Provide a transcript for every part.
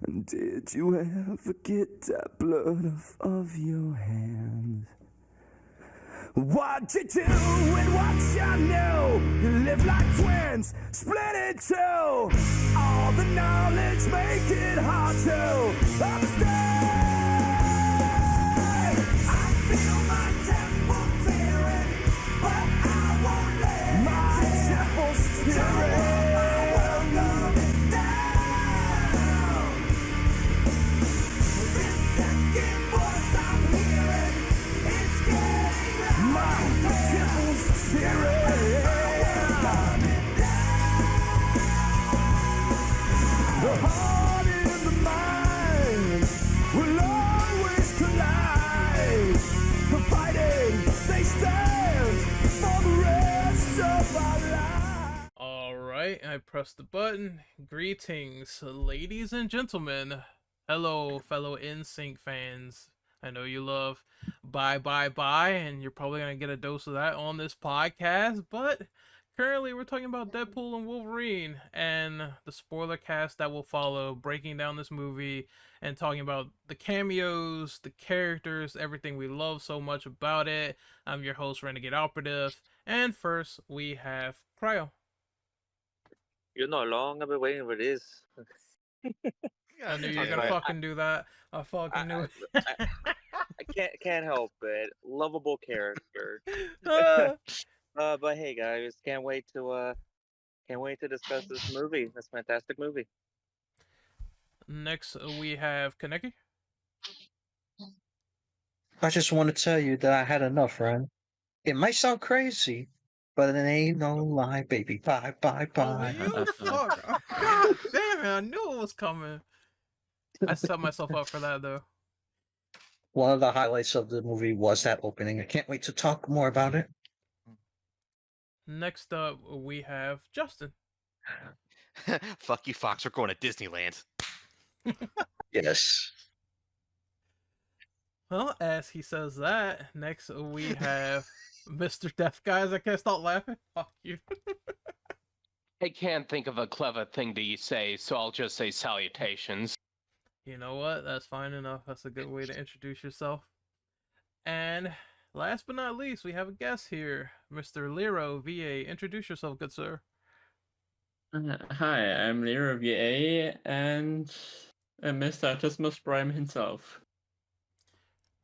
Did you ever get that blood of your hands? What'd you do and what you know? You live like twins, split in two. All the knowledge make it hard to understand. I feel my temple tearing, but I won't let my temple steering. The heart and the mind will always collide. The fighting, they stand for the rest of our lives. Alright, I pressed the button. Greetings, ladies and gentlemen. Hello, fellow NSYNC fans. I know you love Bye Bye Bye, and you're probably going to get a dose of that on this podcast, but currently we're talking about Deadpool and Wolverine and the spoiler cast that will follow, breaking down this movie and talking about the cameos, the characters, everything we love so much about it. I'm your host, Renegade Operative, and first we have Cryo. You know, long I've been waiting for this. I knew you were gonna fucking do that. I fucking knew it. I can't help it. Lovable character. But hey guys, can't wait to discuss this movie. This fantastic movie. Next we have Kaneki. I just want to tell you that I had enough, friend. It might sound crazy, but it ain't no lie, baby. Bye, bye, bye. Oh, you fuck! Oh, God damn it! I knew it was coming. I set myself up for that though. One of the highlights of the movie was that opening. I can't wait to talk more about it. Next up we have Justin. Fuck you, Fox. We're going to Disneyland. Yes. Well, as he says that, next we have Mr. Deaf Guys. I can't stop laughing. Fuck you. I can't think of a clever thing to say, so I'll just say salutations. You know what? That's fine enough. That's a good way to introduce yourself. And last but not least, we have a guest here, Mr. Lero VA. Introduce yourself, good sir. Hi, I'm Lero VA and Mr. Optimus Prime himself.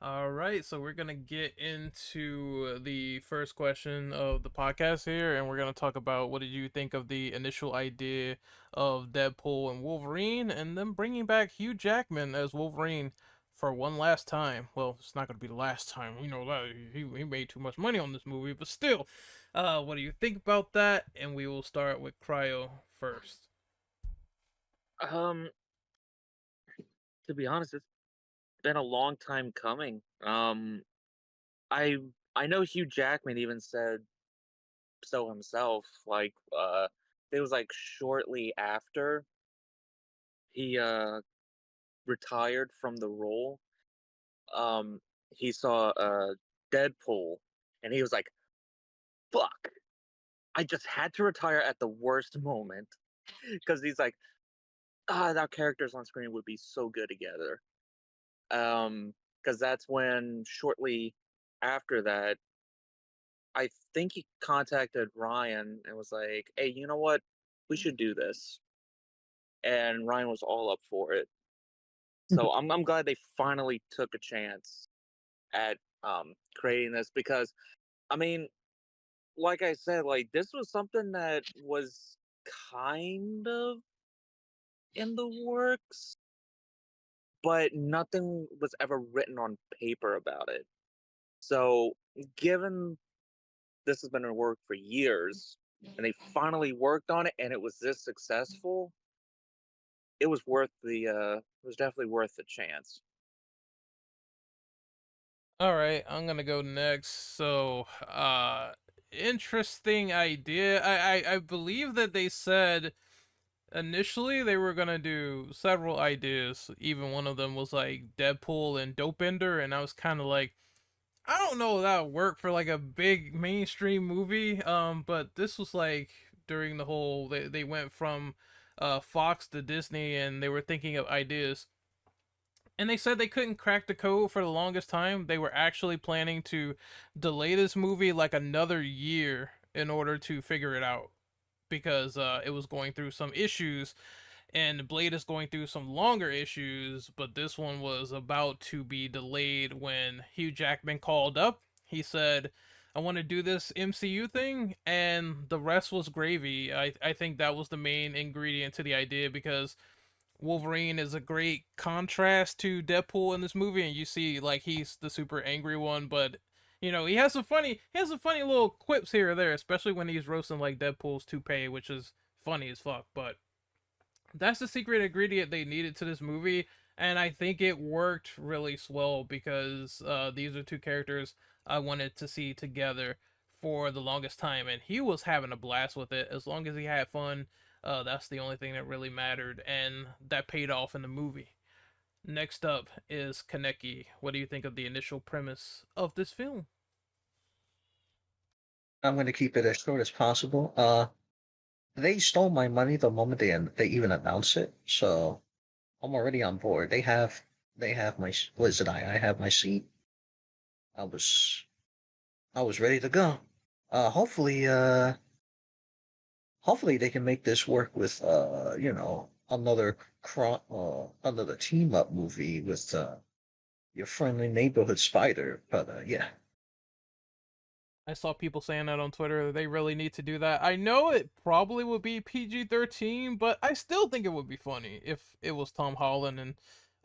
Alright, so we're going to get into the first question of the podcast here, and we're going to talk about what did you think of the initial idea of Deadpool and Wolverine, and then bringing back Hugh Jackman as Wolverine for one last time. Well, it's not going to be the last time. We know that. He made too much money on this movie, but still. What do you think about that? And we will start with Cryo first. To be honest, it's been a long time coming. I know Hugh Jackman even said so himself. Like, it was like shortly after he retired from the role. He saw Deadpool, and he was like, "Fuck! I just had to retire at the worst moment," because he's like, our characters on screen would be so good together. Because that's when shortly after that, I think he contacted Ryan and was like, "Hey, you know what? We should do this." And Ryan was all up for it. So I'm glad they finally took a chance at creating this, because I mean, like I said, like this was something that was kind of in the works, but nothing was ever written on paper about it. So, given this has been in work for years, and they finally worked on it, and it was this successful, it was definitely worth the chance. Alright, I'm gonna go next. So, interesting idea. I believe that they said initially they were gonna do several ideas. Even one of them was like Deadpool and Dopender, and I was kind of like, I don't know if that would work for like a big mainstream movie. But this was like during the whole they went from Fox to Disney, and they were thinking of ideas. And they said they couldn't crack the code for the longest time. They were actually planning to delay this movie like another year in order to figure it out because it was going through some issues, and Blade is going through some longer issues, but this one was about to be delayed when Hugh Jackman called up. He said, I want to do this MCU thing, and the rest was gravy. I think that was the main ingredient to the idea because Wolverine is a great contrast to Deadpool in this movie, and you see like he's the super angry one, but you know, he has some funny little quips here or there, especially when he's roasting like Deadpool's toupee, which is funny as fuck. But that's the secret ingredient they needed to this movie, and I think it worked really swell because these are two characters I wanted to see together for the longest time, and he was having a blast with it. As long as he had fun, that's the only thing that really mattered, and that paid off in the movie. Next up is Kaneki. What do you think of the initial premise of this film? I'm going to keep it as short as possible. They stole my money the moment they even announced it, so I'm already on board. They have my listen. I have my seat. I was I was ready to go. Hopefully, hopefully they can make this work with another team up movie with your friendly neighborhood spider. But yeah, I saw people saying that on Twitter. They really need to do that. I know it probably would be PG-13, but I still think it would be funny if it was Tom Holland and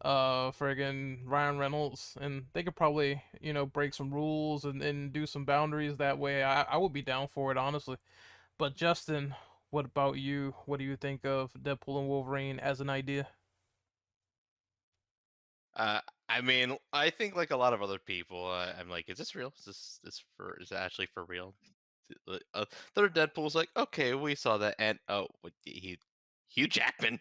friggin' Ryan Reynolds, and they could probably, you know, break some rules and do some boundaries that way. I would be down for it, honestly. But Justin, what about you? What do you think of Deadpool and Wolverine as an idea? Uh, I mean, I think like a lot of other people, I'm like, is this real? Is it actually for real? Third Deadpool's like, okay, we saw that, and oh, Hugh Jackman.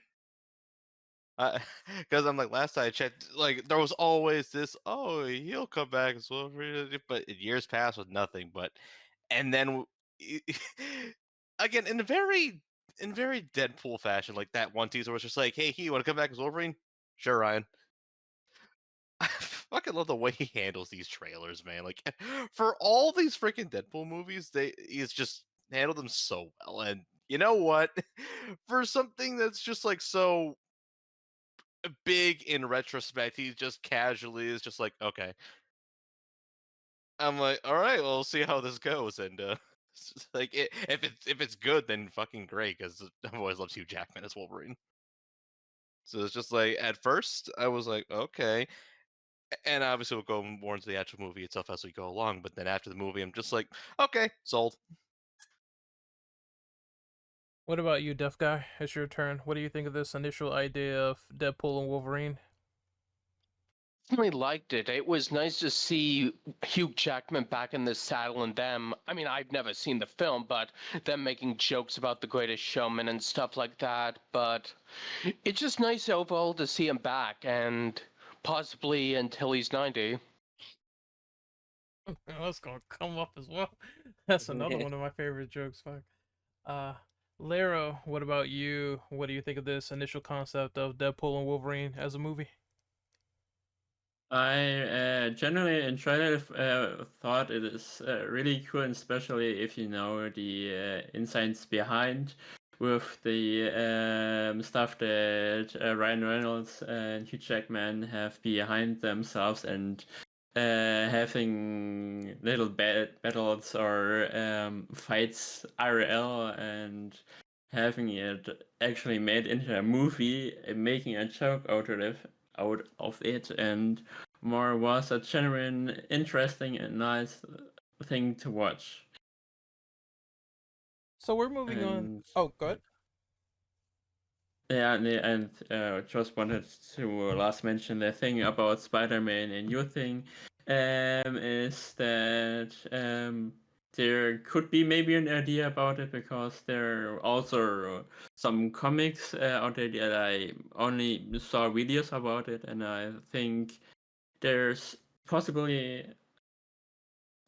Because I'm like, last time I checked, like there was always this, oh, he'll come back as well, but years passed with nothing. But and then again in very Deadpool fashion, like that one teaser was just like, hey, you want to come back as Wolverine? Sure, Ryan. I fucking love the way he handles these trailers, man. Like for all these freaking Deadpool movies, he's just handled them so well. And you know what? For something that's just like so big in retrospect, he just casually is just like, okay. I'm like, all right, well, we'll see how this goes. And like, if it's good, then fucking great, because I've always loved Hugh Jackman as Wolverine. So it's just like, at first, I was like, okay. And obviously, we'll go more into the actual movie itself as we go along. But then after the movie, I'm just like, okay, sold. What about you, Deaf Guy? It's your turn. What do you think of this initial idea of Deadpool and Wolverine? Really liked it. It was nice to see Hugh Jackman back in the saddle and them. I mean, I've never seen the film, but them making jokes about the greatest showman and stuff like that. But it's just nice overall to see him back and possibly until he's 90. That's gonna come up as well. That's another one of my favorite jokes. Fuck. Uh, Lero, what about you? What do you think of this initial concept of Deadpool and Wolverine as a movie? I generally enjoyed it. Thought it is really cool, and especially if you know the insights behind with the stuff that Ryan Reynolds and Hugh Jackman have behind themselves, and having little battles or fights IRL, and having it actually made into a movie, making a joke out of it, and more was a genuine, interesting, and nice thing to watch. So we're moving on. And Oh, good. yeah, and just wanted to last mention the thing about Spider-Man and your thing, is that there could be maybe an idea about it, because there are also some comics out there that I only saw videos about it, and I think there's possibly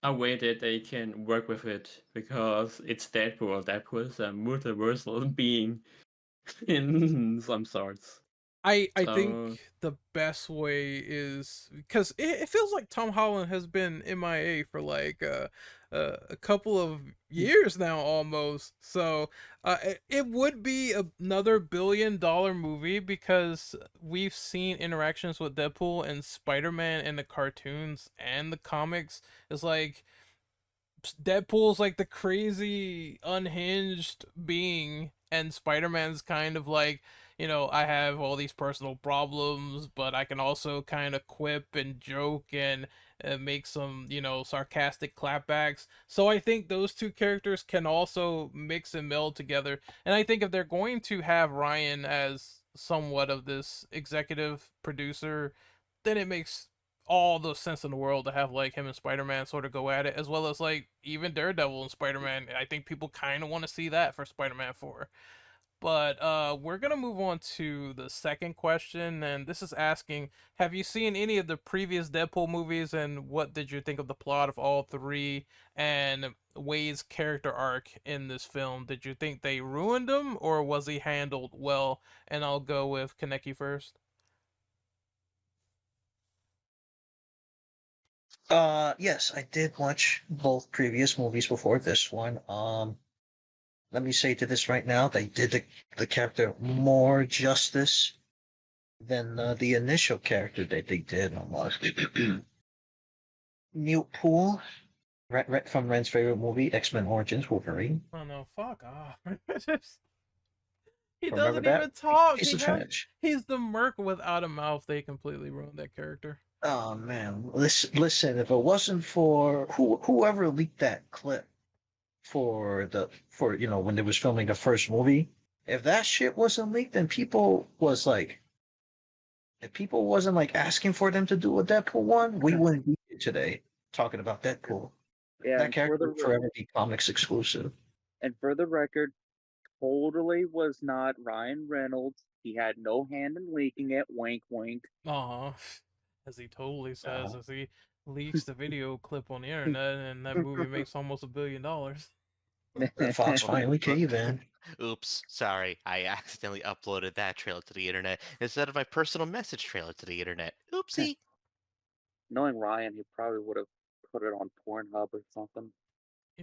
a way that they can work with it, because it's Deadpool. Deadpool is a multiversal being, in some sorts. I think So the best way is because it feels like Tom Holland has been MIA for like a couple of years now almost. So it would be another $1 billion movie because we've seen interactions with Deadpool and Spider-Man in the cartoons and the comics. It's like Deadpool's like the crazy unhinged being, and Spider-Man's kind of like, I have all these personal problems, but I can also kind of quip and joke and make some, sarcastic clapbacks. So I think those two characters can also mix and meld together. And I think if they're going to have Ryan as somewhat of this executive producer, then it makes all the sense in the world to have like him and Spider-Man sort of go at it, as well as like even Daredevil and Spider-Man. I think people kind of want to see that for Spider-Man 4. But we're gonna move on to the second question, and this is asking: have you seen any of the previous Deadpool movies, and what did you think of the plot of all three, and Wade's character arc in this film? Did you think they ruined him, or was he handled well? And I'll go with Kaneki first. Yes, I did watch both previous movies before this one. Let me say to this right now, they did the character more justice than the initial character that they did almost. Mute Pool, from Ren's favorite movie, X-Men Origins Wolverine. Oh no, fuck off. He Remember doesn't that? even talk. Piece He of has trash. he's the merc without a mouth. They completely ruined that character. Oh man, listen. If it wasn't for whoever leaked that clip for when they was filming the first movie, if that shit wasn't leaked, then if people wasn't like asking for them to do a Deadpool one, we wouldn't be here today talking about Deadpool. Yeah, That character will forever be comics exclusive. and for the record, totally was not Ryan Reynolds. He had no hand in leaking it. Wink, wink. Aw, as he totally says, Uh, as he leaks the video clip on the internet, and that movie makes almost $1 billion. Fox finally caved in. Oops, sorry. I accidentally uploaded that trailer to the internet instead of my personal message trailer to the internet. Oopsie. Knowing Ryan, he probably would have put it on Pornhub or something.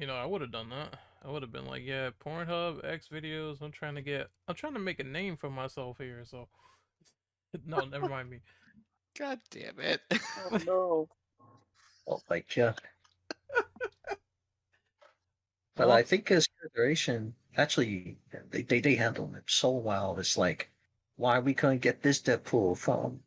I would have done that. I would have been like, yeah, Pornhub, X videos. I'm trying to make a name for myself here. So, no, never mind me. God damn it. Oh no. Oh, like yeah. But Well, I think his consideration actually they handled it so well. It's like why we couldn't get this Deadpool from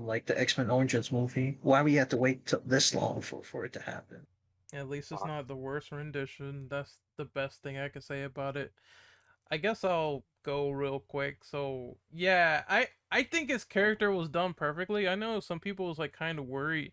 like the X-Men Origins movie. Why we had to wait till this long for it to happen. at least it's not the worst rendition. That's the best thing I can say about it. I guess I'll go real quick. So yeah, I think his character was done perfectly. I know some people was like kind of worried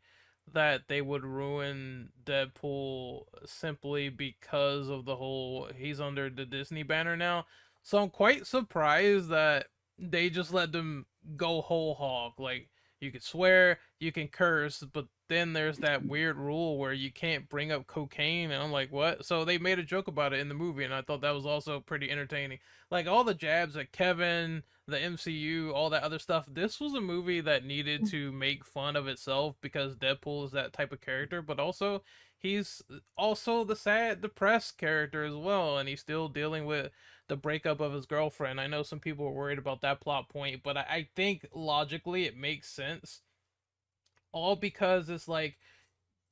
that they would ruin Deadpool simply because of the whole he's under the Disney banner now. So I'm quite surprised that they just let them go whole hog. Like you can swear, you can curse, but then there's that weird rule where you can't bring up cocaine, and I'm like, what? So they made a joke about it in the movie, and I thought that was also pretty entertaining. Like all the jabs at Kevin, the MCU, all that other stuff. This was a movie that needed to make fun of itself because Deadpool is that type of character, but also he's also the sad, depressed character as well, and he's still dealing with the breakup of his girlfriend. I know some people were worried about that plot point, but I think logically it makes sense. All because it's like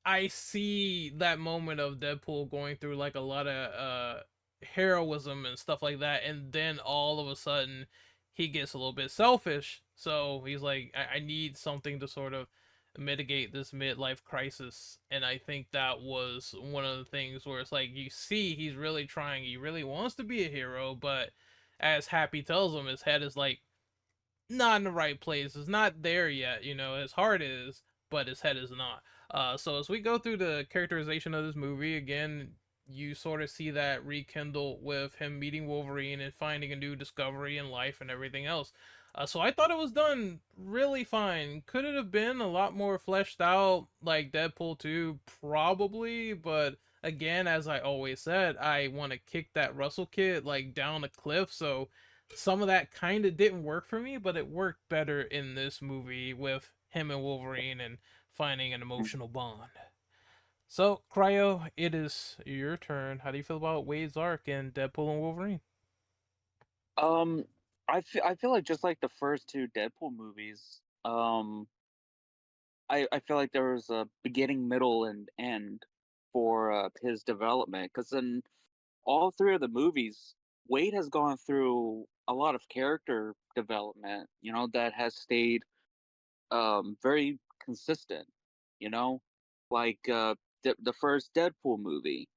I see that moment of Deadpool going through like a lot of heroism and stuff like that, and then all of a sudden he gets a little bit selfish. So he's like, I need something to sort of mitigate this midlife crisis, and I think that was one of the things where it's like you see he's really trying, he really wants to be a hero, but as Happy tells him, his head is like not in the right place. It's not there yet. His heart is, but his head is not. So as we go through the characterization of this movie, again, you sort of see that rekindle with him meeting Wolverine and finding a new discovery in life and everything else. So I thought it was done really fine. Could it have been a lot more fleshed out like Deadpool 2? Probably, but again, as I always said, I want to kick that Russell kid like down a cliff. So some of that kind of didn't work for me, but it worked better in this movie with him and Wolverine and finding an emotional bond. So, Cryo, it is your turn. How do you feel about Wade's arc in Deadpool and Wolverine? Um, I feel like just like the first two Deadpool movies, I feel like there was a beginning, middle, and end for his development. Because in all three of the movies, Wade has gone through a lot of character development. That has stayed very consistent. You know, like the first Deadpool movie.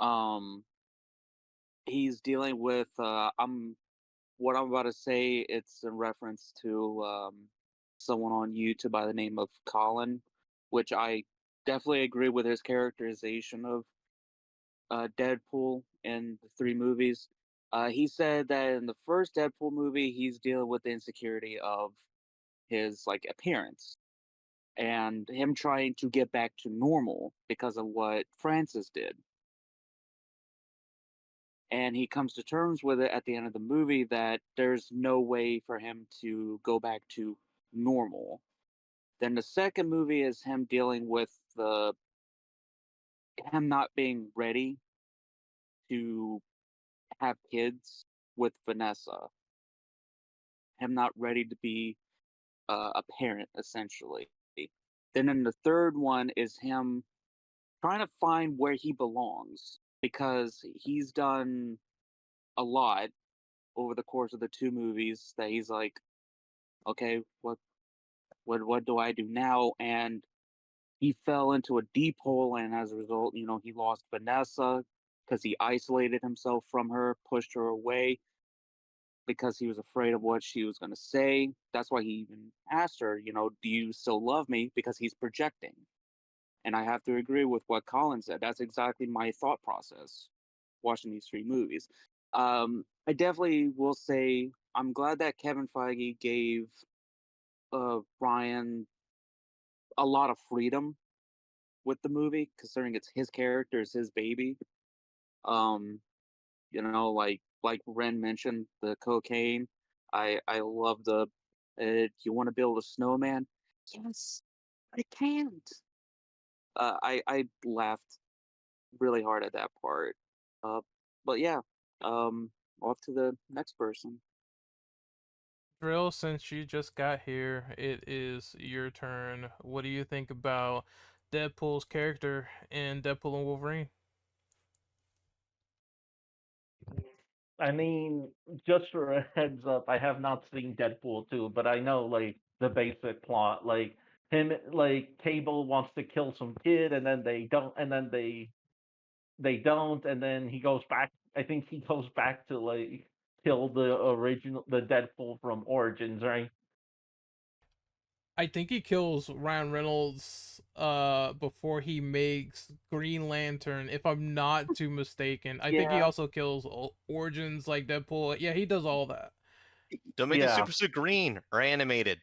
Um, he's dealing with what I'm about to say. It's in reference to someone on YouTube by the name of Colin, which I definitely agree with his characterization of Deadpool in the three movies. He said that in the first Deadpool movie, he's dealing with the insecurity of his like appearance and him trying to get back to normal because of what Francis did. And he comes to terms with it at the end of the movie that there's no way for him to go back to normal. Then the second movie is him dealing with the him not being ready to have kids with Vanessa. Him not ready to be a parent, essentially. Then in the third one is him trying to find where he belongs because he's done a lot over the course of the two movies that he's like, okay, what do I do now? And he fell into a deep hole, and as a result, he lost Vanessa because he isolated himself from her, pushed her away because he was afraid of what she was going to say. That's why he even asked her, do you still love me? Because he's projecting. And I have to agree with what Colin said. That's exactly my thought process watching these three movies. I definitely will say I'm glad that Kevin Feige gave Ryan a lot of freedom with the movie, considering it's his character, it's his baby. Um, like Ren mentioned, the cocaine. I love the. You want to build a snowman? Yes, I can't. I laughed really hard at that part. Uh, but yeah. Off to the next person. Drill, since you just got here, it is your turn. What do you think about Deadpool's character in Deadpool and Wolverine? I mean, just for a heads up, I have not seen Deadpool 2, but I know like the basic plot. Like him, like Cable wants to kill some kid, and then they don't, and then they don't, and then he goes back. I think he goes back to like kill the Deadpool from Origins, right? I think he kills Ryan Reynolds before he makes Green Lantern, if I'm not too mistaken. I think he Yeah, also kills Origins like Deadpool. Yeah, he does all that. Don't make the Yeah, super suit green or animated.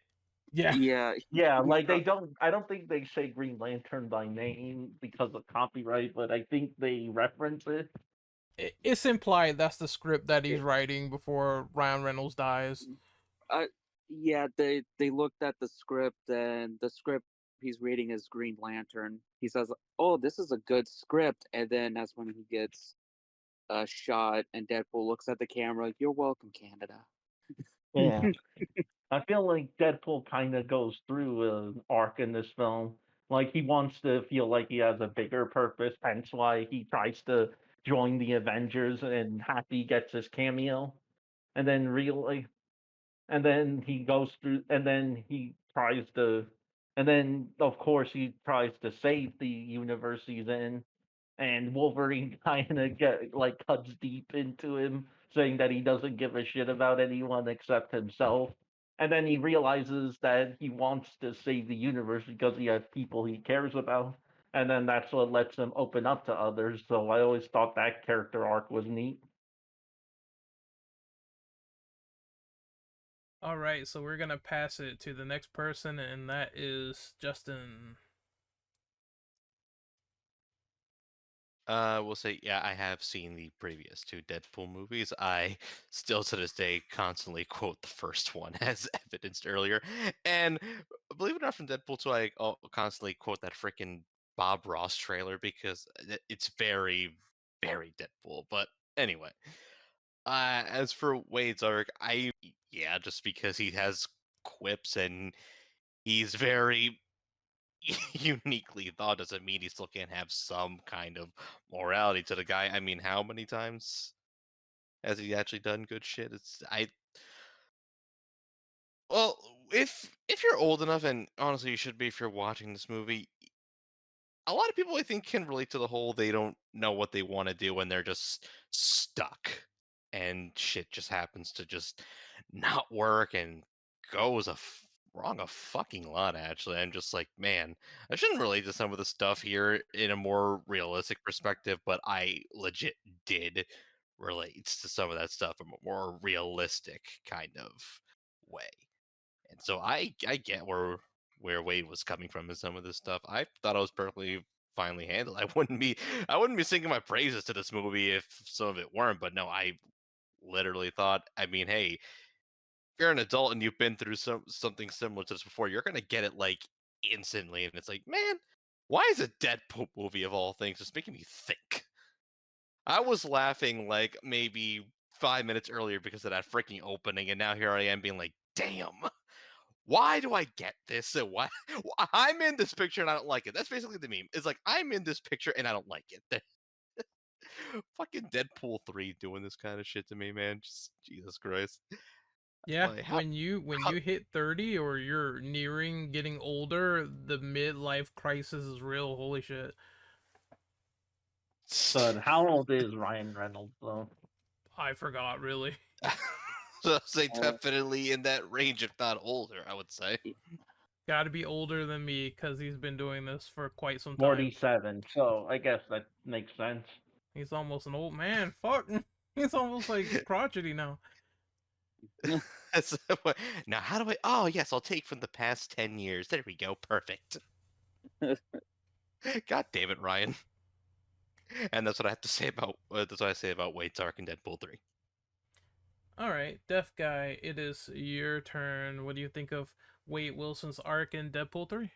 Yeah. yeah. yeah. He Like they don't. I don't think they say Green Lantern by name because of copyright, but I think they reference it. It's implied that's the script that he's writing before Ryan Reynolds dies. Uh, yeah, they looked at the script, and the script he's reading is Green Lantern. He says, "Oh, this is a good script," and then that's when he gets shot, and Deadpool looks at the camera. You're welcome, Canada. Yeah. I feel like Deadpool kind of goes through an arc in this film. Like he wants to feel like he has a bigger purpose, hence why he tries to join the Avengers, and Happy gets his cameo. And then really, and then he goes through, and then he tries to, and then of course he tries to save the universe he's in, and Wolverine kind of get like cuts deep into him, saying that he doesn't give a shit about anyone except himself. And then he realizes that he wants to save the universe because he has people he cares about. And then that's what lets him open up to others. So I always thought that character arc was neat. All right, so we're gonna pass it to the next person, and that is Justin. We'll say, yeah, I have seen the previous two Deadpool movies. I still to this day constantly quote the first one, as evidenced earlier. And believe it or not, from Deadpool 2, I constantly quote that freaking Bob Ross trailer because it's very, very Deadpool. But anyway, as for Wade's arc, yeah, just because he has quips and he's very uniquely thought doesn't mean he still can't have some kind of morality to the guy. I mean, how many times has he actually done good shit? Well, if you're old enough, and honestly you should be if you're watching this movie, a lot of people I think can relate to the whole they don't know what they want to do and they're just stuck and shit just happens to just not work and goes wrong a fucking lot. Actually, I'm just like, man, I shouldn't relate to some of the stuff here in a more realistic perspective, but I legit did relate to some of that stuff in a more realistic kind of way. And so I get where Wade was coming from in some of this stuff. I thought I was perfectly finely handled. I wouldn't be singing my praises to this movie if some of it weren't. But no, I literally thought. I mean, hey, if you're an adult and you've been through something similar to this before, you're gonna get it like instantly. And it's like, man, why is a Deadpool movie of all things just making me think? I was laughing like maybe 5 minutes earlier because of that freaking opening, and now here I am being like, damn. Why do I get this? And why I'm in this picture and I don't like it. That's basically the meme. It's like I'm in this picture and I don't like it. Fucking Deadpool 3 doing this kind of shit to me, man. Just Jesus Christ. Yeah, Like when you hit 30 or you're nearing getting older, the midlife crisis is real. Holy shit. But how old is Ryan Reynolds though? I forgot, really. so I'd say definitely in that range, if not older, I would say. Gotta be older than me because he's been doing this for quite some time. 47. So I guess that makes sense. He's almost an old man. Fuck. He's almost like crotchety now. Now, how do I? Oh, yes, I'll take from the past 10 years. There we go. Perfect. God damn it, Ryan. And that's what I have to say about. That's what I say about Wade's arc in Deadpool 3. Alright, Deaf Guy, it is your turn. What do you think of Wade Wilson's arc in Deadpool 3?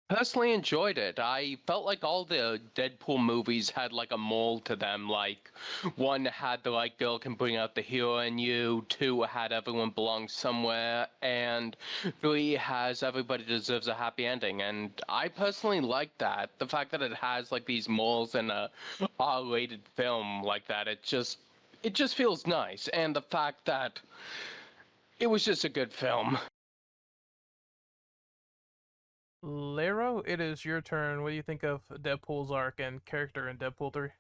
Personally enjoyed it. I felt like all the Deadpool movies had like a mold to them. Like, one had the like girl can bring out the hero in you, two had everyone belongs somewhere, and three has everybody deserves a happy ending. And I personally like that. The fact that it has like these molds in a R-rated film like that, it just feels nice. And the fact that it was just a good film. Lero, it is your turn. What do you think of Deadpool's arc and character in Deadpool 3?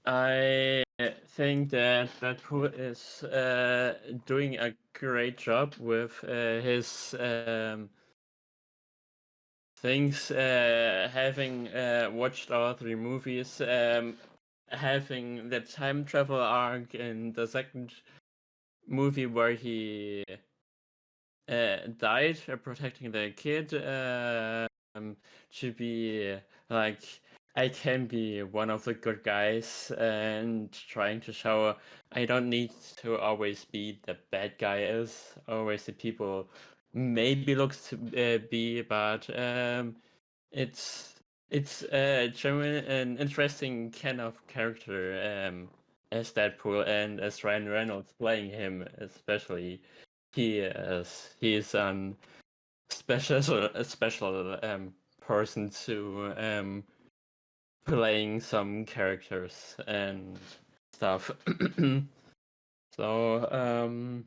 I think that Deadpool is doing a great job with his things. Having watched all three movies, having the time travel arc in the second movie where he died protecting the kid, to be like, I can be one of the good guys and trying to show I don't need to always be the bad guy as always the people maybe looks to be, but it's genuine an interesting kind of character as Deadpool, and as Ryan Reynolds playing him especially. He is a special person to playing some characters and stuff. So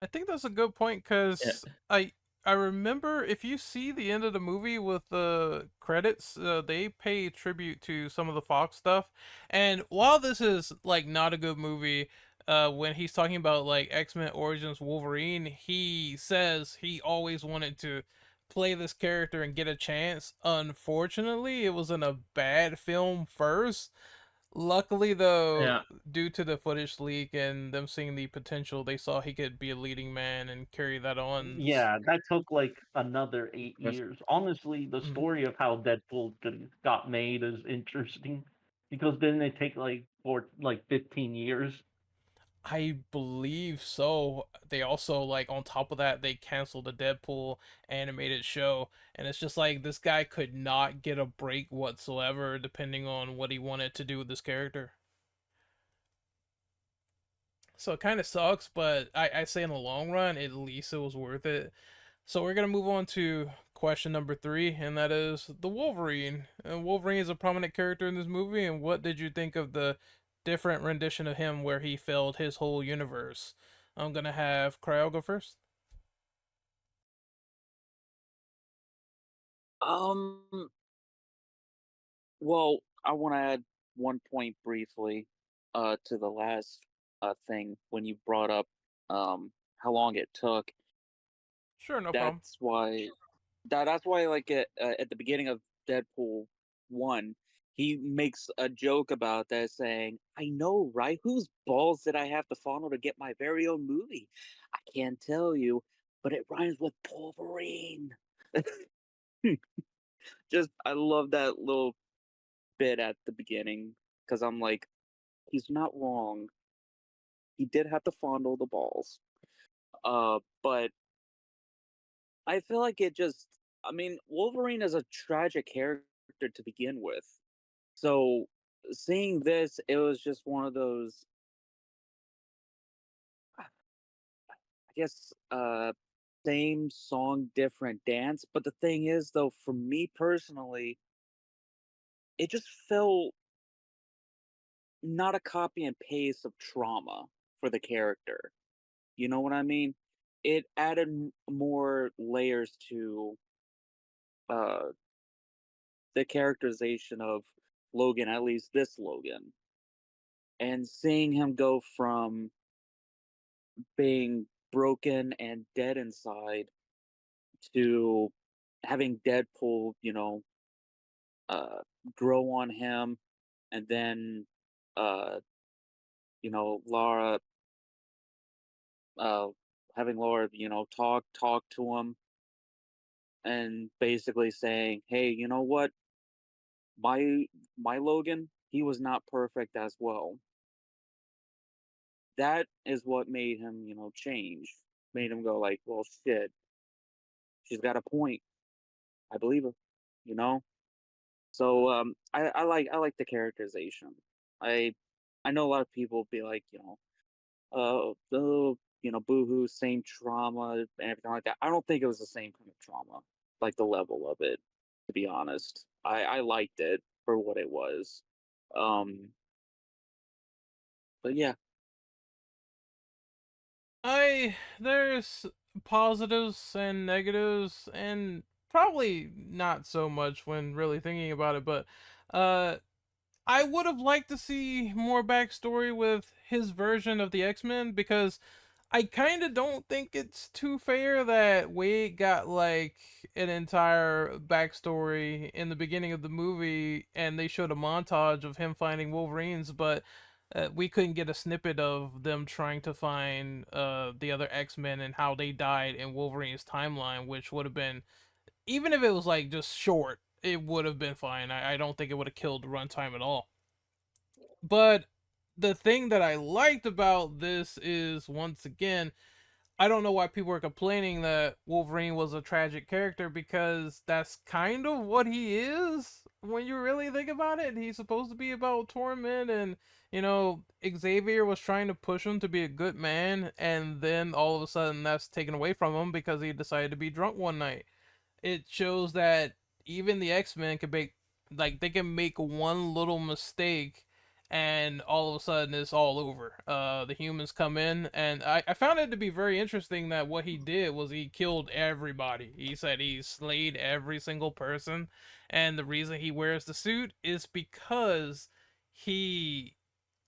I think that's a good point because I remember if you see the end of the movie with the credits, they pay tribute to some of the Fox stuff. And while this is like not a good movie, when he's talking about like X-Men Origins Wolverine, he says he always wanted to play this character and get a chance. Unfortunately, it was in a bad film first. Luckily, though, Yeah. due to the footage leak and them seeing the potential, they saw he could be a leading man and carry that on. Yeah, that took like another eight Yes. years. Honestly, the Mhm. story of how Deadpool got made is interesting because didn't it take like 15 years? I believe so. They also like on top of that they canceled the Deadpool animated show, and it's just like this guy could not get a break whatsoever, depending on what he wanted to do with this character. So it kind of sucks, but I say in the long run, at least it was worth it. So we're gonna move on to question number 3, and that is the Wolverine. And Wolverine is a prominent character in this movie, and what did you think of the different rendition of him where he filled his whole universe? I'm gonna have Cryo go first. Um, well, I want to add one point briefly to the last thing when you brought up how long it took. Sure, no problem. That's why that's why like at the beginning of Deadpool 1, he makes a joke about that saying, "I know, right? Whose balls did I have to fondle to get my very own movie? I can't tell you, but it rhymes with Wolverine." Just I love that little bit at the beginning because I'm like, he's not wrong. He did have to fondle the balls. But I feel like it just I mean, Wolverine is a tragic character to begin with. So seeing this, it was just one of those I guess same song, different dance. But the thing is though, for me personally, it just felt not a copy and paste of trauma for the character. You know what I mean? It added more layers to uh, the characterization of Logan, at least this Logan, and seeing him go from being broken and dead inside to having Deadpool, uh, grow on him, and then, uh, Laura, uh, having Laura, talk to him and basically saying, "Hey, you know what? My Logan, he was not perfect as well." That is what made him, change. Made him go like, "Well, shit, she's got a point. I believe her." You know. So I like the characterization. I I know a lot of people be like, oh, boohoo, same trauma and everything like that. I don't think it was the same kind of trauma, like the level of it. To be honest, I liked it for what it was. Um, but yeah, There's positives and negatives, and probably not so much when really thinking about it, but uh I would have liked to see more backstory with his version of the X-Men, because I kind of don't think it's too fair that Wade got like an entire backstory in the beginning of the movie, and they showed a montage of him finding Wolverines, but we couldn't get a snippet of them trying to find the other X-Men and how they died in Wolverine's timeline, which would have been, even if it was like just short, it would have been fine. I don't think it would have killed the runtime at all. But the thing that I liked about this is, once again, I don't know why people are complaining that Wolverine was a tragic character, because that's kind of what he is when you really think about it. He's supposed to be about torment, and Xavier was trying to push him to be a good man, and then all of a sudden that's taken away from him because he decided to be drunk one night. It shows that even the X-Men can make, like, they can make one little mistake and all of a sudden it's all over. The humans come in, and I found it to be very interesting that what he did was he killed everybody. He said he slayed every single person, and the reason he wears the suit is because he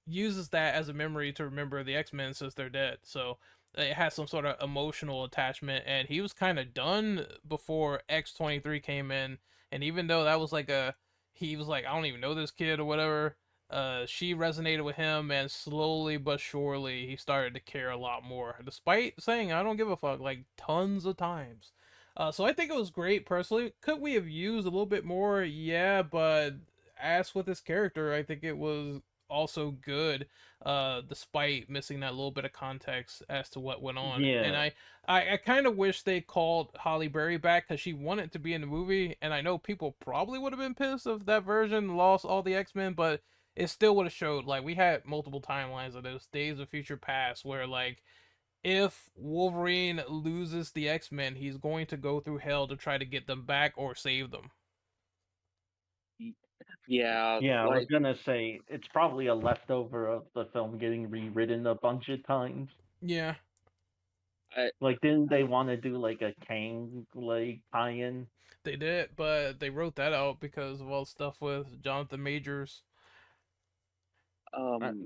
uses that as a memory to remember the X-Men since they're dead. So it has some sort of emotional attachment, and he was kind of done before X-23 came in. And even though that was like he was like, I don't even know this kid or whatever, she resonated with him, and slowly but surely he started to care a lot more, despite saying "I don't give a fuck" like tons of times. So I think it was great personally. Could we have used a little bit more? Yeah, but as with this character, I think it was also good, despite missing that little bit of context as to what went on. And Yeah, I kind of wish they called Holly Berry back because she wanted to be in the movie, and I know people probably would have been pissed if that version lost all the X-Men, but it still would have showed, like, we had multiple timelines of those Days of Future Past where, like, if Wolverine loses the X-Men, he's going to go through hell to try to get them back or save them. Yeah, yeah. I was like gonna say it's probably a leftover of the film getting rewritten a bunch of times. Yeah, I, Like, didn't they want to do like a Kang like tie-in? they did, but they wrote that out because of all the stuff with Jonathan Majors.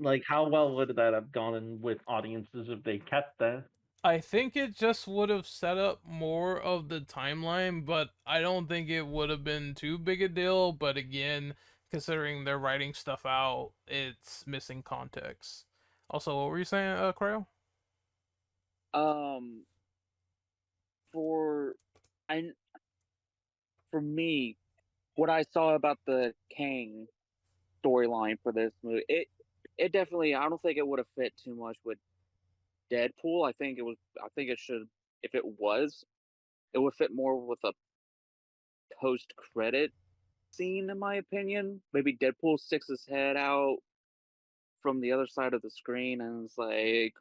Like, how well would that have gone with audiences if they kept that? I think it just would have set up more of the timeline, but I don't think it would have been too big a deal. But again, considering they're writing stuff out, it's missing context. Also, what were you saying, Cryo? um for I for me, what I saw about the Kang storyline for this movie, it definitely, I don't think it would have fit too much with Deadpool. I think it should, if it was, it would fit more with a post credit scene, in my opinion. Maybe Deadpool sticks his head out from the other side of the screen and it's like,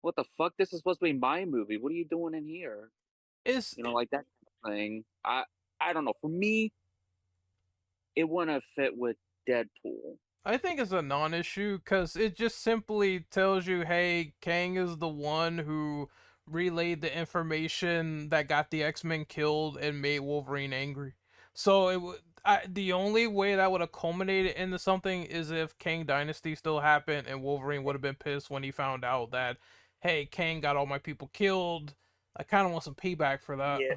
what the fuck? This is supposed to be my movie. What are you doing in here? Is Like that kind of thing. I don't know. For me, it wouldn't have fit with Deadpool. I think it's a non-issue because it just simply tells you, hey, Kang is the one who relayed the information that got the X-Men killed and made Wolverine angry. So the only way that would have culminated into something is if Kang Dynasty still happened and Wolverine would have been pissed when he found out that, hey, Kang got all my people killed. I kind of want some payback for that. Yeah,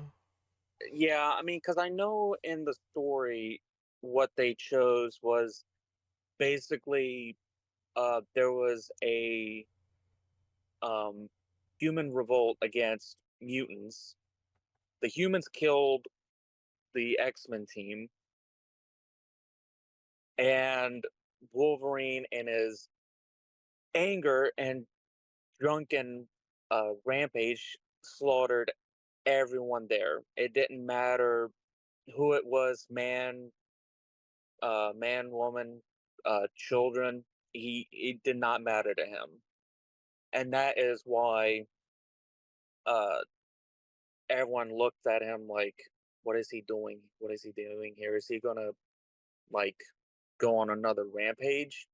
yeah. I mean, because I know in the story, what they chose was basically there was a um, human revolt against mutants. The humans killed the X-Men team, and Wolverine, in his anger and drunken rampage, slaughtered everyone there. It didn't matter who it was, man, woman, children. It did not matter to him, and that is why uh, everyone looked at him like, "What is he doing? What is he doing here? Is he gonna like go on another rampage?"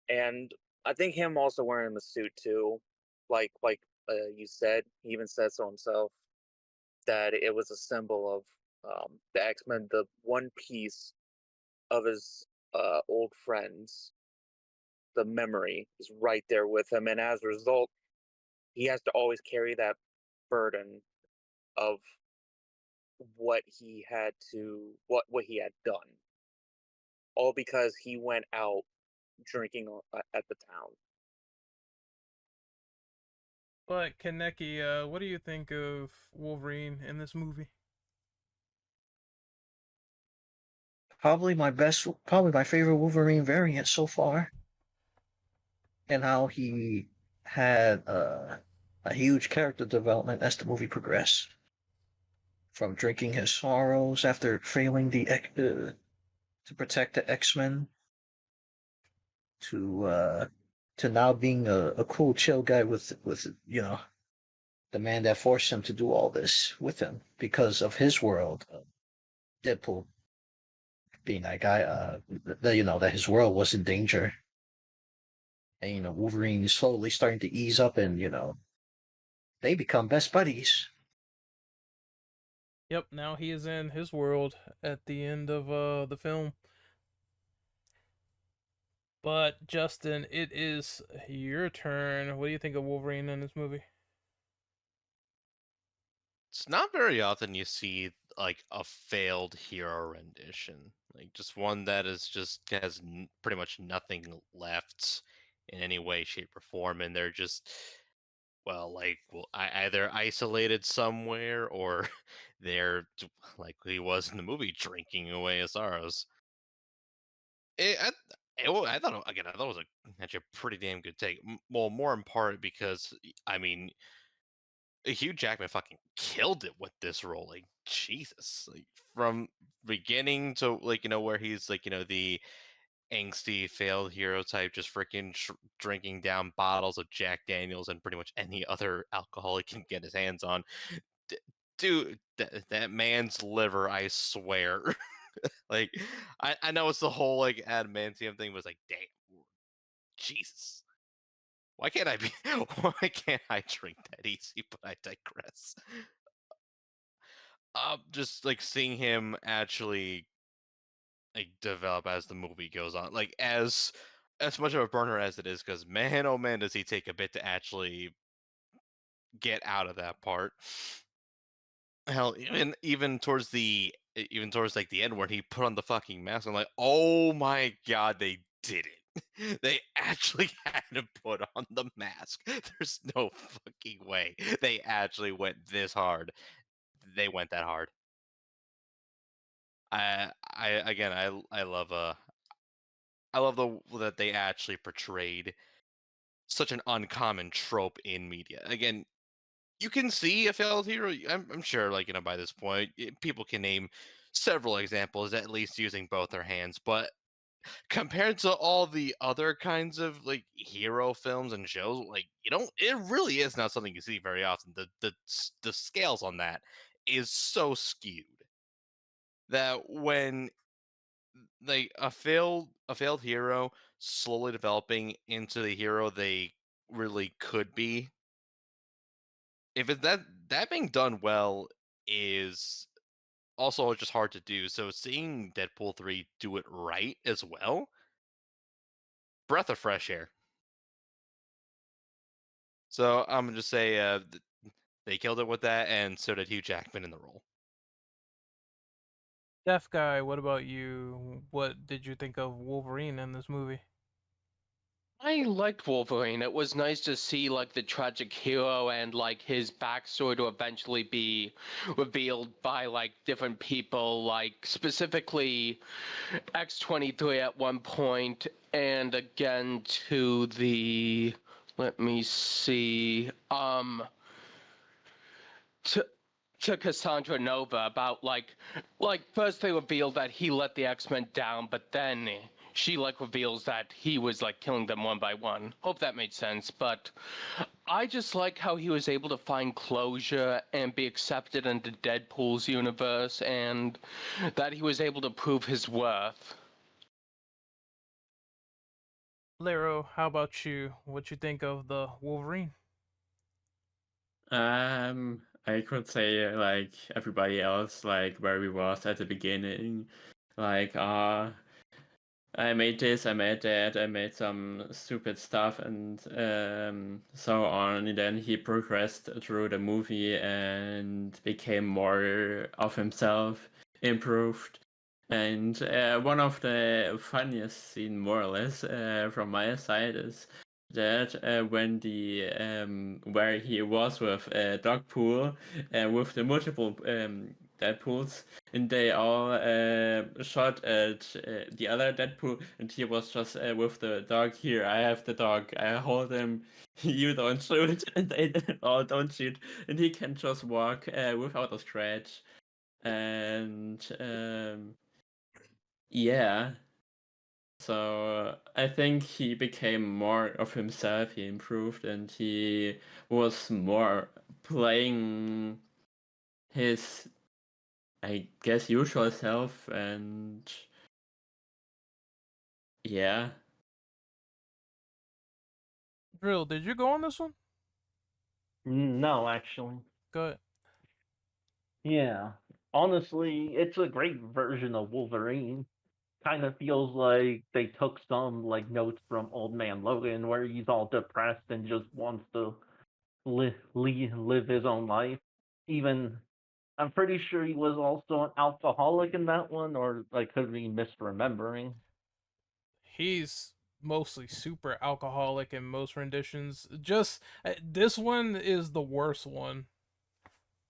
And I think him also wearing the suit too, you said, he even said so himself, that it was a symbol of the X Men, the one piece of his old friends. The memory is right there with him, and as a result, he has to always carry that burden of what he had done, all because he went out drinking at the town. But Kaneki, what do you think of Wolverine in this movie? Probably my favorite Wolverine variant so far, and how he had a huge character development as the movie progressed. From drinking his sorrows after failing to protect the X-Men to uh, to now being a cool, chill guy with the man that forced him to do all this with him because of his world. Deadpool being that guy, that his world was in danger, and Wolverine is slowly starting to ease up, and they become best buddies. Yep, now he is in his world at the end of the film. But Justin, it is your turn. What do you think of Wolverine in this movie? it's not very often you see like a failed hero rendition, like just one that is just has pretty much nothing left in any way, shape, or form, and they're just either isolated somewhere or they're like he was in the movie, drinking away his sorrows. It, I, I thought again, I thought it was actually a pretty damn good take. Well, more in part because I mean, Hugh Jackman fucking killed it with this role. Like Jesus, like from beginning to where he's the angsty failed hero type, just freaking drinking down bottles of Jack Daniels and pretty much any other alcohol he can get his hands on. D- Dude, that man's liver, I swear. Like, I know it's the whole adamantium thing, but it's like, damn, Jesus. Why can't I be? Why can't I drink that easy? But I digress. Just seeing him actually develop as the movie goes on, as much of a burner as it is, because man, oh man, does he take a bit to actually get out of that part. Hell, even towards the end where he put on the fucking mask, I'm like, oh my god, they did it. They actually had to put on the mask. There's no fucking way they actually went this hard. They went that hard. I again, I love that they actually portrayed such an uncommon trope in media. Again, you can see a failed hero. I'm sure, by this point, people can name several examples, at least using both their hands. But compared to all the other kinds of hero films and shows, it really is not something you see very often. The scales on that is so skewed that when a failed hero slowly developing into the hero they really could be, if it that being done well is also just hard to do. So seeing Deadpool 3 do it right as well, breath of fresh air. So I'm gonna just say they killed it with that, and so did Hugh Jackman in the role. Deaf guy, what about you? What did you think of Wolverine in this movie? I liked Wolverine. It was nice to see the tragic hero and his backstory to eventually be revealed by different people, specifically X-23 at one point, and again to the, let me see, to Cassandra Nova about first they revealed that he let the X-Men down, but then she reveals that he was killing them one by one. Hope that made sense, but I just like how he was able to find closure and be accepted into Deadpool's universe, and that he was able to prove his worth. Lero, how about you? What you think of the Wolverine? I could say like everybody else, like where we was at the beginning, like I made this, I made that, I made some stupid stuff, and so on. And then he progressed through the movie and became more of himself, improved. And one of the funniest scene, more or less, from my side is that when the where he was with Dogpool, with the multiple Deadpools, and they all shot at the other Deadpool, and he was just with the dog. Here, I have the dog. I hold him. You don't shoot, and they all don't shoot, and he can just walk without a scratch. And yeah, so I think he became more of himself. He improved, and he was more playing his, I guess, usual self. And yeah. Drill, did you go on this one? No, actually. Good. Yeah. Honestly, it's a great version of Wolverine. Kind of feels like they took some notes from Old Man Logan, where he's all depressed and just wants to live his own life. Even I'm pretty sure he was also an alcoholic in that one, or I could be misremembering. He's mostly super alcoholic in most renditions. Just this one is the worst one.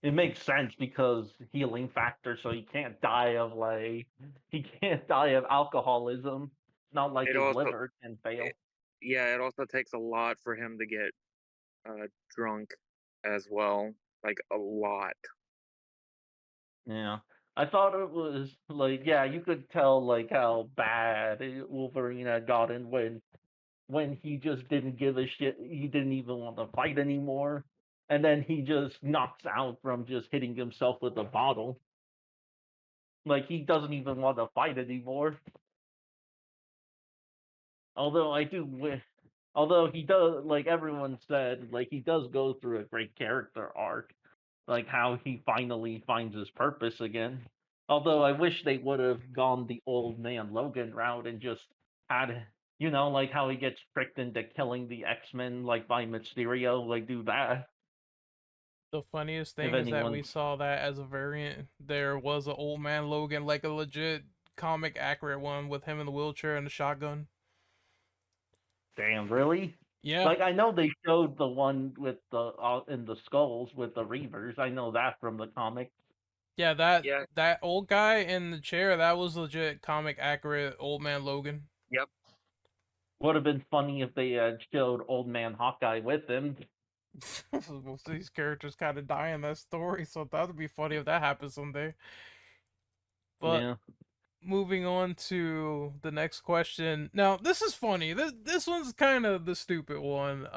It makes sense because healing factor, so he can't die of alcoholism. Not like It his also, liver can fail. yeah, it also takes a lot for him to get drunk as well, like a lot. Yeah. I thought it was like, yeah, you could tell like how bad Wolverine had gotten when he just didn't give a shit. He didn't even want to fight anymore. And then he just knocks out from just hitting himself with a bottle. Like he doesn't even want to fight anymore. Although I do wish, although he does, like everyone said, like he does go through a great character arc, like how he finally finds his purpose again. Although I wish they would have gone the old man Logan route and just had, like how he gets tricked into killing the X-Men, like by Mysterio, like do that. The funniest If thing is that anyone, we saw that as a variant. There was an old man Logan, like a legit comic accurate one with him in the wheelchair and the shotgun. damn, really? Yeah, Like I know they showed the one with the in the skulls with the Reavers. I know that from the comic. yeah, that Yeah, that old guy in the chair, that was legit comic accurate old man Logan. yep. Would have been funny if they had showed Old Man Hawkeye with him. Most of these characters kind of die in that story, so that would be funny if that happens someday. But Yeah. moving on to the next question. Now, this is funny. This one's kind of the stupid one.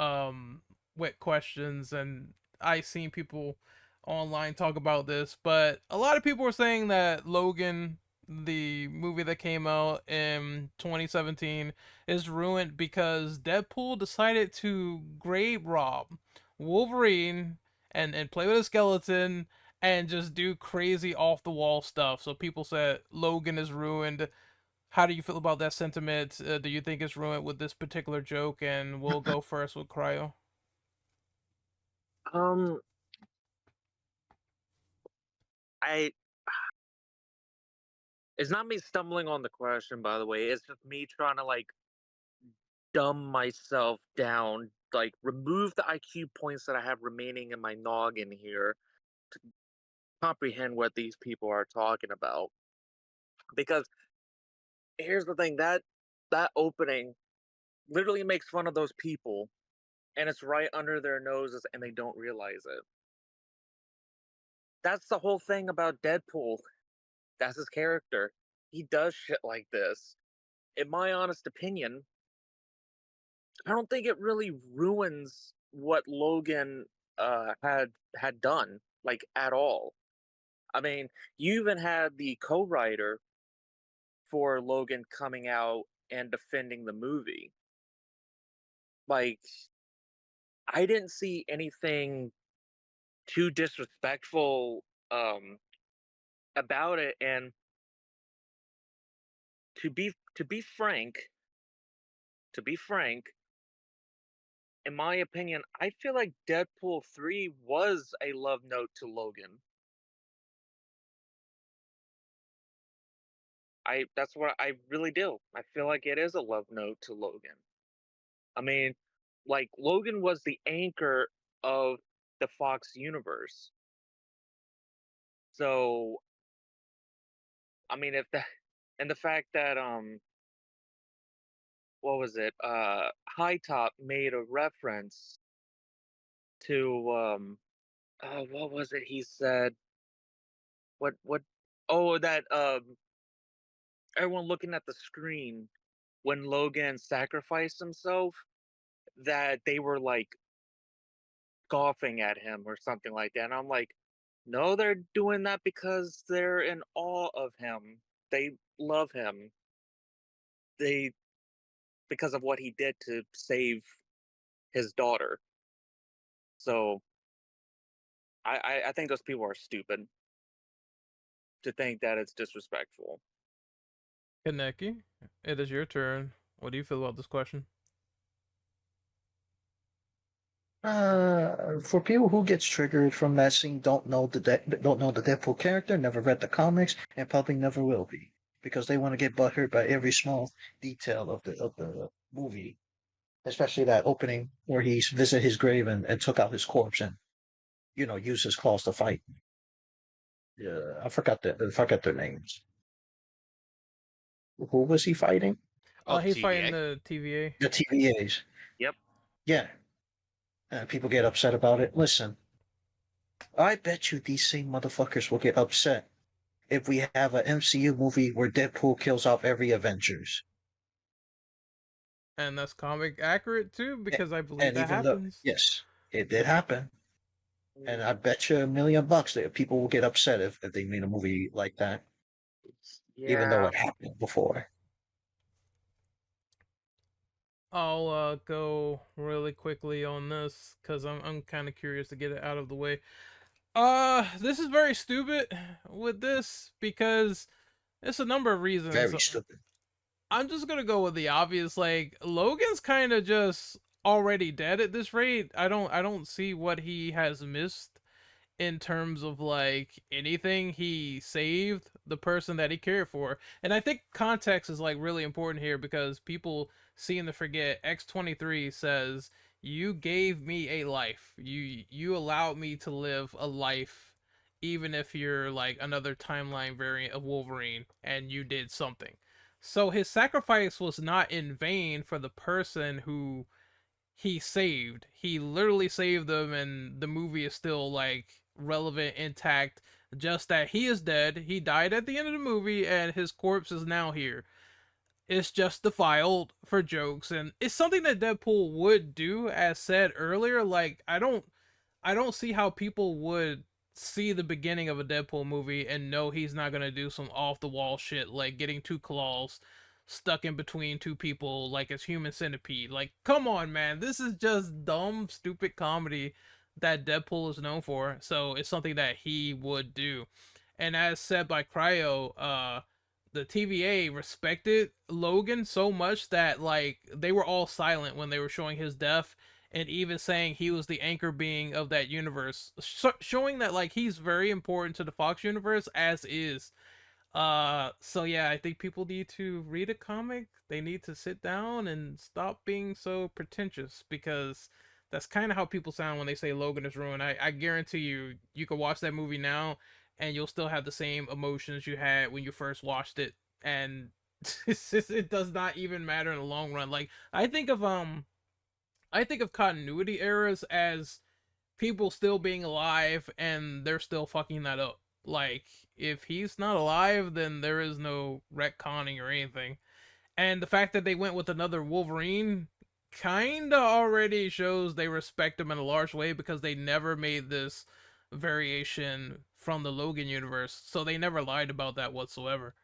With questions, and I seen people online talk about this, but a lot of people were saying that Logan, the movie that came out in 2017, is ruined because Deadpool decided to grave rob Wolverine and play with a skeleton and just do crazy off the wall stuff. So people said Logan is ruined. How do you feel about that sentiment? Do you think it's ruined with this particular joke? And we'll go first with Cryo. Um, I it's not me stumbling on the question, by the way. It's just me trying to like dumb myself down, like remove the IQ points that I have remaining in my noggin here to comprehend what these people are talking about. Because here's the thing, that opening literally makes fun of those people, and it's right under their noses and they don't realize it. That's the whole thing about Deadpool. That's his character. He does shit like this. In my honest opinion, I don't think it really ruins what Logan had done, like, at all. I mean, you even had the co-writer for Logan coming out and defending the movie. Like, I didn't see anything too disrespectful about it, and to be frank, to be frank, in my opinion, I feel like Deadpool 3 was a love note to Logan. That's what I really do. I feel like it is a love note to Logan. I mean, like Logan was the anchor of the Fox universe. So, I mean, if the and the fact that what was it? High Top made a reference to what was it he said? What oh, that everyone looking at the screen when Logan sacrificed himself, that they were like scoffing at him or something like that. And I'm like, no, they're doing that because they're in awe of him. They love him. They Because of what he did to save his daughter. So I think those people are stupid to think that it's disrespectful. Kaneki, it is your turn. What do you feel about this question? For people who gets triggered from that scene, don't know the Deadpool character, never read the comics, and probably never will be, because they want to get butthurt by every small detail of the movie, especially that opening where he visited his grave and took out his corpse and used his claws to fight. Yeah, I forgot their names. Who was he fighting? Oh, He's fighting TVA. the TVA. The TVAs. Yep. Yeah. People get upset about it. Listen, I bet you these same motherfuckers will get upset if we have an MCU movie where Deadpool kills off every Avengers. And that's comic accurate too, because I believe And that even though, happens. yes, it did happen. And I bet you $1,000,000 that people will get upset if they made a movie like that, even though Yeah. it happened before. I'll go really quickly on this because I'm kind of curious to get it out of the way. This is very stupid with this because it's a number of reasons. Very stupid. I'm just gonna go with the obvious. Like Logan's kind of just already dead at this rate. I don't see what he has missed in terms of like anything. He saved the person that he cared for, and I think context is like really important here because people seem to forget. X-23 says, you gave me a life, you allowed me to live a life, even if you're like another timeline variant of Wolverine and you did something. So his sacrifice was not in vain for the person who he saved. He literally saved them, and the movie is still like relevant, intact. Just that he is dead. He died at the end of the movie, and his corpse is now here. It's just defiled for jokes, and it's something that Deadpool would do, as said earlier. Like I don't see how people would see the beginning of a Deadpool movie and know he's not gonna do some off the wall shit like getting two claws stuck in between two people like it's Human Centipede. Like, come on, man, this is just dumb, stupid comedy that Deadpool is known for. So it's something that he would do. And as said by Cryo, the TVA respected Logan so much that like they were all silent when they were showing his death and even saying he was the anchor being of that universe, showing that like he's very important to the Fox universe as is. So yeah, I think people need to read a comic. They need to sit down and stop being so pretentious because that's kind of how people sound when they say Logan is ruined. I guarantee you could watch that movie now and you'll still have the same emotions you had when you first watched it, and it does not even matter in the long run. Like I think of continuity errors as people still being alive and they're still fucking that up. Like, if he's not alive, then there is no retconning or anything. And the fact that they went with another Wolverine kinda already shows they respect him in a large way because they never made this variation from the Logan universe. So they never lied about that whatsoever.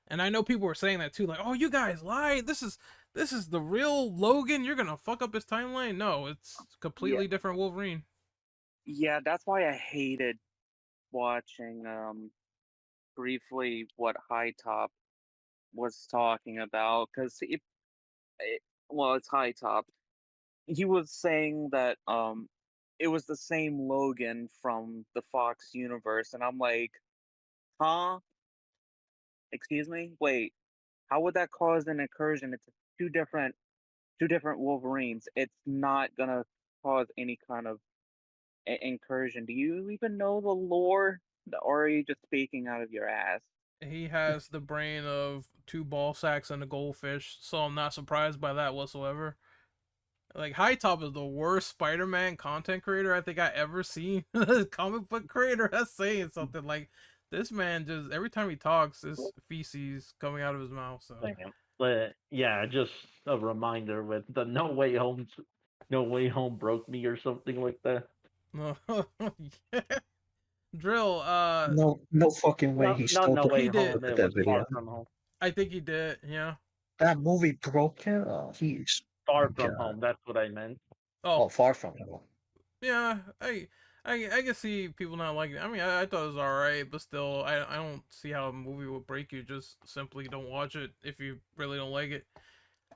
And I know people were saying that too, like, "Oh, you guys lied. This is the real Logan. You're gonna fuck up his timeline." No, it's completely different Wolverine. Yeah, that's why I hated watching briefly what High Top was talking about because well, it's High Top. He was saying that it was the same Logan from the Fox universe, and I'm like, huh? Excuse me? Wait, how would that cause an incursion? It's two different Wolverines. It's not gonna cause any kind of incursion. Do you even know the lore, or are you just speaking out of your ass? He has the brain of two ball sacks and a goldfish, so I'm not surprised by that whatsoever. Like, High Top is the worst Spider-Man content creator I think I ever seen. Comic book creator, that's saying something. Like, this man just every time he talks, is feces coming out of his mouth. So Damn. But yeah, just a reminder with the No Way Home broke me or something like that. yeah. Drill. No fucking way No, he not still No Way He broke me. did. Home. Look at It was that video. Far From Home. I think he did. Yeah. That movie broke him. Oh, he's Far From God. Home. That's what I meant. Oh, Oh, far from home. yeah. I can see people not liking it. I mean, I thought it was alright, but still, I don't see how a movie would break you. Just simply don't watch it if you really don't like it.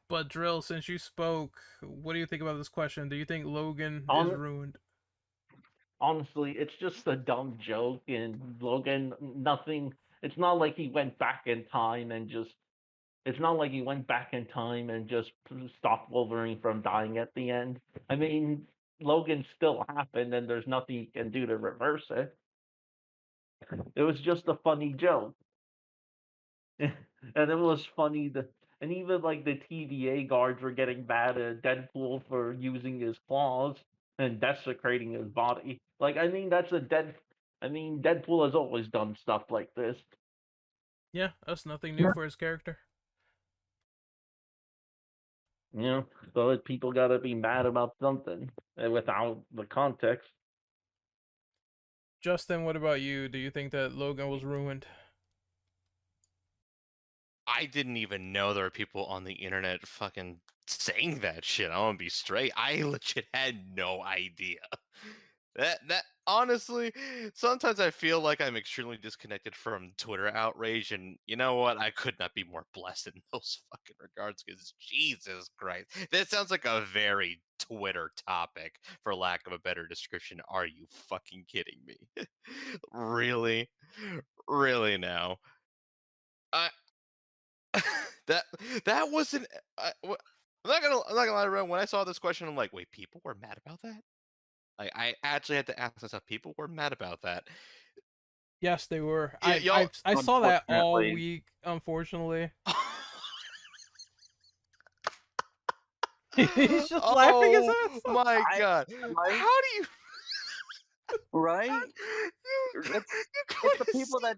But Drill, since you spoke, what do you think about this question? Do you think Logan is Hon- ruined? Honestly, it's just a dumb joke, and Logan, nothing. It's not like he went back in time and just. It's not like he went back in time and just stopped Wolverine from dying at the end. I mean, Logan still happened, and there's nothing he can do to reverse it. It was just a funny joke. And it was funny that, and even like the TVA guards were getting mad at Deadpool for using his claws and desecrating his body. Like, I mean, Deadpool has always done stuff like this. Yeah, that's nothing new for his character. You know, so people gotta be mad about something without the context. Justin, what about you? Do you think that Logan was ruined? I didn't even know there were people on the internet fucking saying that shit. I want to be straight. I legit had no idea. That honestly, sometimes I feel like I'm extremely disconnected from Twitter outrage, and you know what? I could not be more blessed in those fucking regards. Because Jesus Christ, that sounds like a very Twitter topic, for lack of a better description. Are you fucking kidding me? Really, really now? I that that wasn't. I'm not gonna lie, Ron. When I saw this question, I'm like, wait, people were mad about that? Like, I actually had to ask myself, people were mad about that. Yes, they were. Yeah, y'all. I saw that all Unfortunately. week. Unfortunately, he's just laughing his Oh ass off. my I god! right, How do you? right. You, It's you it's the people that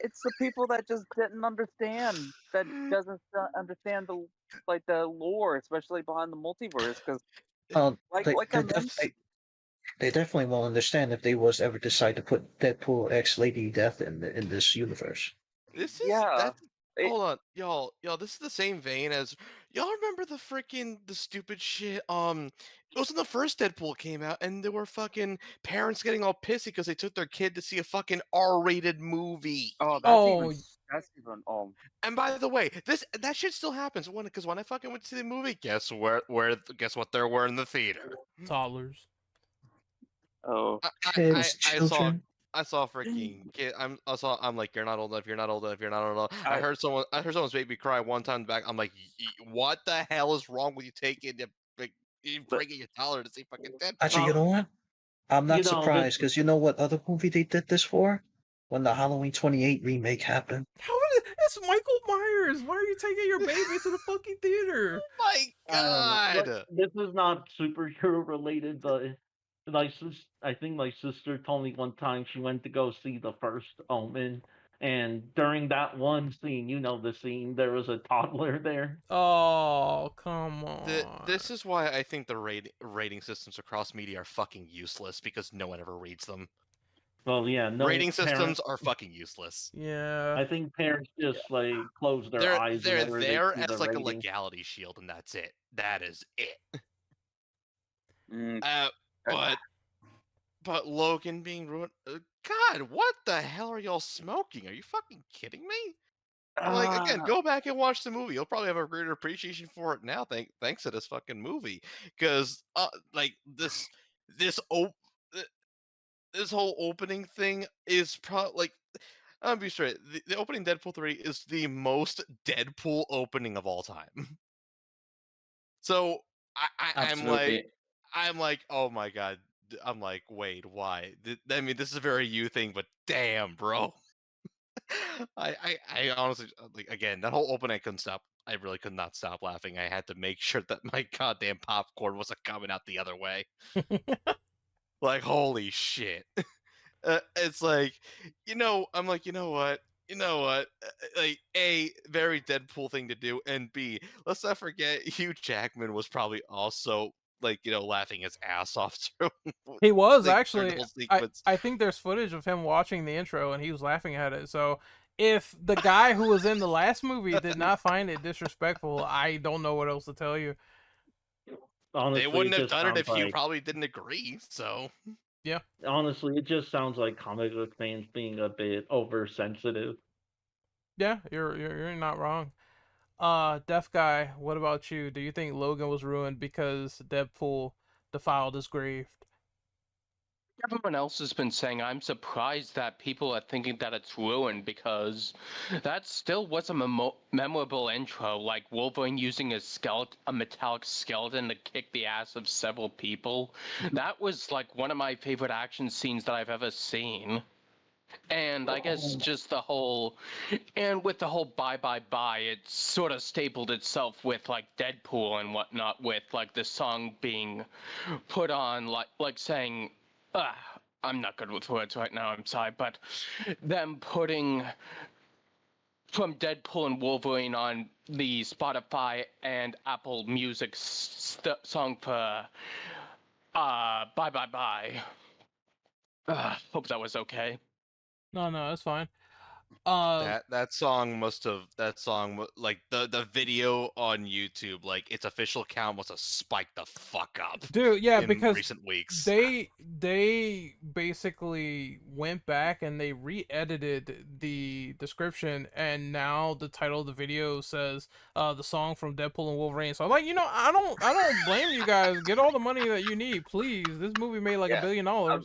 it's the people that just didn't understand, that doesn't understand the lore, especially behind the multiverse. Because They, like I mentioned, they definitely won't understand if they was ever decide to put Deadpool X Lady Death in this universe. This is yeah, that. it, Hold on, y'all. This is the same vein as y'all remember the stupid shit. It was when the first Deadpool came out, and there were fucking parents getting all pissy because they took their kid to see a fucking R-rated movie. oh Oh, that's even And by the way, that shit still happens because when I fucking went to the movie, guess what there were in the theater? toddlers. oh Kids, I saw children. freaking kid. I'm like, you're not old enough. You're not old enough. You're not old enough. I I heard someone's baby cry one time in the back. I'm like, what the hell is wrong with you taking like you but bringing your toddler to see fucking Actually, Deadpool? you know what? I'm You not know, this surprised because you know what other movie they did this for? When the Halloween 28 remake happened. How is it? It's Michael Myers. Why are you taking your baby to the fucking theater? My I don't know. Like, God. this is not superhero related, but I think my sister told me one time she went to go see the first Omen, and during that one scene, you know the scene, there was a toddler there. Oh, come on. This is why I think the rating systems across media are fucking useless because no one ever reads them. Well, yeah, no Rating parent. systems are fucking useless. Yeah. I think parents just like close their eyes They're whenever they there see the as like a rating. legality shield, and that's it. That is it. mm, Uh, but Logan being ruined. God, what the hell are y'all smoking? Are you fucking kidding me? Like, again, ah, go back and watch the movie. You'll probably have a greater appreciation for it now. Thanks to this fucking movie, because like this op- th- this whole opening thing is probably like. I'll be straight. The opening Deadpool 3 is the most Deadpool opening of all time. So Absolutely. I'm like, oh my god. I'm like, wait, why? I mean, this is a very you thing, but damn, bro. I honestly like again that whole opening. I couldn't stop. I really could not stop laughing. I had to make sure that my goddamn popcorn wasn't coming out the other way. Like, holy shit. It's like, I'm like, like, A, very Deadpool thing to do, and B, let's not forget Hugh Jackman was probably also like, laughing his ass off through He was like during the actually. whole I sequence. I think there's footage of him watching the intro and he was laughing at it. So if the guy who was in the last movie did not find it disrespectful, I don't know what else to tell you. They Honestly, wouldn't it have just done it sounds if Hugh like probably didn't agree. So Yeah, honestly, it just sounds like comic book fans being a bit oversensitive. yeah, you're not wrong. Deaf Guy, what about you? Do you think Logan was ruined because Deadpool defiled his grave? Everyone else has been saying I'm surprised that people are thinking that it's ruined because that still was a memorable intro, like Wolverine using a metallic skeleton to kick the ass of several people. That was like one of my favorite action scenes that I've ever seen. And I guess just the whole, and with the whole bye bye bye, it sort of stapled itself with like Deadpool and whatnot, with like the song being put on, like saying, I'm not good with words right now, I'm sorry, but them putting from Deadpool and Wolverine on the Spotify and Apple Music song for Bye Bye Bye. Hope that was okay. No, that's fine. That song like the video on YouTube, like its official count must have spiked the fuck up dude, yeah, in because recent weeks. they basically went back and they re-edited the description, and now the title of the video says the song from Deadpool and Wolverine. So I'm like, I don't blame you guys. Get all the money that you need, please. This movie made like $1 billion. I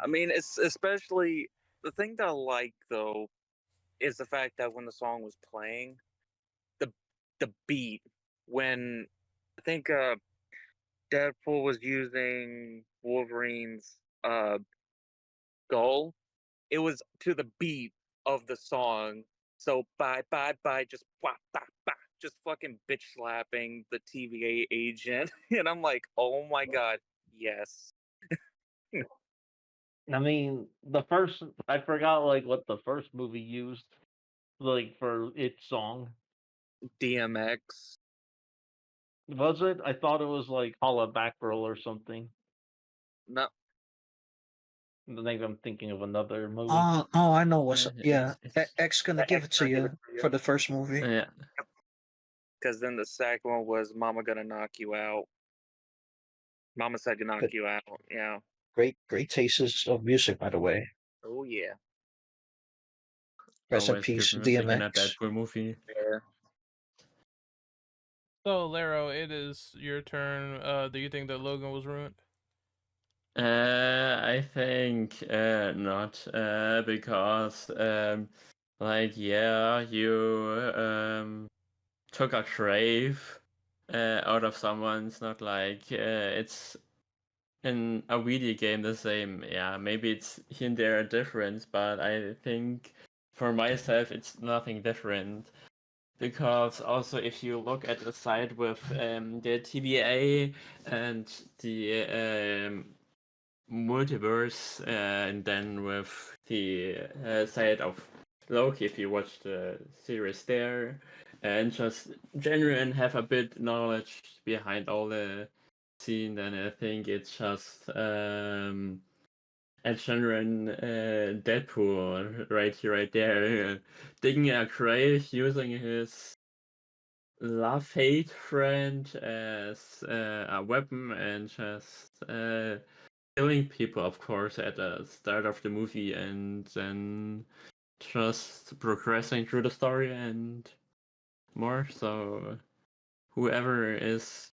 mean, it's especially the thing that I like though is the fact that when the song was playing, the beat when I think Deadpool was using Wolverine's goal, it was to the beat of the song. So bye bye bye, just bah, bah, bah, just fucking bitch slapping the TVA agent, and I'm like, oh my god, yes. I mean, I forgot like what the first movie used like for its song. DMX. Was it? I thought it was like Holla Back Girl or something. No, Maybe I'm thinking of another movie. Oh, I know what's yeah. It's- X gonna give it to you for the first movie. yeah. because then the second one was Mama Gonna Knock You Out. Mama said to knock But you out. Yeah. great tastes of music, by the way. Oh yeah. Rest in Always peace, good music in a DMX. Deadpool movie. Yeah. So Lero, it is your turn. Do you think that Logan was ruined? I think not, because like yeah, you took a crave out of someone's, not like it's in a video game the same. Yeah, maybe it's here and there a difference, but I think for myself it's nothing different. Because also, if you look at the side with the TVA and the multiverse, and then with the side of Loki, if you watch the series there, and just genuine have a bit knowledge behind all the scene, then I think it's just a genuine Deadpool right here, right there, digging a grave using his love-hate friend as a weapon, and just killing people, of course, at the start of the movie, and then just progressing through the story and more. So whoever is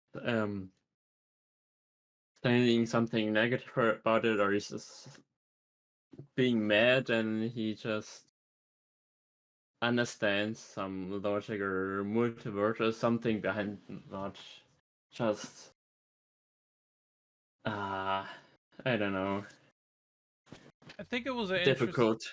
saying something negative about it, or is just being mad, and he just understands some logic or multiverse or something behind, not just I don't know, I think it was an difficult.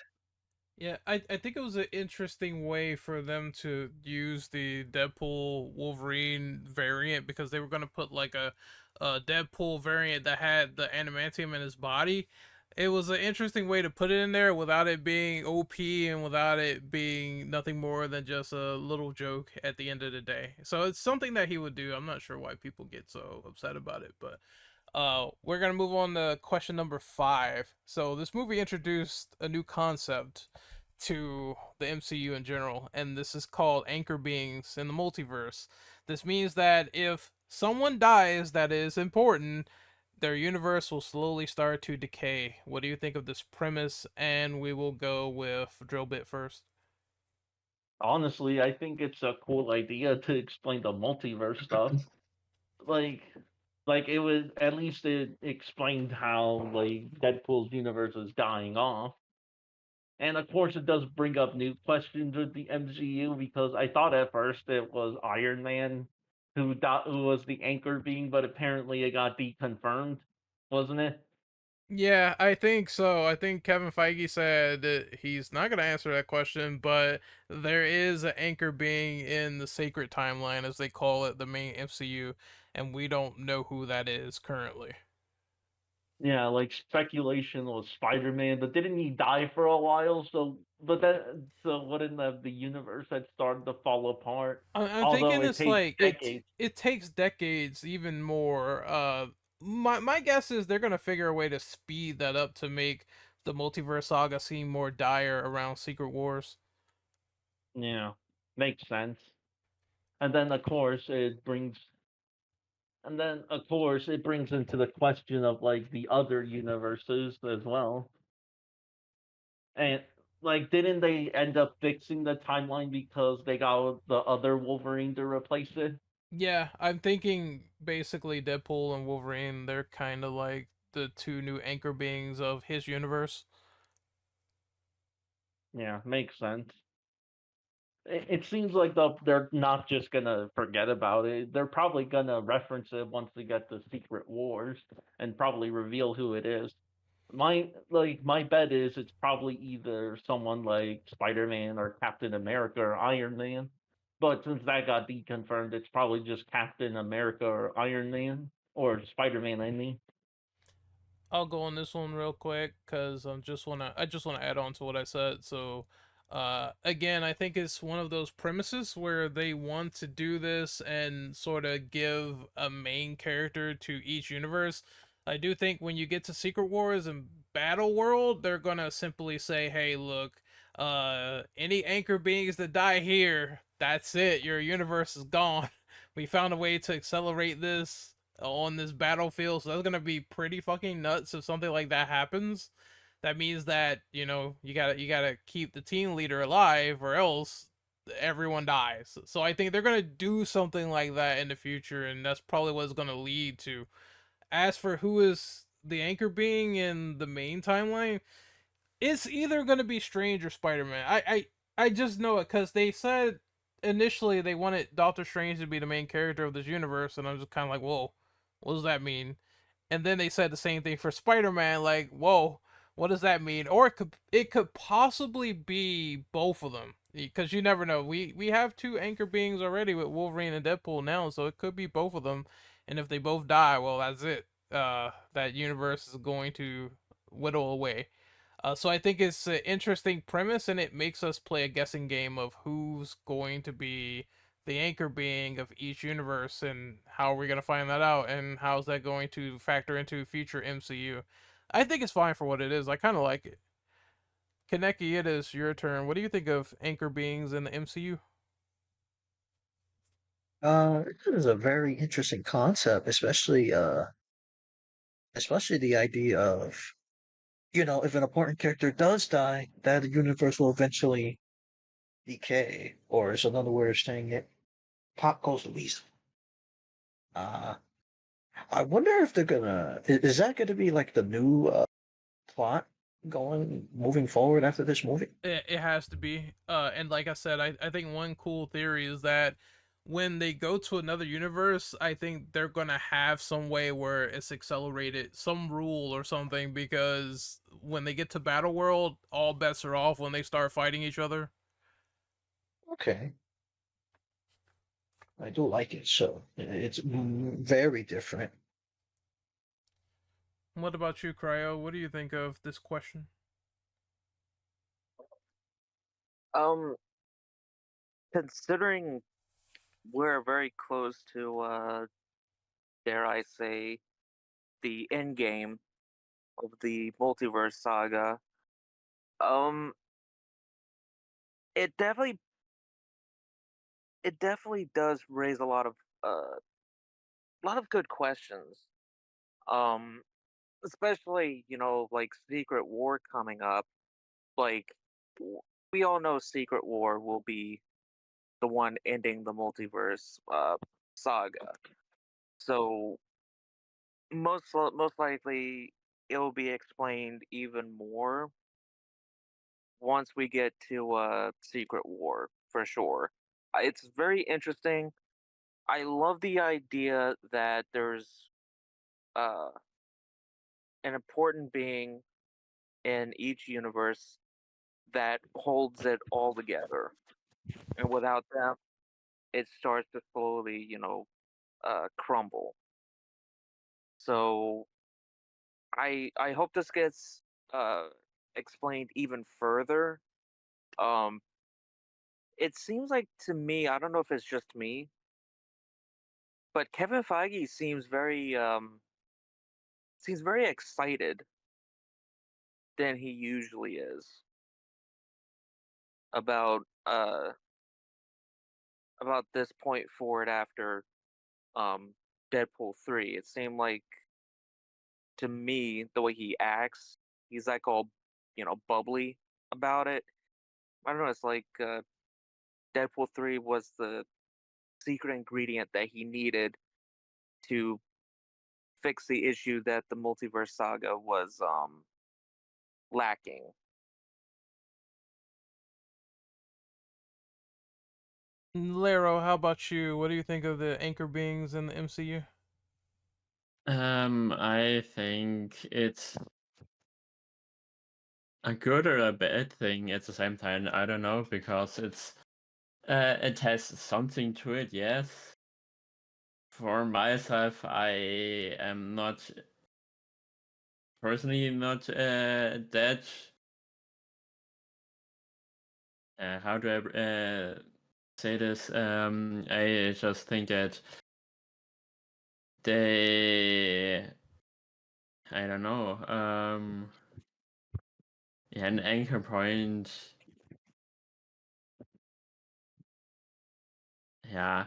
Yeah, I think it was an interesting way for them to use the Deadpool Wolverine variant, because they were going to put like a Deadpool variant that had the adamantium in his body. It was an interesting way to put it in there without it being OP and without it being nothing more than just a little joke at the end of the day. So it's something that he would do. I'm not sure why people get so upset about it, but we're gonna move on to question number 5. So this movie introduced a new concept to the MCU in general, and this is called anchor beings in the multiverse. This means that if someone dies that is important, their universe will slowly start to decay. What do you think of this premise? And we will go with Drillbit first. Honestly, I think it's a cool idea to explain the multiverse stuff. Like, it was at least it explained how like Deadpool's universe is dying off. And of course, it does bring up new questions with the MCU because I thought at first it was Iron Man who was the anchor being, but apparently it got deconfirmed, wasn't it? Yeah, I think so. I think Kevin Feige said that he's not going to answer that question, but there is an anchor being in the sacred timeline, as they call it, the main MCU, and we don't know who that is currently. Yeah, like speculation was Spider-Man, but didn't he die for a while? So wouldn't the universe had started to fall apart? I'm Although thinking it it's takes like decades. it takes decades, even more. My guess is they're gonna figure a way to speed that up to make the multiverse saga seem more dire around Secret Wars. Yeah, makes sense. And then of course it brings into the question of like the other universes as well. And like didn't they end up fixing the timeline because they got the other Wolverine to replace it? Yeah, I'm thinking basically Deadpool and Wolverine, they're kind of like the two new anchor beings of his universe. Yeah, makes sense. It seems like they're not just gonna forget about it. They're probably gonna reference it once they get the Secret Wars and probably reveal who it is. My bet is it's probably either someone like Spider-Man or Captain America or Iron Man. But since that got deconfirmed, it's probably just Captain America or Iron Man or Spider-Man. I mean, I'll go on this one real quick because I just wanna add on to what I said. So, again, I think it's one of those premises where they want to do this and sort of give a main character to each universe. I do think when you get to Secret Wars and Battle World, they're gonna simply say, "Hey, look, any anchor beings that die here, that's it. Your universe is gone. We found a way to accelerate this on this battlefield, so that's gonna be pretty fucking nuts if something like that happens. That means that, you gotta keep the team leader alive or else everyone dies. So I think they're gonna do something like that in the future, and that's probably what it's gonna lead to. As for who is the anchor being in the main timeline, it's either gonna be Strange or Spider-Man. I just know it because they said initially they wanted Doctor Strange to be the main character of this universe, and I'm just kind of like, whoa, what does that mean? And then they said the same thing for Spider-Man, like, whoa, what does that mean? Or it could possibly be both of them because you never know. We have two anchor beings already with Wolverine and Deadpool now, so it could be both of them. And if they both die, well, that's it. That universe is going to whittle away. So I think it's an interesting premise, and it makes us play a guessing game of who's going to be the anchor being of each universe, and how are we going to find that out, and how's that going to factor into future MCU. I think it's fine for what it is. I kind of like it. Kaneki, it is your turn. What do you think of anchor beings in the MCU? it is a very interesting concept, especially the idea of if an important character does die, that the universe will eventually decay, or is another way of saying it, pop goes the weasel. Uh, I wonder if they're gonna. Is that gonna be like the new plot moving forward after this movie? It has to be. And like I said, I think one cool theory is that when they go to another universe, I think they're gonna have some way where it's accelerated, some rule or something, because when they get to Battle World, all bets are off when they start fighting each other. Okay, I do like it. So it's very different. What about you, Cryo? What do you think of this question? Um, considering we're very close to, dare I say, the end game of the multiverse saga, um, it definitely it definitely does raise a lot of good questions. Um, especially like Secret War coming up. Like w- we all know Secret War will be the one ending the multiverse saga. So most likely it will be explained even more once we get to Secret War for sure. It's very interesting. I love the idea that there's uh, an important being in each universe that holds it all together, and without them, it starts to slowly, crumble. So I hope this gets uh, explained even further. Um, it seems like to me, I don't know if it's just me, but Kevin Feige seems very excited than he usually is about uh about this point forward after um Deadpool 3. It seemed like to me the way he acts, he's like all bubbly about it. I don't know. It's like Deadpool 3 was the secret ingredient that he needed to fix the issue that the multiverse saga was lacking. Lero, how about you? What do you think of the anchor beings in the MCU? I think it's a good or a bad thing at the same time. I don't know, because it has something to it, yes. For myself, I am not personally not that. How do I say this? I just think that they, I don't know. Yeah, an anchor point. Yeah,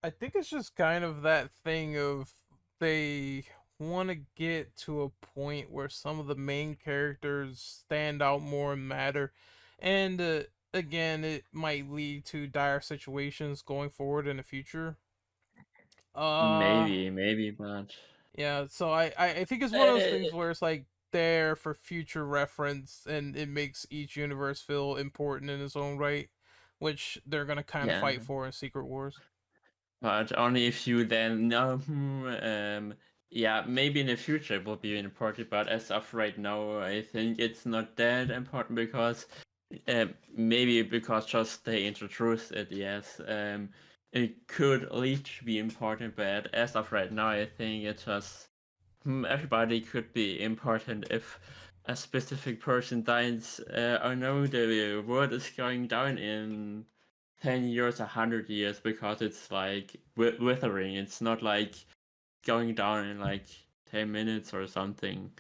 I think it's just kind of that thing of they want to get to a point where some of the main characters stand out more and matter. And again, it might lead to dire situations going forward in the future. Uh, maybe, but yeah, so I think it's one of those things uh, where it's like there for future reference and it makes each universe feel important in its own right, which they're going to kind of yeah, fight for in Secret Wars. but only if you then know. Yeah, maybe in the future it will be important, but as of right now, I think it's not that important, because maybe because just they introduced it, yes. It could lead to be important, but as of right now, I think it just everybody could be important if a specific person dies. I know the world is going down in 10 years, 100 years, because it's like withering. It's not like going down in like 10 minutes or something.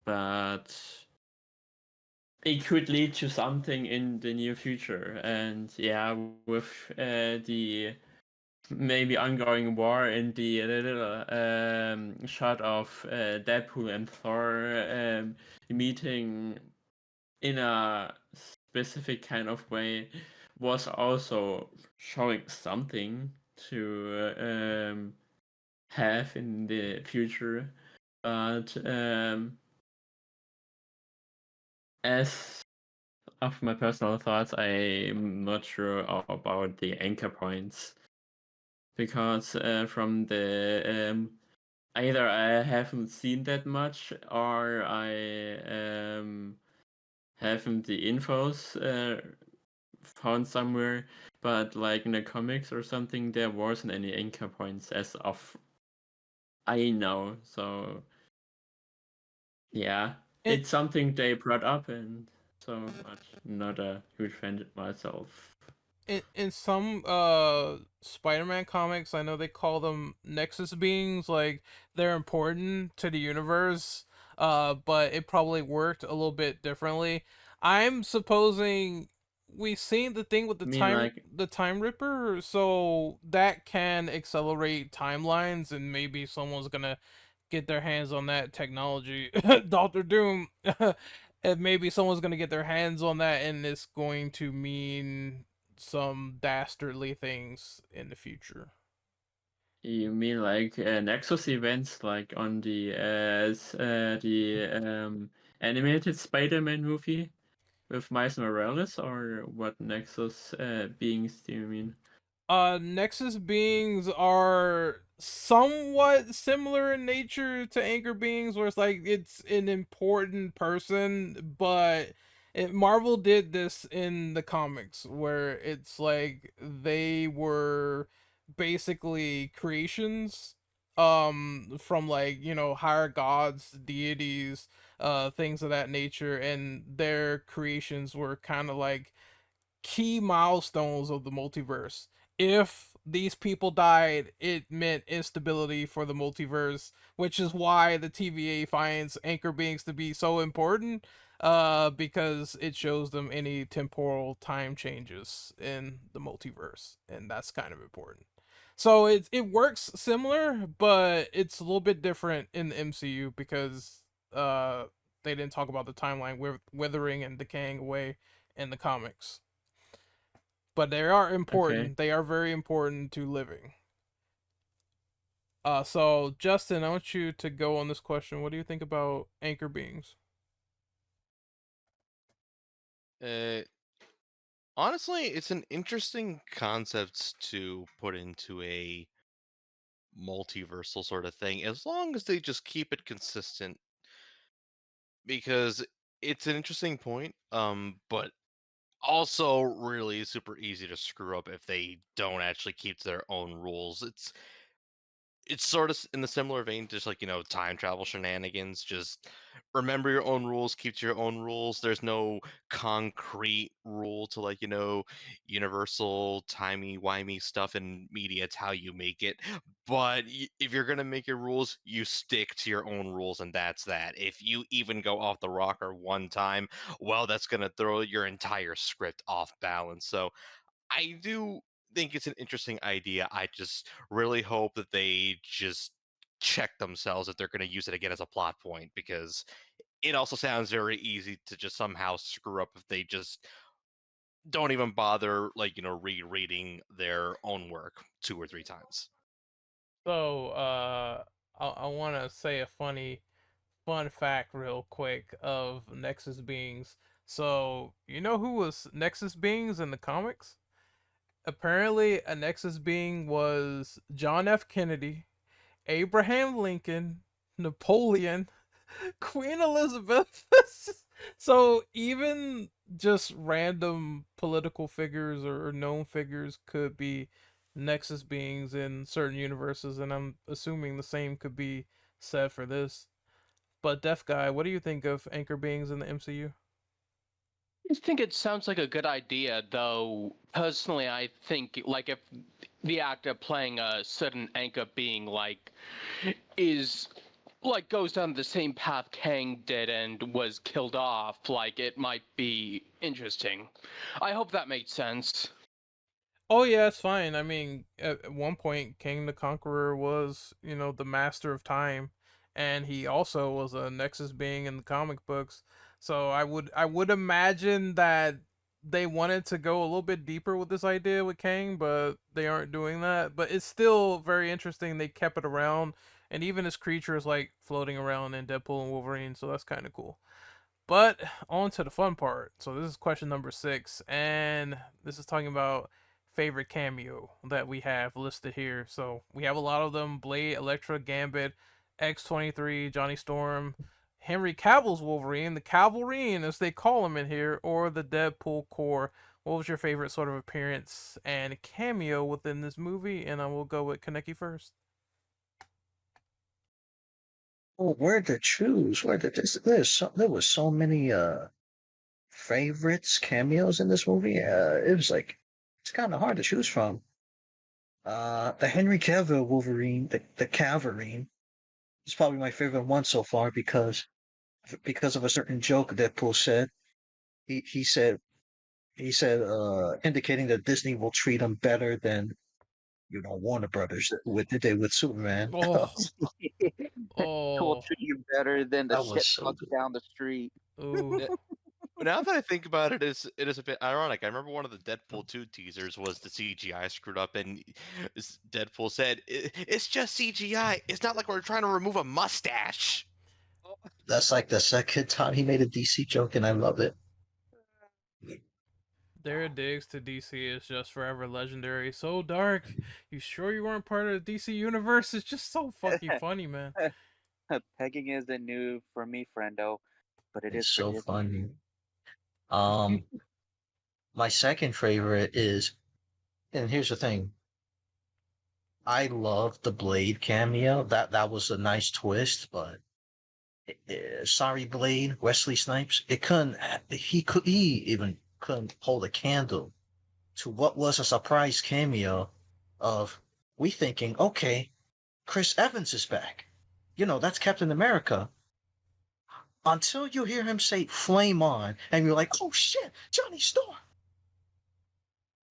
But it could lead to something in the near future. And yeah, with the maybe ongoing war in the little shot of Deadpool and Thor meeting in a specific kind of way, was also showing something to have in the future. But as of my personal thoughts, I'm not sure about the anchor points, because from the either I haven't seen that much, or I haven't the infos found somewhere. But like in the comics or something, there wasn't any anchor points as of I know. So yeah, And it's something they brought up, and so much not a huge fan myself. in some Spider-Man comics, I know they call them Nexus beings, like they're important to the universe, but it probably worked a little bit differently. I'm supposing we've seen the thing with I mean, like, the time ripper, so that can accelerate timelines, and maybe someone's gonna get their hands on that technology. Doctor Doom. And maybe someone's gonna get their hands on that, and it's going to mean some dastardly things in the future. You mean like Nexus events, like on the animated Spider-Man movie with Miles Morales, or what Nexus beings do you mean? Nexus beings are somewhat similar in nature to anchor beings, where it's like it's an important person, but Marvel did this in the comics, where it's like they were basically creations, from like higher gods, deities, things of that nature, and their creations were kind of like key milestones of the multiverse. If these people died, it meant instability for the multiverse, which is why the TVA finds anchor beings to be so important, because it shows them any temporal time changes in the multiverse, and that's kind of important. So it works similar, but it's a little bit different in the MCU because they didn't talk about the timeline withering and decaying away in the comics, but they are important. Okay. They are very important to living. So Justin, I want you to go on this question. What do you think about anchor beings? Uh, Honestly, it's an interesting concept to put into a multiversal sort of thing, as long as they just keep it consistent, because it's an interesting point. But also really super easy to screw up if they don't actually keep to their own rules. It's sort of in the similar vein, just like, time travel shenanigans. Just remember your own rules, keep to your own rules. There's no concrete rule to, like, universal timey-wimey stuff in media. It's how you make it. But if you're going to make your rules, you stick to your own rules, and that's that. If you even go off the rocker one time, well, that's going to throw your entire script off balance. So I do think it's an interesting idea. I just really hope that they just check themselves if they're going to use it again as a plot point, because it also sounds very easy to just somehow screw up if they just don't even bother, like, rereading their own work 2 or 3 times. So I want to say a fun fact real quick of Nexus beings. So you know who was Nexus beings in the comics? Apparently, a Nexus being was John F. Kennedy, Abraham Lincoln, Napoleon, Queen Elizabeth. So even just random political figures or known figures could be Nexus beings in certain universes, and I'm assuming the same could be said for this. But Deaf Guy, what do you think of anchor beings in the MCU? I think it sounds like a good idea, though personally I think like if the actor playing a certain anchor being is goes down the same path Kang did and was killed off, it might be interesting. I hope that makes sense. Oh yeah, it's fine. I mean, at one point, King the Conqueror was, the master of time, and he also was a Nexus being in the comic books. So I would imagine that they wanted to go a little bit deeper with this idea with Kang, but they aren't doing that. But it's still very interesting. They kept it around, and even his creature is like floating around in Deadpool and Wolverine, so that's kind of cool. But on to the fun part. So this is question number 6, and this is talking about favorite cameo that we have listed here. So we have a lot of them: Blade, Elektra, Gambit, X-23, Johnny Storm, Henry Cavill's Wolverine, the Cavalrine as they call him in here, or the Deadpool core. What was your favorite sort of appearance and cameo within this movie? And I will go with Kaneki first. Oh, where to choose? There was so many favorites, cameos in this movie. It was like it's kind of hard to choose from. The Henry Cavill Wolverine, the Cavalrine, is probably my favorite one so far because of a certain joke Deadpool said. He said indicating that Disney will treat him better than Warner Brothers did with Superman. Oh, Will Oh, treat you better than the That was shit so pucks good. down the street. ooh. Yeah. Now that I think about it, it is a bit ironic. I remember one of the Deadpool 2 teasers was the CGI screwed up, and Deadpool said, It's just CGI. It's not like we're trying to remove a mustache." That's like the second time he made a DC joke, and I love it. Their digs to DC is just forever legendary. So dark. You sure you weren't part of the DC universe? It's just so fucking funny, man. Pegging isn't new for me, friendo, but it It's is for so Disney. funny. Um, my second favorite is, and here's the thing. I love the Blade cameo. That was a nice twist, but sorry, Blade, Wesley Snipes. It couldn't. He even couldn't hold a candle to what was a surprise cameo of we thinking, okay, Chris Evans is back. That's Captain America. Until you hear him say "flame on," and you're like, "Oh shit, Johnny Storm!"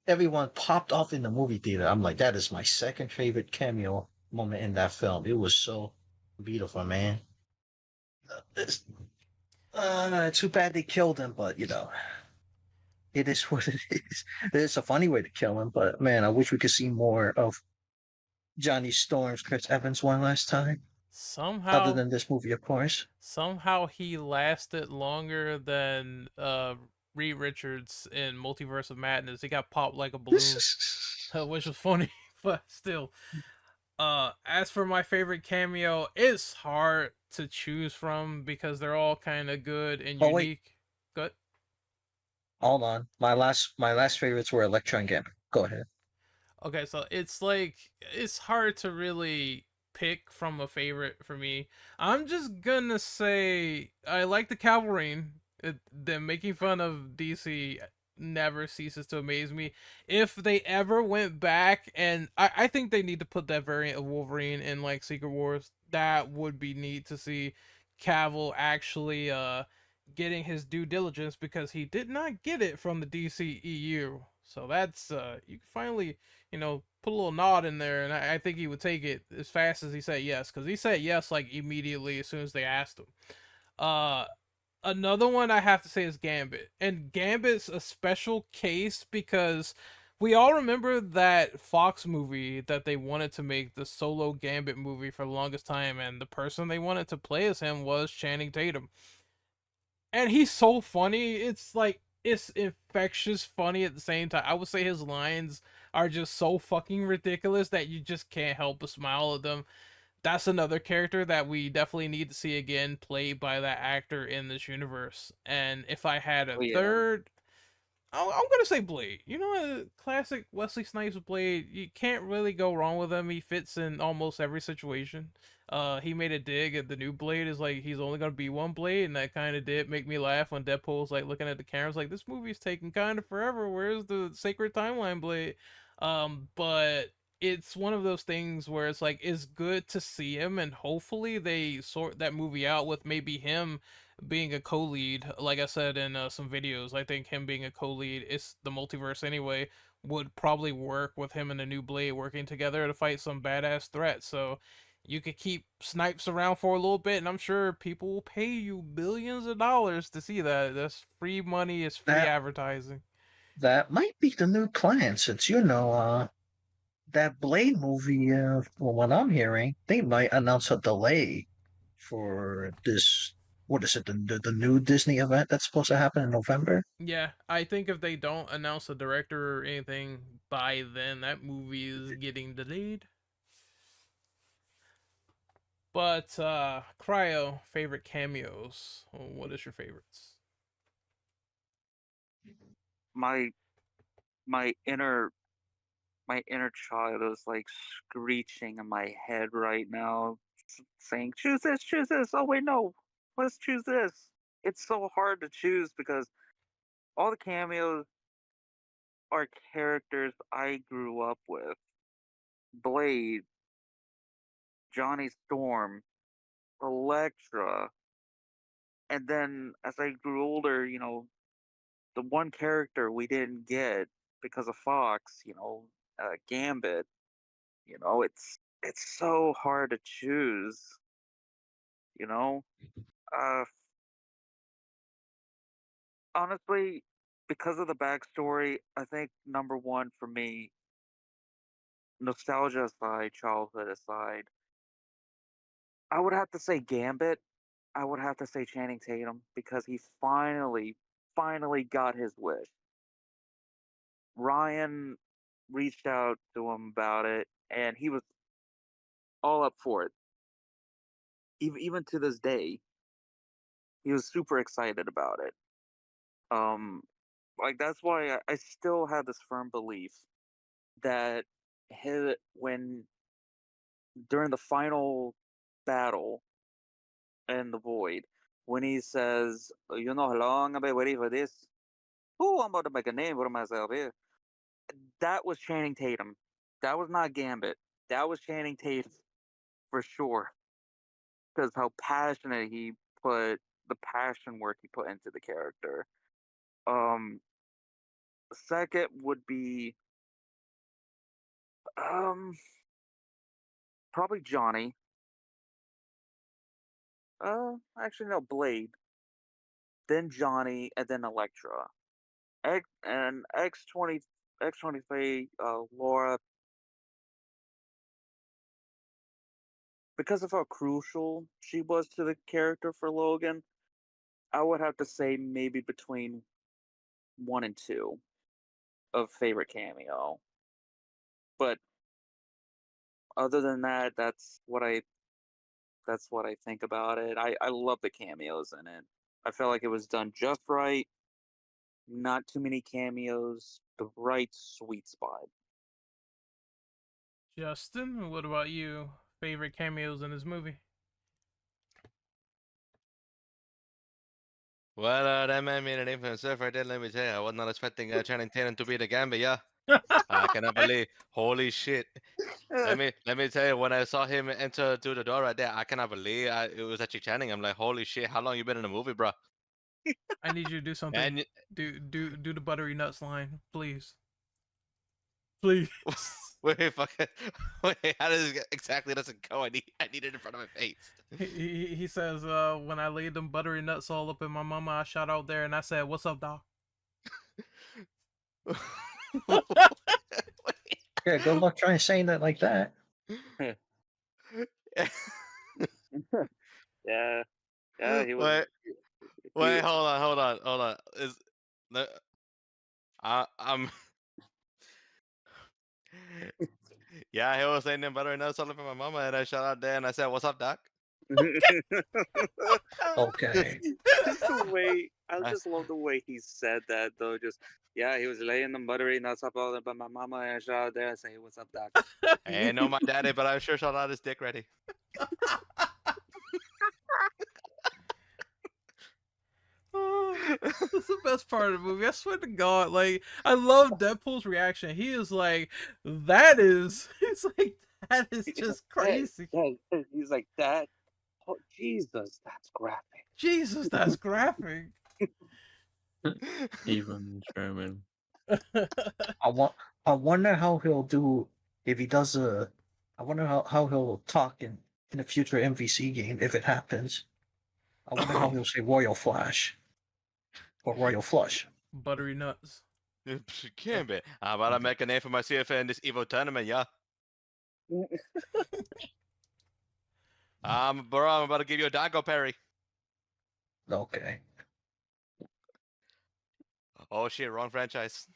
Everyone popped off in the movie theater. I'm like, that is my second favorite cameo moment in that film. It was so beautiful, man. It's, too bad they killed him, but it is what it is. It's a funny way to kill him, but man, I wish we could see more of Johnny Storm's Chris Evans one last time. Other Somehow, than this movie, of course. somehow he lasted longer than Reed Richards in Multiverse of Madness. He got popped like a balloon, which was funny, but still. As for my favorite cameo, it's hard to choose from because they're all kind of good and Oh wait, unique. Good. hold on. My last favorites were Electron and Gambit. Go ahead. Okay, so it's like it's hard to really pick from a favorite for me. I'm just gonna say I like the Calverine. Them making fun of DC never ceases to amaze me. If they ever went back, and I think they need to put that variant of Wolverine in like Secret Wars. That would be neat to see Cavill actually getting his due diligence because he did not get it from the DCEU. So that's you can finally put a little nod in there, and I think he would take it as fast as he said yes, because he said yes like immediately as soon as they asked him. Uh, Another one I have to say is Gambit, and Gambit's a special case because we all remember that Fox movie that they wanted to make the solo Gambit movie for the longest time, and the person they wanted to play as him was Channing Tatum, and he's so funny. It's like it's infectious funny at the same time. I would say his lines are just so fucking ridiculous that you just can't help but smile at them. That's another character that we definitely need to see again played by that actor in this universe. And if I had a Oh yeah. third, I'm gonna say Blade. Classic Wesley Snipes Blade. You can't really go wrong with him. He fits in almost every situation. He made a dig at the new Blade is like he's only gonna be one Blade, and that kind of did make me laugh when Deadpool's like looking at the cameras like this movie's taking kind of forever. Where's the Sacred Timeline Blade? But it's one of those things where it's like it's good to see him, and hopefully they sort that movie out with maybe him being a co-lead. Like I said in some videos, I think him being a co-lead, it's the multiverse anyway, would probably work with him and the new Blade working together to fight some badass threat. So you could keep Snipes around for a little bit, and I'm sure people will pay you billions of dollars to see that. That's free money, it's free That advertising. that might be the new plan, since that Blade movie. From what I'm hearing, they might announce a delay for this. What is it? The new Disney event that's supposed to happen in November. Yeah, I think if they don't announce a director or anything by then, that movie is getting delayed. But Cryo, favorite cameos. What is your favorites? My my inner my inner child is like screeching in my head right now, saying, "Choose this, choose this." Oh wait, no, let's choose this. It's so hard to choose because all the cameos are characters I grew up with. Blade, Johnny Storm, Elektra, and then as I grew older, the one character we didn't get because of Fox, Gambit. It's so hard to choose. You know, uh, honestly, because of the backstory, I think number one for me, nostalgia aside, childhood aside, I would have to say Gambit. I would have to say Channing Tatum because he finally got his wish. Ryan reached out to him about it, and he was all up for it. Even to this day, he was super excited about it. Um, like that's why I still have this firm belief that when during the final battle in the void, when he says, "You know how long I've been waiting for this? Oh, I'm about to make a name for myself here." That was Channing Tatum. That was not Gambit. That was Channing Tatum for sure. Because how passionate he put the passion work he put into the character. Um, second would be um probably Johnny. Actually no, Blade. Then Johnny, and then Elektra. X23, Laura, because of how crucial she was to the character for Logan, I would have to say maybe between one and two of favorite cameo. But other than that, that's what I think about it. I love the cameos in it. I felt like it was done just right. Not too many cameos. The right sweet spot. Justin, what about you? Favorite cameos in this movie? Well, that man made a name for himself right there. Let me tell you, I was not expecting Channing Tatum to be the Gambit. Yeah, I cannot believe. Holy shit! Let me tell you, when I saw him enter through the door right there, I cannot believe it was actually Channing. I'm like, holy shit! How long you been in the movie, bro? I need you to do something. And Do the buttery nuts line, please. Please. wait, fuck it. Wait, how does it exactly doesn't go? I need it in front of my face. He says, when I laid them buttery nuts all up in my mama, I shot out there and I said, "What's up, doc?" Yeah, good luck trying saying that like that. Yeah, yeah, he was. Wait, hold on. I'm. Yeah, he was saying them buttery nuts all up in my mama, and I shot out there and I said, "What's up, doc?" Okay. Just the way I just love the way he said that though. Just yeah, he was laying the buttery nuts up all by my mama and I shot out there and say, "What's up, doc?" I ain't know my daddy, but I sure shot out his dick ready. That's the best part of the movie. I swear to God, like I love Deadpool's reaction. He is like, "That is," it's like that is just crazy. He's like that. Oh Jesus, that's graphic. Jesus, that's graphic. Even German. I wonder how he'll do if he does a. I wonder how he'll talk in a future MVC game if it happens. I wonder how he'll say Royal Flash or Royal Flush. Buttery nuts. Can't be. How about I make a name for myself in this Evo tournament, yeah? Bro, I'm about to give you a Dago Perry. Okay. Oh shit, wrong franchise.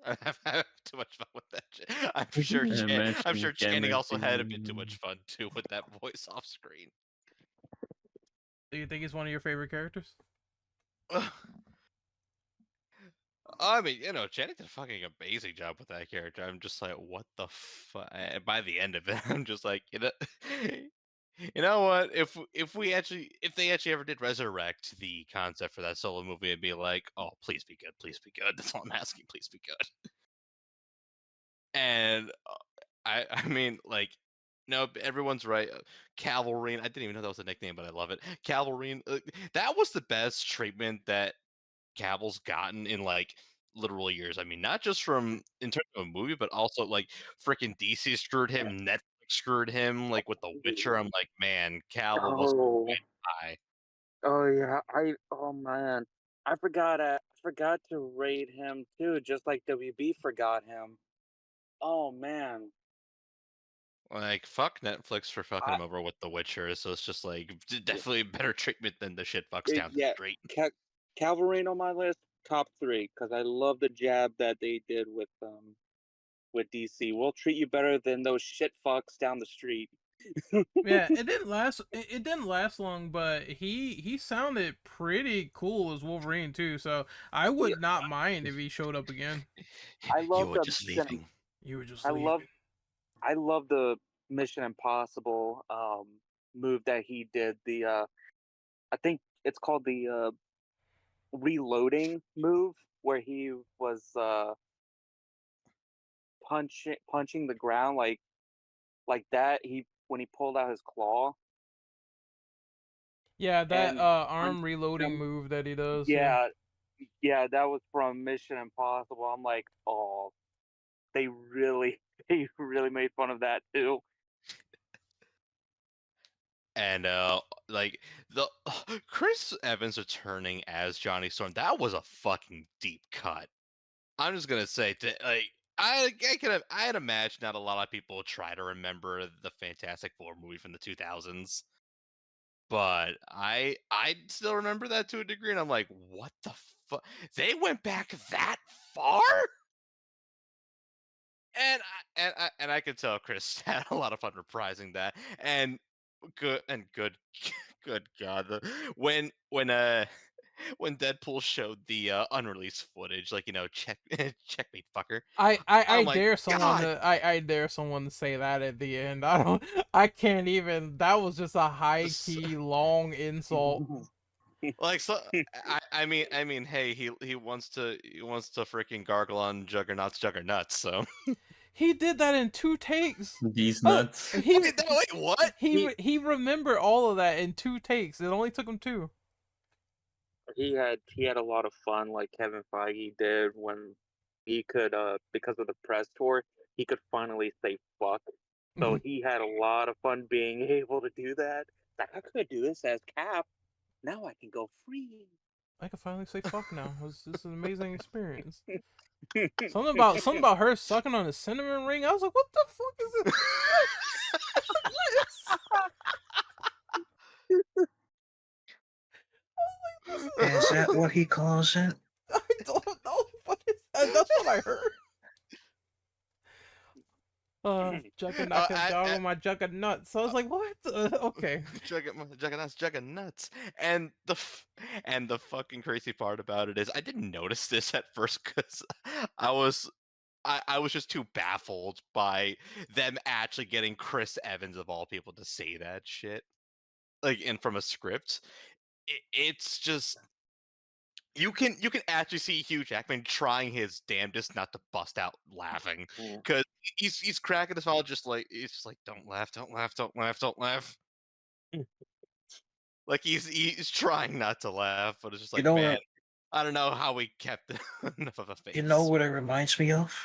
I have too much fun with that shit. I'm sure Imagine Channing also had a bit Gambit too much fun too with that voice off screen. Do you think he's one of your favorite characters? I mean, Channing did a fucking amazing job with that character. I'm just like, what the fuck? By the end of it, I'm just like, you know what? If they actually ever did resurrect the concept for that solo movie, it'd be like, oh, please be good, please be good. That's all I'm asking. Please be good. And I mean, like, no, everyone's right. Calverine. I didn't even know that was a nickname, but I love it. Calverine. That was the best treatment that Cavill's gotten in like literal years. I mean, not just from in terms of a movie, but also like freaking DC screwed him, Netflix screwed him like with The Witcher. I'm like, man, Cavill was Oh, high. oh yeah. Oh man, I forgot to rate him too, just like WB forgot him. Oh man, Like, fuck Netflix for fucking I him over with The Witcher. So it's just like definitely better treatment than the shit fucks down the yeah, street. Calverine on my list, top three, because I love the jab that they did with DC. We'll treat you better than those shit fucks down the street. Yeah, it didn't last. It didn't last long, but he sounded pretty cool as Wolverine too. So I Yeah, would not mind if he showed up again. I You love were the just Mission. leaving. You were just I leaving. love the Mission Impossible move that he did. I think it's called the reloading move, where he was punching the ground like that. He when he pulled out his claw Yeah, that and arm punched reloading him. move that he does. Yeah. Yeah, yeah, that was from Mission Impossible. I'm like, oh, they really they really made fun of that too. And like the Chris Evans returning as Johnny Storm, that was a fucking deep cut. I'm just gonna say, like, I'd imagine not a lot of people try to remember the Fantastic Four movie from the 2000s, but I still remember that to a degree, and I'm like, what the fuck? They went back that far? And I could tell Chris had a lot of fun reprising that, and good good God, when Deadpool showed the unreleased footage, like, checkmate fucker. I Oh my dare someone God! to I dare someone to say that at the end. I can't even. That was just a high key long insult. Like, so I mean, hey, he wants to freaking gargle on Juggernaut's Juggernuts, so. He did that in 2 takes. These Oh, nuts. Wait, what? he remembered all of that in 2 takes. It only took him 2. He had a lot of fun, like Kevin Feige did when he could because of the press tour, he could finally say fuck. So he had a lot of fun being able to do that. Like, I could do this as Cap. Now I can go free. I can finally say fuck now. This is an amazing experience. Something about her sucking on a cinnamon ring. I was like, what the fuck is it? Is that what he calls it? I don't know. What is that? That's what I heard. Juggernaut can joggle my juggernaut. So I was like, what? Okay. Juggernaut's Juggernuts. And the fucking crazy part about it is I didn't notice this at first because I was just too baffled by them actually getting Chris Evans of all people to say that shit, like, and from a script. It's just you can actually see Hugh Jackman trying his damnedest not to bust out laughing because he's cracking his smile, just like he's just like, don't laugh, don't laugh, don't laugh, don't laugh. Like, he's trying not to laugh, but it's just You like, know man, what? I don't know how we kept enough of a face. You know what it reminds me of?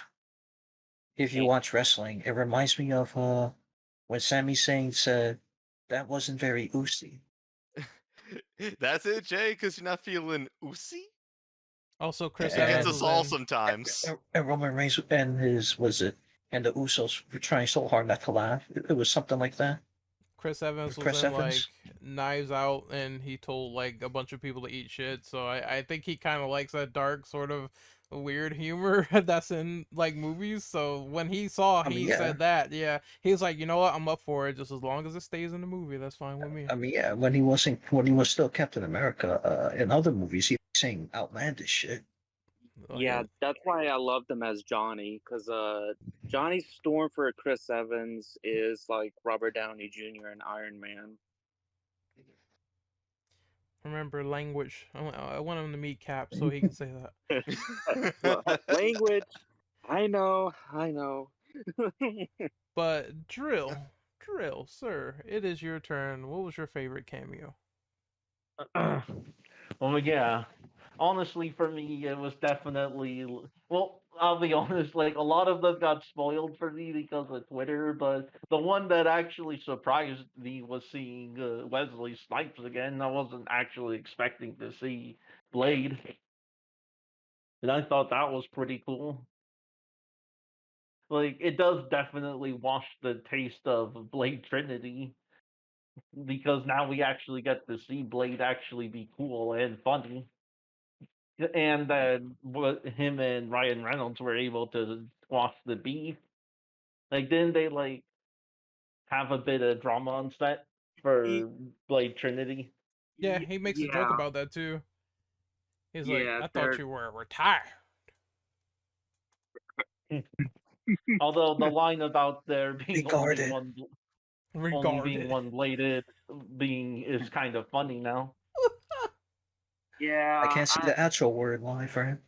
If you Hey. watch wrestling, it reminds me of when Sami Zayn said that wasn't very oozy. That's it, Jay, because you're not feeling oozy? Also, Chris It gets Evans And us was all in. sometimes. and Roman Reigns and his was it and the Usos were trying so hard not to laugh. It was something like that. Chris Evans was Chris in like Evans. Knives Out, and he told like a bunch of people to eat shit. So I think he kind of likes that dark sort of weird humor that's in like movies. So when he I mean, he yeah. said that, yeah, he was like, you know what, I'm up for it. Just as long as it stays in the movie, that's fine with me. I mean, yeah. When he was still Captain America, in other movies, he was saying outlandish shit. Oh, Yeah, that's why I loved him as Johnny, because Johnny Storm for Chris Evans is like Robert Downey Jr. and Iron Man. Remember language. I want him to meet Cap so he can say that. Language. I know. But drill, sir, it is your turn. What was your favorite cameo? Well, yeah. honestly, for me, it was definitely. Well, I'll be honest. Like a lot of them got spoiled for me because of Twitter, but the one that actually surprised me was seeing Wesley Snipes again. I wasn't actually expecting to see Blade, and I thought that was pretty cool. Like it does definitely wash the taste of Blade Trinity because now we actually get to see Blade actually be cool and funny. And then what him and Ryan Reynolds were able to squash the beef. Like, didn't they like have a bit of drama on set for Blade Trinity? Yeah, he makes a joke Yeah, about that too. He's like, yeah, I thought they're you were retired. Although the line about there being Regarded. only being Regarded. one bladed being is kind of funny now. I yeah, can't see the actual word line for him.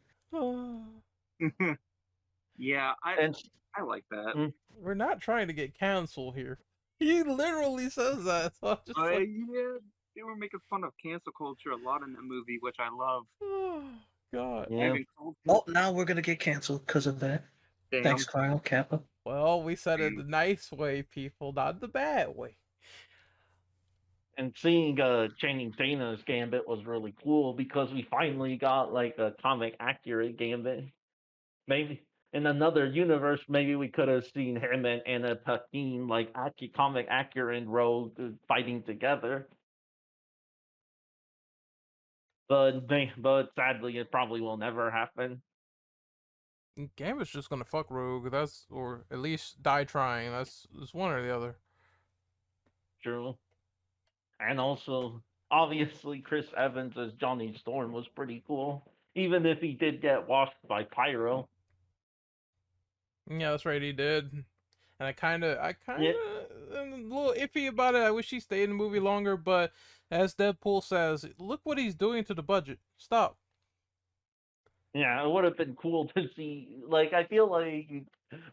yeah, And I like that. mm, We're not trying to get canceled here. He literally says that. So I'm just like, Yeah, they were making fun of cancel culture a lot in that movie, which I love. oh, God. yeah, Having culture, Oh, now we're gonna get canceled because of that. Thanks, damn. Kyle Kappa. Well, we said it the nice way, people, not the bad way. and seeing Channing Tatum's Gambit was really cool because we finally got like a comic accurate Gambit. Maybe in another universe, maybe we could have seen him and Anna Paquin like comic accurate and Rogue fighting together. But sadly, it probably will never happen. Gambit's just gonna fuck Rogue. That's or at least die trying. That's it's one or the other. True. And also, obviously, Chris Evans as Johnny Storm was pretty cool, even if he did get washed by Pyro. Yeah, that's right. He did. And I kind Yeah, of am a little iffy about it. I wish he stayed in the movie longer, but as Deadpool says, look what he's doing to the budget. Stop. yeah, it would have been cool to see. Like, I feel like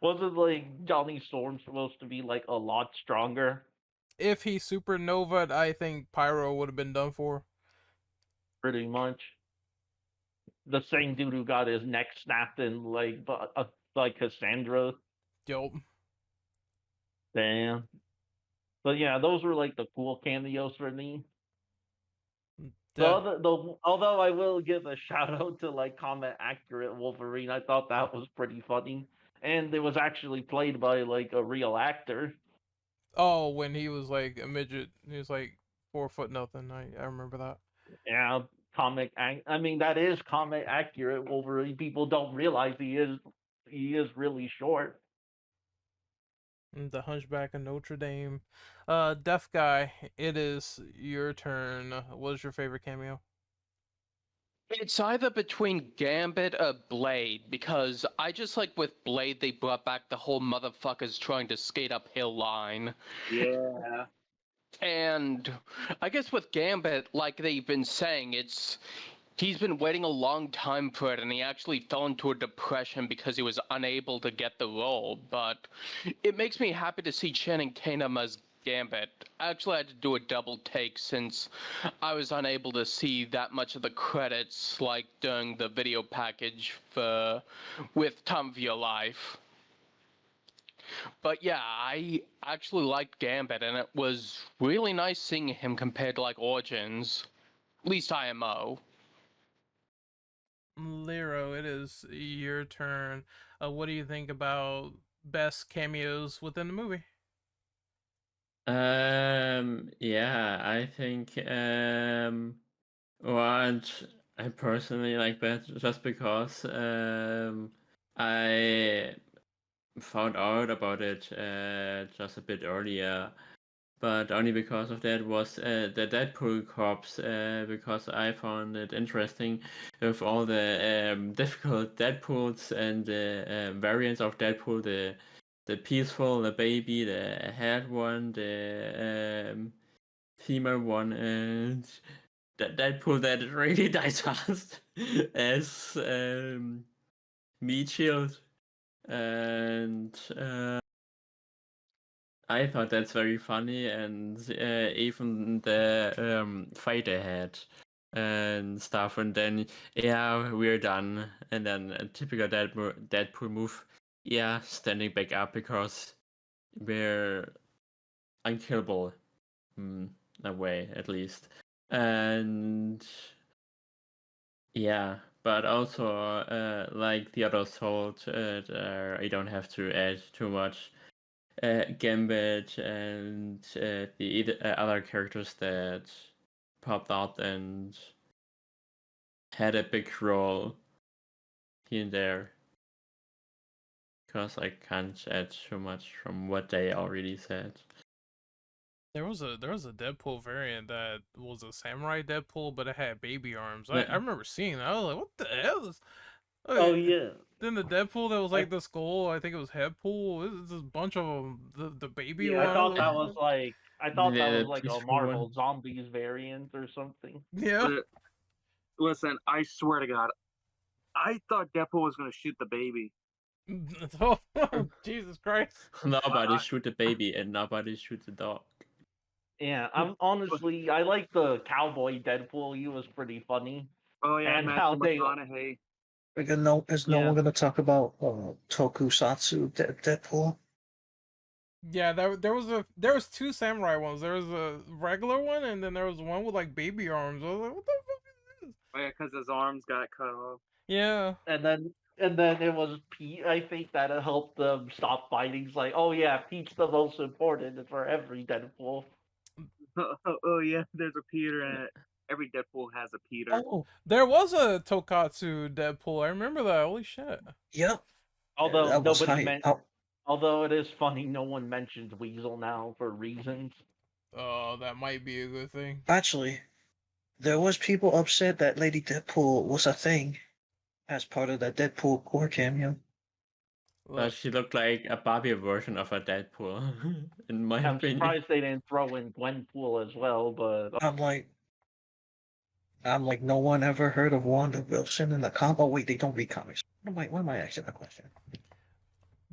wasn't like Johnny Storm supposed to be like a lot stronger? If he supernova'd, I think Pyro would have been done for. Pretty much the same dude who got his neck snapped in like Cassandra. Yup. Damn. But yeah, those were like the cool cameos for me. Although I will give a shout out to like Comet Accurate Wolverine, I thought that was pretty funny, and it was actually played by like a real actor. Oh, when he was like a midget, he was like 4 foot nothing. I remember that. Yeah, I mean that is Comet Accurate Wolverine. People don't realize he is really short. The Hunchback of Notre Dame. Deaf guy, it is your turn. What is your favorite cameo? It's either between Gambit or Blade, because I just like with Blade they brought back the whole motherfuckers trying to skate uphill line. Yeah, And I guess with Gambit, like they've been saying, he's been waiting a long time for it, and he actually fell into a depression because he was unable to get the role. But it makes me happy to see Channing Tatum as Gambit. Actually, I had to do a double take since I was unable to see that much of the credits, like during the video package for with Time of Your Life. But yeah, I actually liked Gambit, and it was really nice seeing him compared to like Origins, at least IMO. Lero, it is your turn. What do you think about best cameos within the movie? Yeah, I think what I personally like best just because I found out about it just a bit earlier, but only because of that was the Deadpool corpse, because I found it interesting with all the difficult Deadpools and the variants of Deadpool, the peaceful, the baby, the head one, the female one, and that Deadpool that really dies fast as meat shield, and I thought that's very funny, and even the fight they had and stuff, and then yeah, we're done. And then a typical Deadpool move, yeah, standing back up because we're unkillable, in a way at least. And yeah, but also like the others told, I don't have to add too much. Gambit and the other characters that popped out and had a big role here and there, because I can't add too much from what they already said. There was a Deadpool variant that was a samurai Deadpool, but it had baby arms. I Yeah. remember seeing that. I was like, what the hell is? Oh Okay, yeah. then the Deadpool that was I- like the skull, I think it was Headpool. It's a bunch of them. The baby Yeah, one. I thought What that the was fuck? like The a peaceful Marvel one. Zombies variant or something. Yeah. Listen, I swear to God, I thought Deadpool was gonna shoot the baby. Oh, Jesus Christ. Nobody shoot the baby and nobody shoot the dog. Yeah, I'm honestly I like the cowboy Deadpool. He was pretty funny. Oh yeah, And how Matthew they McConaughey. Is no Yeah. one gonna talk about Tokusatsu Deadpool? Yeah, there was two samurai ones. There was a regular one, and then there was one with like baby arms. I was like, what the fuck is this? Oh yeah, because his arms got cut off. Yeah. and then it was Pete, I think, that helped them stop fighting. It's like, oh yeah, Pete's the most important for every Deadpool. Oh yeah, there's a Peter in it. Every Deadpool has a Peter. Oh, There was a Tokatsu Deadpool. I remember that. Holy shit. yep. Although That was nobody hype. meant although it is funny, no one mentions Weasel now for reasons. Oh, that might be a good thing. Actually, there was people upset that Lady Deadpool was a thing as part of that Deadpool core cameo. But Look, she looked like a Barbie version of a Deadpool, in my I'm opinion. surprised they didn't throw in Gwenpool as well, but I'm like, no one ever heard of Wanda Wilson in the comic. Oh wait, they don't read comics. Why am I asking that question?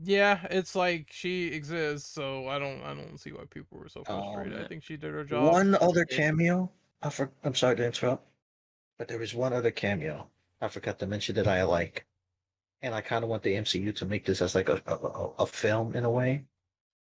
yeah, it's like she exists, so I don't see why people were so frustrated. I yeah. think she did her job. One other cameo. I'm sorry to interrupt, but there is one other cameo I forgot to mention that I like, and I kind of want the MCU to make this as like a film in a way.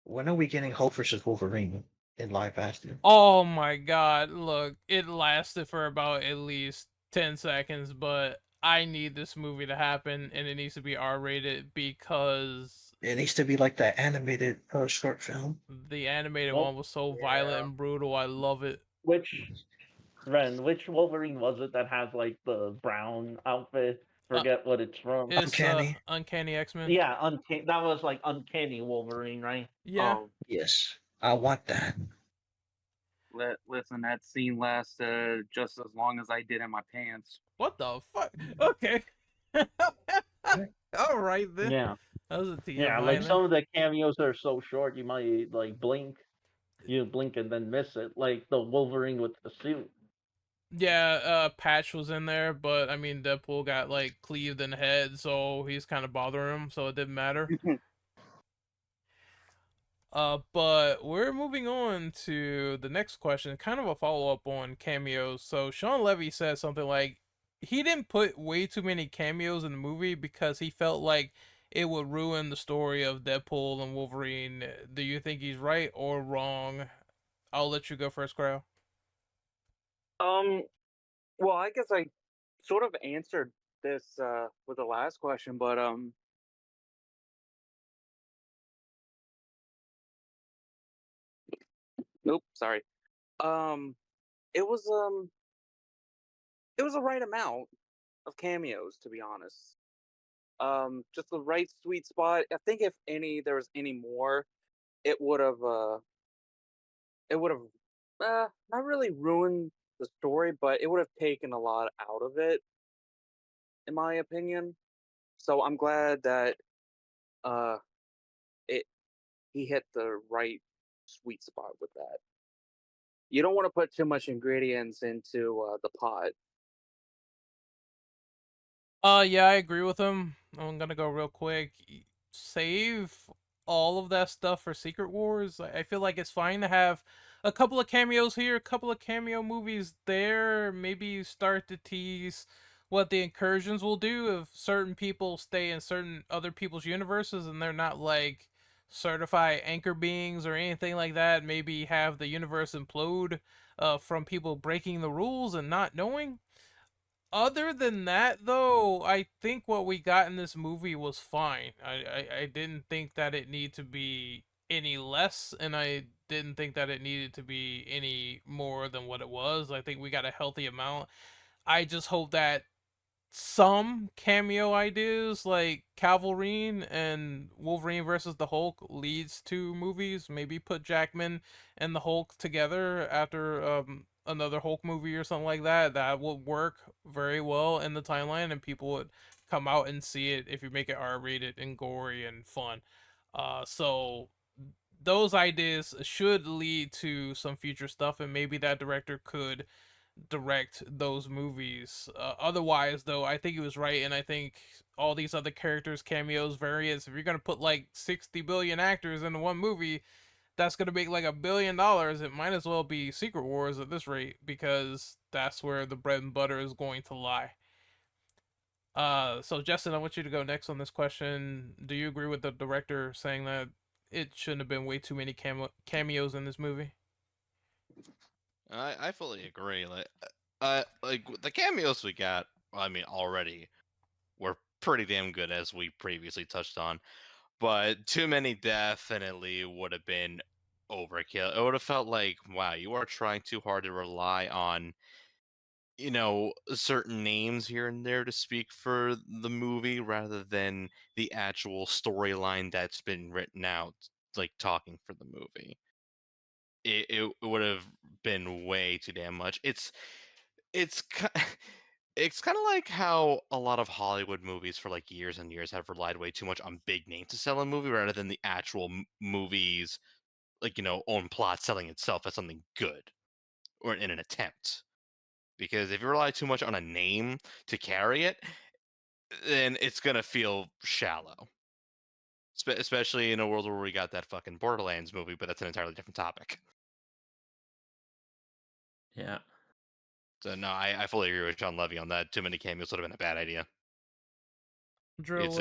When are we getting Hulk versus Wolverine in live action? Oh my god, look, it lasted for about at least 10 seconds, but I need this movie to happen, and it needs to be R-rated because It needs to be like that animated short film. the animated Well, one was so violent and brutal. I love it. which Wolverine was it that has like the brown outfit? Forget what it's from. It's Uncanny. Uncanny X-Men. Yeah, that was like Uncanny Wolverine, right? Yeah. Oh, Yes, I want that. listen, that scene lasted just as long as I did in my pants. What the fuck? Okay. All right then. Yeah. That was a TMI. Yeah, like then. some of the cameos are so short you might like blink. You blink and then miss it. Like the Wolverine with the suit. Yeah, Patch was in there, but I mean Deadpool got like cleaved in the head, so he's kind of bothering him, so it didn't matter. But we're moving on to the next question, kind of a follow-up on cameos. So Sean Levy said something like he didn't put way too many cameos in the movie because he felt like it would ruin the story of Deadpool and Wolverine. Do you think he's right or wrong? I'll let you go first, Crow. Well, I guess I sort of answered this with the last question, but nope, sorry. Um, it was a right amount of cameos, to be honest. Just the right sweet spot. I think if there was any more, it would have not really ruined the story, but it would have taken a lot out of it, in my opinion. So I'm glad that uh he hit the right sweet spot with that. You don't want to put too much ingredients into the pot. Yeah, I agree with him. I'm gonna go real quick. Save all of that stuff for Secret Wars. I feel like it's fine to have a couple of cameos here, a couple of cameo movies there. Maybe start to tease what the incursions will do if certain people stay in certain other people's universes and they're not like certified anchor beings or anything like that. Maybe have the universe implode from people breaking the rules and not knowing. Other than that, though, I think what we got in this movie was fine. I didn't think that it needed to be any less, and I didn't think that it needed to be any more than what it was. I think we got a healthy amount. I just hope that some cameo ideas like Calvary and Wolverine versus the Hulk leads to movies. Maybe put Jackman and the Hulk together after another Hulk movie or something like that. That would work very well in the timeline, and people would come out and see it if you make it R-rated and gory and fun. So those ideas should lead to some future stuff, and maybe that director could direct those movies. Otherwise, though, I think he was right, and I think all these other characters, cameos, variants. If you're gonna put like 60 billion actors into one movie, that's gonna make like $1 billion. It might as well be Secret Wars at this rate because that's where the bread and butter is going to lie. So Justin, I want you to go next on this question. Do you agree with the director saying that it shouldn't have been way too many cameos in this movie? I fully agree. Like the cameos we got, I mean, already were pretty damn good, as we previously touched on. But too many definitely would have been overkill. It would have felt like, wow, you are trying too hard to rely on, certain names here and there to speak for the movie rather than the actual storyline that's been written out, like talking for the movie. It would have been way too damn much. It's it's kind of like how a lot of Hollywood movies for like years and years have relied way too much on big names to sell a movie rather than the actual movies, like, own plot selling itself as something good or in an attempt. Because if you rely too much on a name to carry it, then it's gonna feel shallow. Especially in a world where we got that fucking Borderlands movie, but that's an entirely different topic. Yeah. So no, I fully agree with Sean Levy on that. Too many cameos would have been a bad idea. Drill,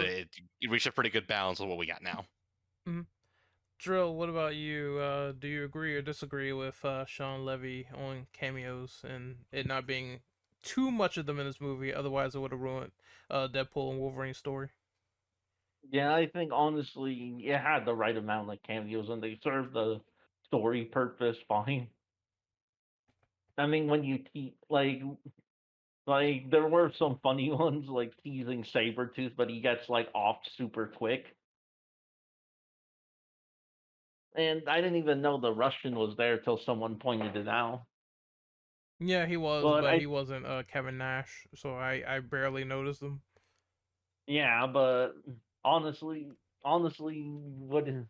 It reached a pretty good balance with what we got now. mhm. Drill, what about you? Do you agree or disagree with Sean Levy on cameos and it not being too much of them in this movie? Otherwise, it would have ruined Deadpool and Wolverine story. Yeah, I think honestly, it had the right amount of cameos and they served the story purpose fine. I mean, when you like there were some funny ones like teasing Sabretooth, but he gets like off super quick. And I didn't even know the Russian was there till someone pointed it out. Yeah, he was, But but he wasn't Kevin Nash, so I barely noticed him. yeah, but honestly, would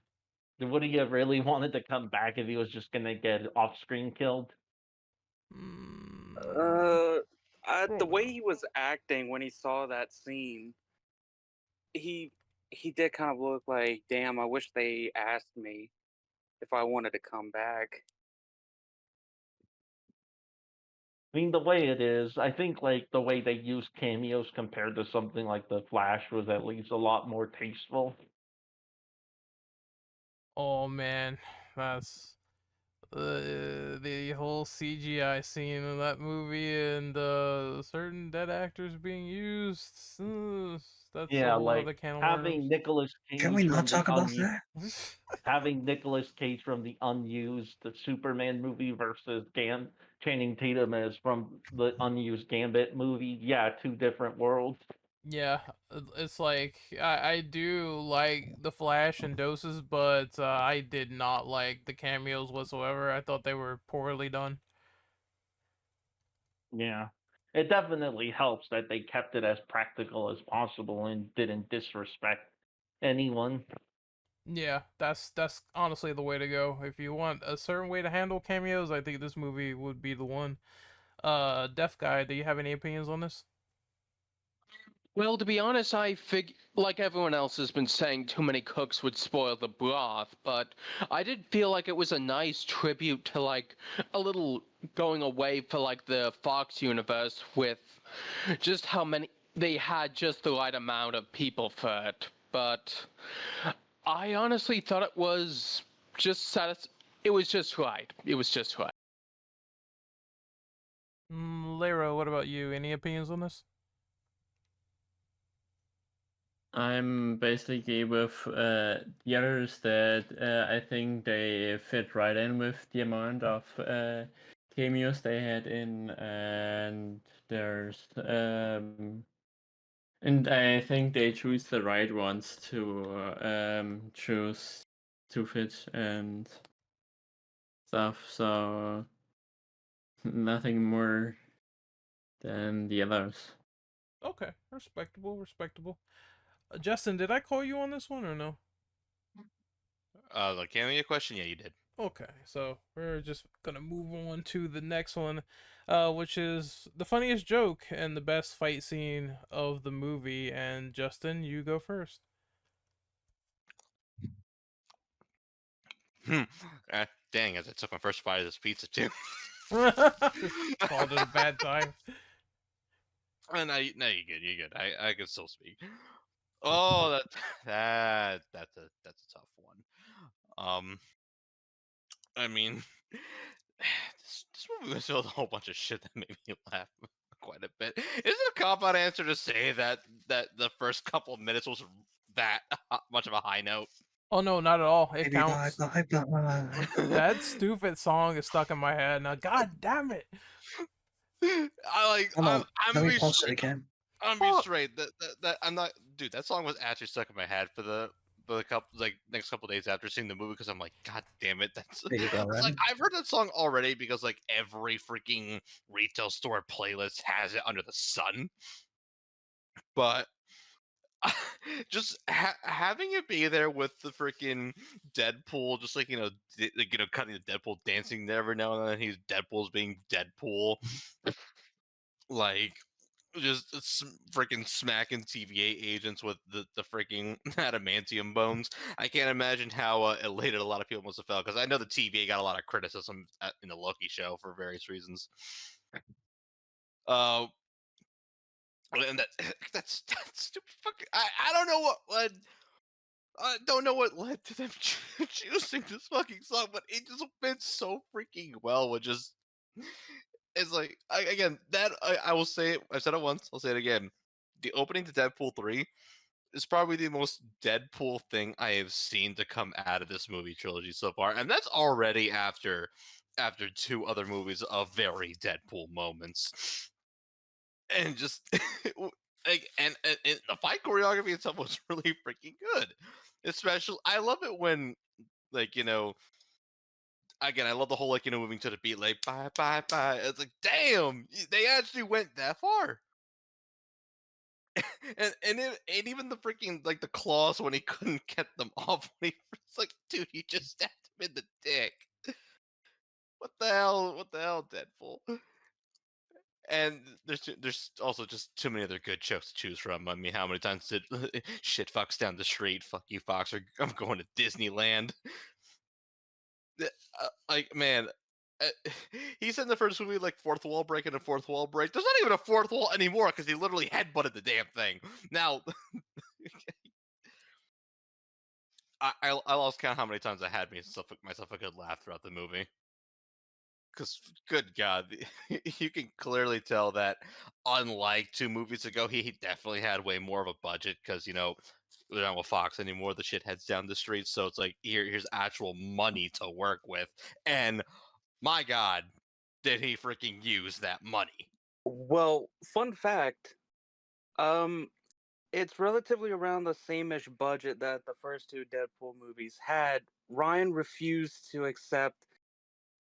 he have really wanted to come back if he was just gonna get off screen killed? Mm, The way he was acting when he saw that scene, he he did kind of look like, damn, I wish they asked me if I wanted to come back. I mean, the way it is, I think like the way they use cameos compared to something like The Flash was at least a lot more tasteful. oh man, that's the whole CGI scene in that movie and certain dead actors being used. That's a Yeah, whole like other can of having worms. Nicolas Can we Cage not from the talk about that? having Nicolas Cage from the unused the Superman movie versus Channing Tatum as from the unused Gambit movie. Yeah, two different worlds. Yeah, it's like I do like the Flash and doses, but I did not like the cameos whatsoever. I thought they were poorly done. Yeah. It definitely helps that they kept it as practical as possible and didn't disrespect anyone. Yeah, that's honestly the way to go. If you want a certain way to handle cameos, I think this movie would be the one. Deaf guy, do you have any opinions on this? Well, to be honest, like everyone else has been saying, too many cooks would spoil the broth, but I did feel like it was a nice tribute to like a little going away for like the Fox universe with just how many they had just the right amount of people for it. But I honestly thought it was just it was just right. It was just right. Lyra, what about you? Any opinions on this? I'm basically with the others that I think they fit right in with the amount of cameos they had in, and there's and I think they choose the right ones to choose to fit and stuff. So nothing more than the others. Okay, respectable, respectable. Justin, did I call you on this one or no? The cameo question, yeah, you did. Okay, so we're just gonna move on to the next one, which is the funniest joke and the best fight scene of the movie. And Justin, you go first. Dang, as I took my first bite of this pizza too. Just called it a bad time. And no, you're good. You're good. I can still speak. Oh, that's a tough one. I mean, this movie was filled with a whole bunch of shit that made me laugh quite a bit. Is it a cop out answer to say that the first couple of minutes was that much of a high note? Oh no, not at all. It Baby, bye, counts. bye, bye. That stupid song is stuck in my head now. God damn it! Hold on, I'm let me be pause it straight. again. I'm be straight. That I'm not, dude. That song was actually stuck in my head for the couple next couple days after seeing the movie because I'm like, God damn it, that's There you go, it's like Ren. I've heard that song already because like every freaking retail store playlist has it under the sun. But just having it be there with the freaking Deadpool, just like like, cutting the Deadpool dancing there every now and then. He's Deadpool's being Deadpool, like just freaking smacking TVA agents with the freaking adamantium bones. I can't imagine how elated a lot of people must have felt because I know the TVA got a lot of criticism in the Loki show for various reasons. Uh, and that's stupid. Fucking, I don't know what led. I don't know what led to them choosing this fucking song, but it just fits so freaking well with just. It's like again that I will say it. I've said it once. I'll say it again. The opening to Deadpool 3 is probably the most Deadpool thing I have seen to come out of this movie trilogy so far, and that's already after two other movies of very Deadpool moments, and just like and the fight choreography itself was really freaking good. Especially, I love it when like again, I love the whole like moving to the beat like bye bye bye. It's like damn, they actually went that far. And even the freaking like the claws when he couldn't get them off when it's like, dude, you just stabbed him in the dick. What the hell? What the hell, Deadpool? And there's also just too many other good jokes to choose from. I mean, how many times did shit fucks down the street? Fuck you, Fox. Or I'm going to Disneyland. Like man, uh, he said in the first movie like fourth wall break and a fourth wall break. There's not even a fourth wall anymore because he literally headbutted the damn thing. Now I lost count how many times I had myself a good laugh throughout the movie. Because, good God, you can clearly tell that, unlike two movies ago, he definitely had way more of a budget. Because we're not with Fox anymore. The shit heads down the street, so it's like here's actual money to work with. And my God, did he freaking use that money? Well, fun fact, it's relatively around the same-ish budget that the first two Deadpool movies had. Ryan refused to accept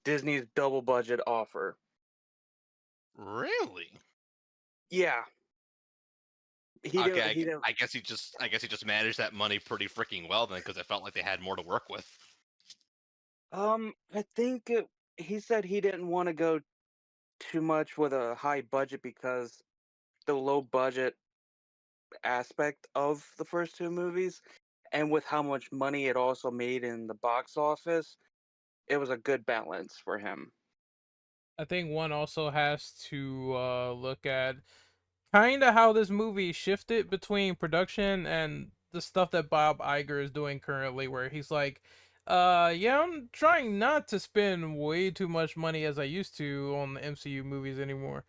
Disney's double budget offer. Really? Yeah. He Okay, didn't. He didn't. I guess he just managed that money pretty freaking well then, because it felt like they had more to work with. I think he said he didn't want to go too much with a high budget because the low budget aspect of the first two movies, and with how much money it also made in the box office, it was a good balance for him. I think one also has to look at kind of how this movie shifted between production and the stuff that Bob Iger is doing currently, where he's like, yeah, I'm trying not to spend way too much money as I used to on the MCU movies anymore.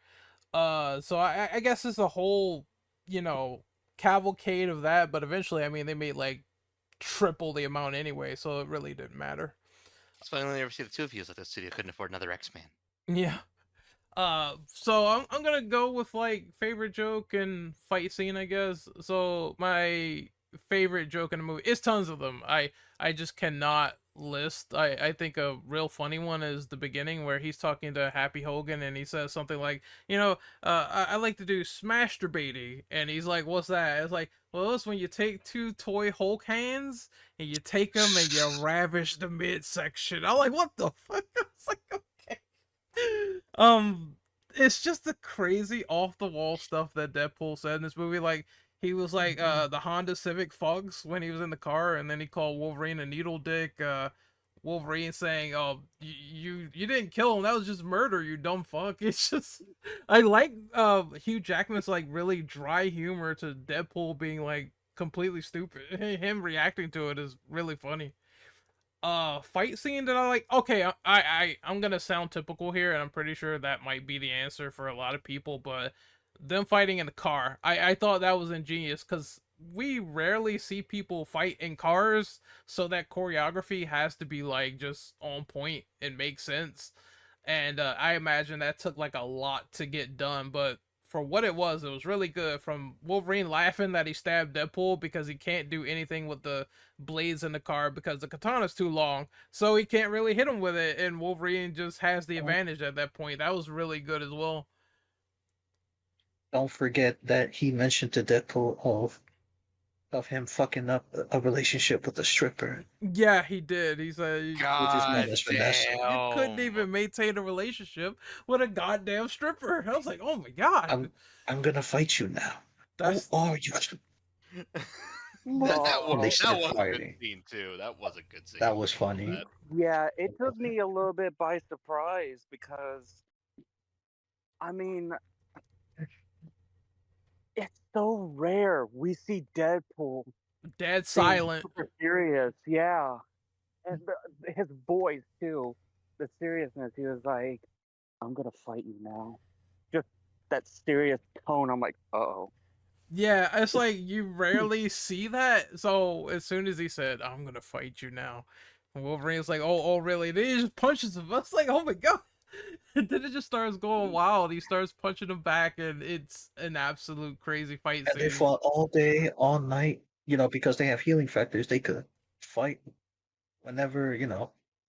So I guess it's a whole, you know, cavalcade of that, but eventually, I mean, they made like triple the amount anyway, so it really didn't matter. That's why I only ever see the two of you at the studio couldn't afford another X-Man. Yeah. So I'm gonna go with like favorite joke and fight scene, I guess. So my favorite joke in the movie is tons of them. I just cannot list. I think a real funny one is the beginning where he's talking to Happy Hogan and he says something like, I like to do smasturbating, and he's like, what's that? It's like, well, it's when you take two toy Hulk hands and you take them and you ravish the midsection. I'm like, what the fuck? It's like, okay. um it's just the crazy off the wall stuff that Deadpool said in this movie. Like he was like the Honda Civic Fugs when he was in the car, and then he called Wolverine a needle dick. Wolverine saying, "Oh, you didn't kill him. That was just murder. You dumb fuck." It's just I like Hugh Jackman's like really dry humor to Deadpool being like completely stupid. Him reacting to it is really funny. Fight scene that I like. Okay, I'm gonna sound typical here, and I'm pretty sure that might be the answer for a lot of people, but them fighting in the car, I thought that was ingenious because we rarely see people fight in cars, so that choreography has to be like just on point and make sense. And I imagine that took like a lot to get done, but for what it was really good. From Wolverine laughing that he stabbed Deadpool because he can't do anything with the blades in the car because the katana's too long, so he can't really hit him with it, and Wolverine just has the advantage at that point. That was really good as well. Don't forget that he mentioned to Deadpool of him fucking up a relationship with a stripper, Yeah, he did. He said which is known God as Vanessa. you couldn't damn. even maintain a relationship with a goddamn stripper. I was like, oh my god, I'm gonna fight you now. that's Who are you? And they That start was a good fighting. scene too. That was a good scene. That was funny. Yeah, it took me a little bit by surprise because, I mean, it's so rare we see Deadpool dead being silent. super serious. Yeah, and his voice too, the seriousness. He was like, "I'm gonna fight you now." Just that serious tone. I'm like, "Uh-oh." Yeah, it's like you rarely see that. So as soon as he said, "I'm gonna fight you now," Wolverine's like, "Oh, really?" Then he just punches him. I was like, "Oh my god!" And then it just starts going wild. He starts punching him back, and it's an absolute crazy fight And they scene. fought all day, all night. Because they have healing factors, they could fight whenever,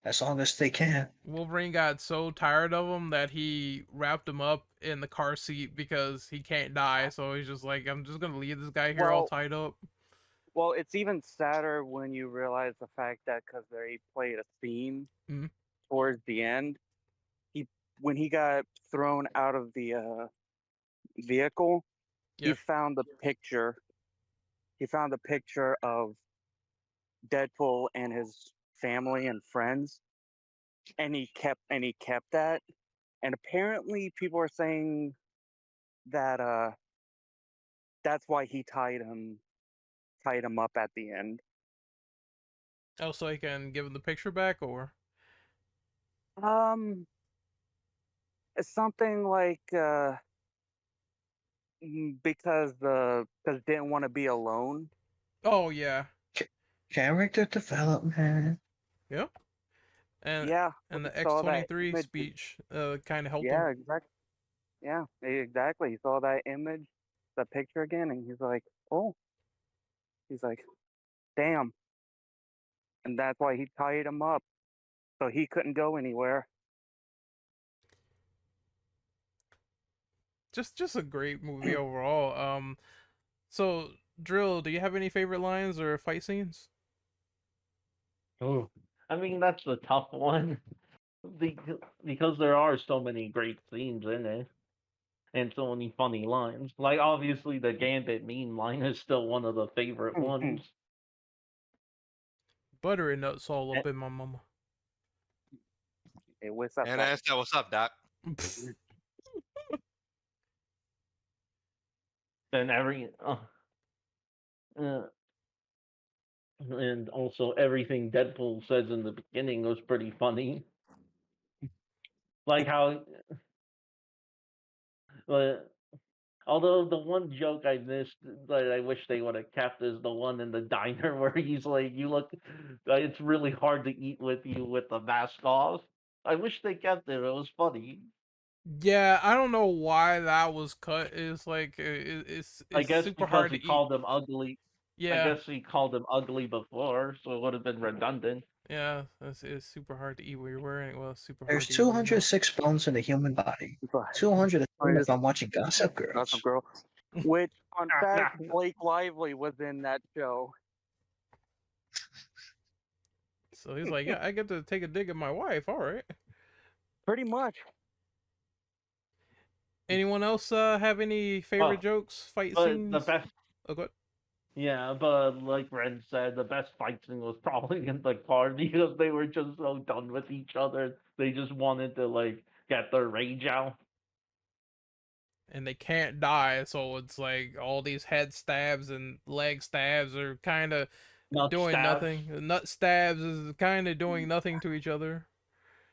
as long as they can. Wolverine got so tired of him that he wrapped him up in the car seat because he can't die. So he's just like, "I'm just gonna leave this guy here all Well, tied up." well, it's even sadder when you realize the fact that because they played a scene Mhm. towards the end, he when he got thrown out of the vehicle, he Yeah. found the picture. He found a picture of Deadpool and his family and friends, and he kept that. And apparently, people are saying that that's why he tied him up at the end. Oh, so he can give him the picture back, or Um, it's something like because didn't want to be alone. oh yeah, Character development. yeah. and Yeah, when and he the saw that X-23 image. speech kind of helped him. Yeah, exactly. Yeah, exactly. He saw that image, the picture again, and he's like, "Oh," he's like, "Damn," and that's why he tied him up so he couldn't go anywhere. Just a great movie overall. So Drill, do you have any favorite lines or fight scenes? Oh, I mean that's the tough one because there are so many great scenes in it. and so many funny lines. Like obviously the Gambit meme line is still one of the favorite ones. Buttery nuts all up in my mama. Hey, what's up, And Doc? I said, "What's up, Doc?" And and also everything Deadpool says in the beginning was pretty funny. Like how, although the one joke I missed that I wish they would have kept is the one in the diner where he's like, "You look, it's really hard to eat with you with the mask off." I wish they kept it. It was funny. Yeah, I don't know why that was cut. It's like I it's guess super because hard he to eat. called him ugly. I Yeah, guess he called him ugly before, so it would have been redundant. yeah, it's super hard to eat when you're wearing it. Well, it's super hard There's to eat when you're not. 206 bones in the human body. But 207 if just I'm watching Gossip Gossip Girls. Girl. Which, fun Nah, fact, Blake Lively was in that show. So he's like, yeah, I get to take a dig at my wife. All right. Pretty much. Anyone else have any favorite Oh, jokes, fight but the scenes? best, Oh, good. yeah, but like Ren said, the best fight scene was probably in the car because they were just so done with each other. They just wanted to like get their rage out. And they can't die, so it's like all these head stabs and leg stabs are kind of Nut doing stabs. nothing. The nut stabs is kind of doing nothing to each other.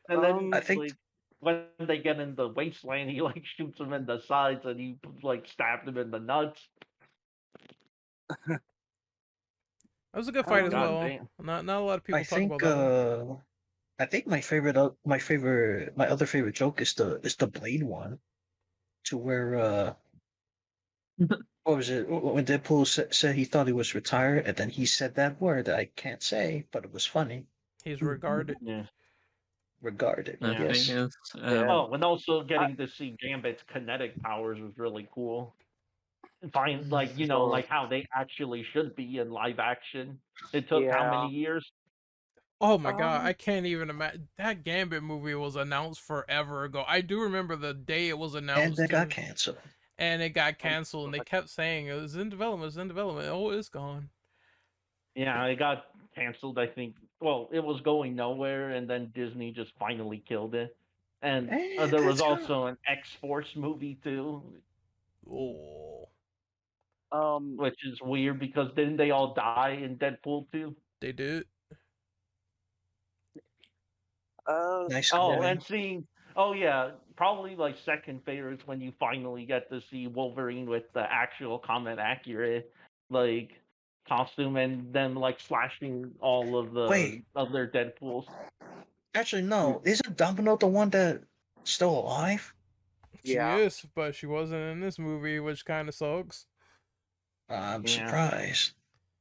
And then I think like when they get in the wasteland, he like shoots him in the sides and he like stabbed him in the nuts. That was a good fight as God well. damn. Not a lot of people I talk about think that one. I think my other favorite joke is the Blade one, to where what was it when Deadpool said he thought he was retired, and then he said that word that I can't say, but it was funny. He's regarded. Yeah. Regarded, I think yes. it's Yeah. Oh, and also getting to see Gambit's kinetic powers was really cool. Find like So, like how they actually should be in live action. It took how yeah. many years? Oh my god, Um, I can't even imagine. That Gambit movie was announced forever ago. I do remember the day it was And announced that got too. canceled. And it got canceled, and they kept saying it was in development, it's in development. Oh, it's gone. Yeah, it got canceled, I think. Well, it was going nowhere, and then Disney just finally killed it. And there was That's good. also an X-Force movie too, Oh, which is weird because didn't they all die in Deadpool 2? they did. Nice Oh, quoting. and seeing, oh yeah, probably like second favorite is when you finally get to see Wolverine with the actual comic accurate like costume and then like slashing all of the Wait, other Deadpools. actually no. Isn't Domino the one that's still alive? She yeah. is, but she wasn't in this movie, which kind of sucks. I'm Yeah. surprised.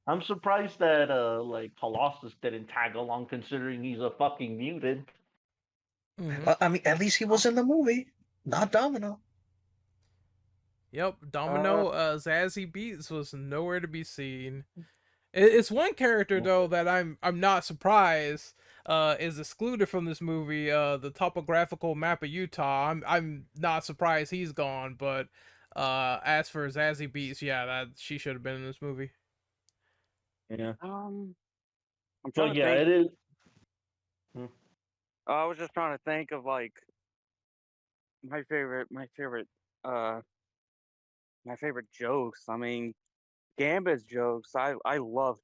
I'm surprised that like Colossus didn't tag along considering he's a fucking mutant. I mean, at least he was in the movie, not Domino. Yep, Domino, Zazie Beetz was nowhere to be seen. It's one character though that I'm not surprised is excluded from this movie. The topographical map of Utah. I'm not surprised he's gone. But as for Zazie Beetz, yeah, that she should have been in this movie. Yeah. I'm So trying to yeah, think. it is. I was just trying to think of like my favorite jokes. I mean, Gambit's jokes. I loved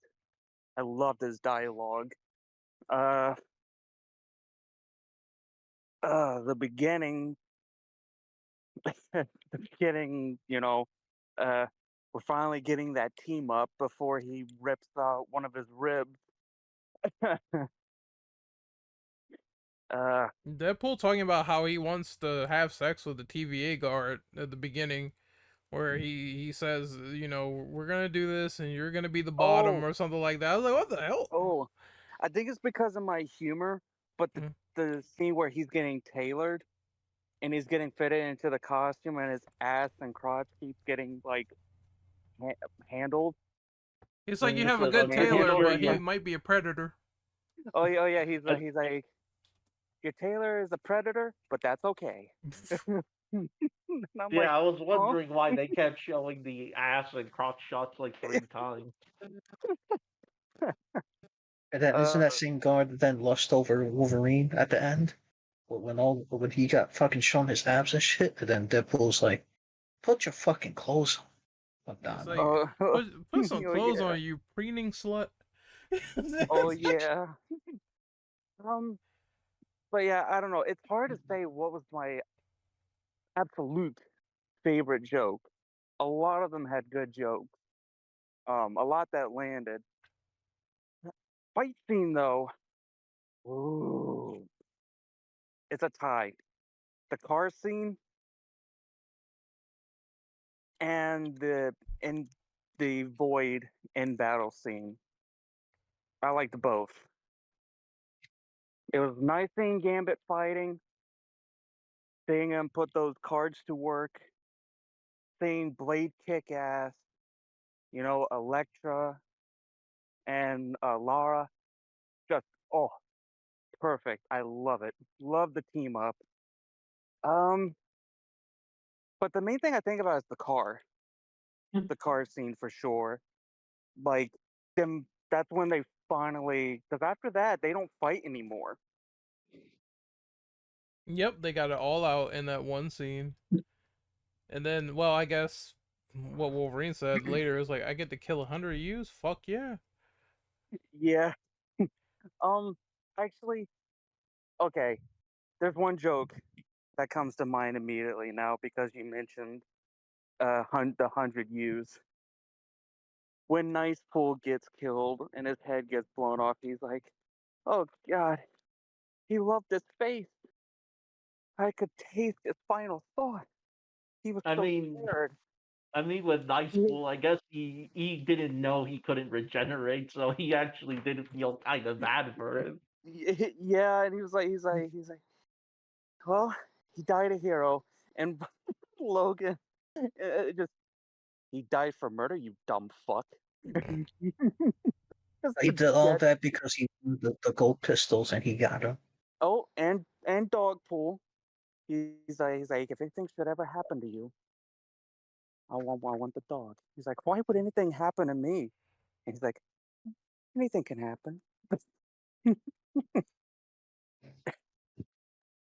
his dialogue. Uh, the beginning, the beginning. We're finally getting that team up before he rips out one of his ribs. Deadpool talking about how he wants to have sex with the TVA guard at the beginning, where he says, we're gonna do this and you're gonna be the bottom Oh, or something like that. I was like, what the hell? oh, I think it's because of my humor, but Mm. the scene where he's getting tailored and he's getting fitted into the costume and his ass and crotch keeps getting like handled. It's like you It's have a like, good okay, make tailor, sure but you- he might be a predator. Oh yeah, I- he's like, your tailor is a predator, but that's okay. And I'm Yeah, like, I was huh? wondering why they kept showing the ass and crotch shots like 3 times. And then isn't Uh, that same guard then lust over Wolverine at the end? When he got fucking shown his abs and shit, and then Deadpool's like, "Put your fucking clothes on." I'm It's done. like uh, put some oh clothes yeah, on, you preening slut. oh yeah. Um, but yeah, I don't know. It's hard to say what was my absolute favorite joke. A lot of them had good jokes. A lot that landed. Fight scene though, ooh, it's a tie. The car scene and the void in battle scene. I liked both. It was nice seeing Gambit fighting, seeing him put those cards to work, seeing Blade kick ass, Elektra and Lara. Just, oh, perfect. I love it. Love the team up. Um, but the main thing I think about is the car scene for sure. Like, them, that's when they finally, because after that, they don't fight anymore. Yep, they got it all out in that one scene. And then, well, I guess what Wolverine said later is like, I get to kill 100 of yous? Fuck yeah. Yeah. Um, actually, okay, there's one joke that comes to mind immediately now because you mentioned the 100 U's. When Nice Pool gets killed and his head gets blown off, he's like, "Oh God, he loved his face. I could taste his final thought. He was I so mean, scared." with Nice Pool, I guess he didn't know he couldn't regenerate, so he actually did feel kind of bad for him. Yeah, and he's like, well, he died a hero, and Logan just he died for murder, you dumb fuck. Just He the did all dead. that because he wanted the gold pistols and he got them. Oh, and Dogpool. He's like, if anything should ever happen to you, I want the dog. He's like, why would anything happen to me? And he's like, anything can happen.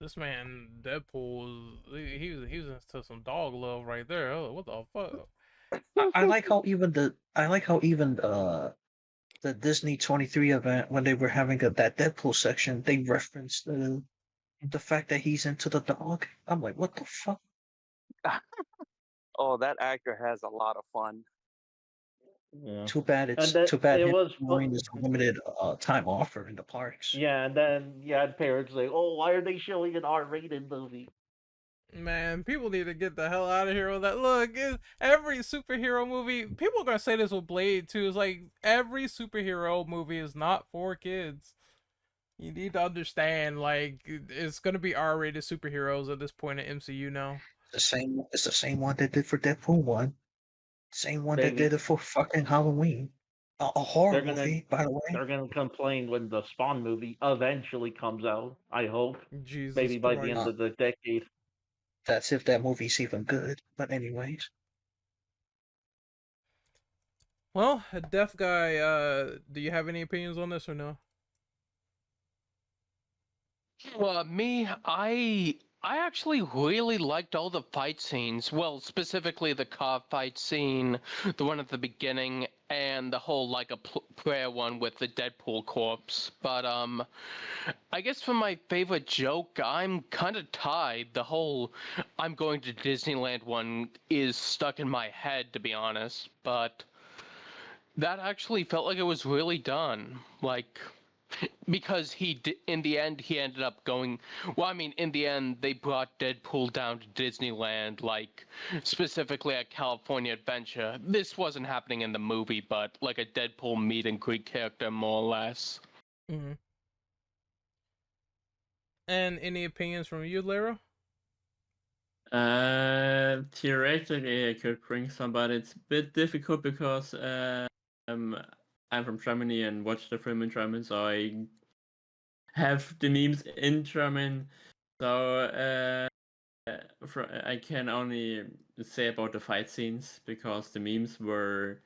This man, Deadpool, he was into some dog love right there. Oh, what the fuck? I like how even the Disney 23 event when they were having that Deadpool section, they referenced the fact that he's into the dog. I'm like, what the fuck? Oh, that actor has a lot of fun. Yeah. And Too bad it him was Wolverine is a limited time offer in the parks. yeah, and then you had parents like, "Oh, why are they showing an R-rated movie?" Man, people need to get the hell out of here with that. Look, every superhero movie, people are gonna say this with Blade too. It's like every superhero movie is not for kids. You need to understand, like, it's gonna be R-rated superheroes at this point in MCU now. It's the same one they did for Deadpool 1. Same one that did Maybe it for fucking Halloween. A horror they're gonna movie, by the way. they're gonna complain when the Spawn movie eventually comes out. I hope Jesus maybe by the Christ. end of the decade. That's if that movie's even good. But anyways, Well, a deaf guy, do you have any opinions on this or no? Well, me, I actually really liked all the fight scenes. Well, specifically the car fight scene, the one at the beginning, and the whole like a prayer one with the Deadpool corpse. But I guess for my favorite joke, I'm kind of tied. The whole I'm going to Disneyland one is stuck in my head, to be honest. But that actually felt like it was really done. Like, because in the end he ended up going, well, I mean, in the end they brought Deadpool down to Disneyland, like specifically at California Adventure. This wasn't happening in the movie, but like a Deadpool meet and greet character, more or less. Mm-hmm. And any opinions from you, Lara? Theoretically, I could bring some, but it's a bit difficult because I'm from Germany and watch the film in German, so I have the memes in German. So I can only say about the fight scenes because the memes were,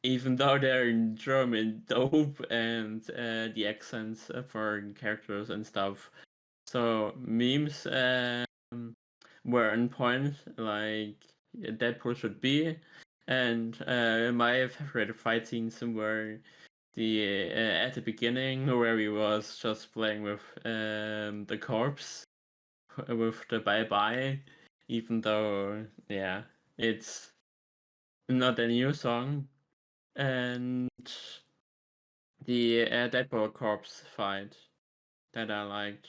even though they're in German, dope, and the accents for characters and stuff. So memes were on point, like Deadpool should be. And my favorite fight scenes were the at the beginning where he was just playing with the corpse with the bye bye, even though it's not a new song, and the Deadpool corpse fight that I liked.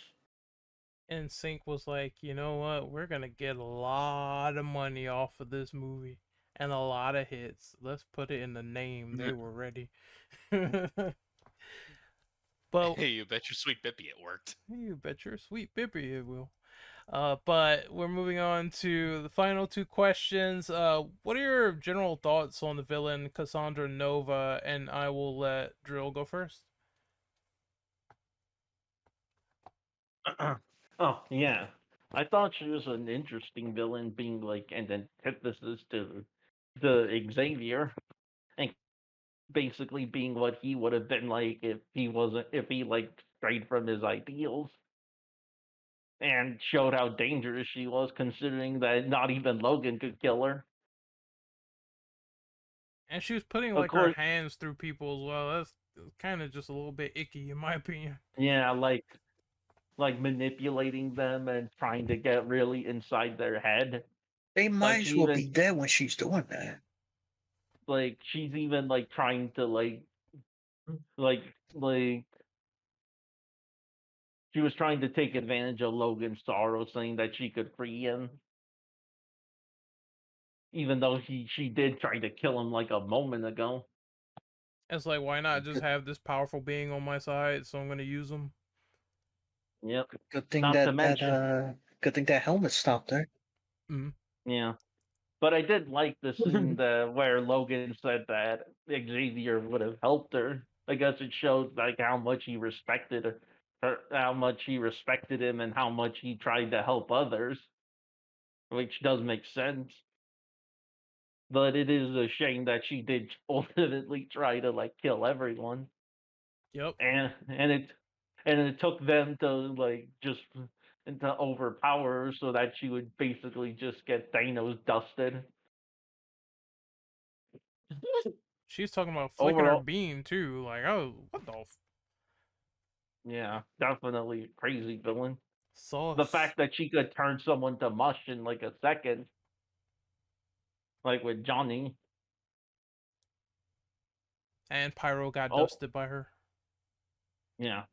And Sync was like, you know what? We're gonna get a lot of money off of this movie and a lot of hits. Let's put it in the name. They were ready. But Hey, you bet your sweet Bippy it worked. you bet your sweet Bippy it will. But we're moving on to the final two questions. What are your general thoughts on the villain Cassandra Nova? And I will let Drill go first. Oh yeah, I thought she was an interesting villain, being like an antithesis to Xavier, and basically being what he would have been like if he like strayed from his ideals, and showed how dangerous she was, considering that not even Logan could kill her. And she was putting Of like her course, hands through people as well. That's kind of just a little bit icky, in my opinion. yeah, like manipulating them and trying to get really inside their head. They Like might she as well even be dead when she's doing that. like she's even like trying to like like she was trying to take advantage of Logan's sorrow, saying that she could free him, even though she did try to kill him like a moment ago. It's like, why not just have this powerful being on my side? So I'm gonna use him. Yep. Good thing Not to that mention, helmet stopped her. Mm. yeah. But I did like the scene where Logan said that Xavier would have helped her. I guess it showed like how much he respected her, how much he respected him, and how much he tried to help others, which does make sense. But it is a shame that she did ultimately try to like kill everyone, Yep. and it took them to like just to overpower her so that she would basically just get Thanos dusted. She's talking about flicking her Overall, beam too. Like, oh, what the yeah, definitely a crazy villain. The sauce? fact that she could turn someone to mush in like a second, like with Johnny. And Pyro got Oh, dusted by her. yeah.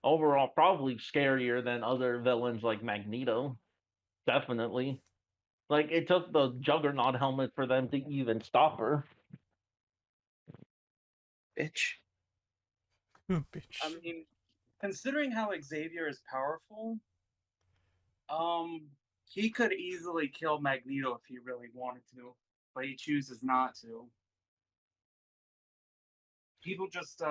Overall, probably scarier than other villains like Magneto. Definitely. Like it took the Juggernaut helmet for them to even stop her. Bitch. Bitch. I mean, considering how Xavier is powerful, he could easily kill Magneto if he really wanted to, but he chooses not to. People just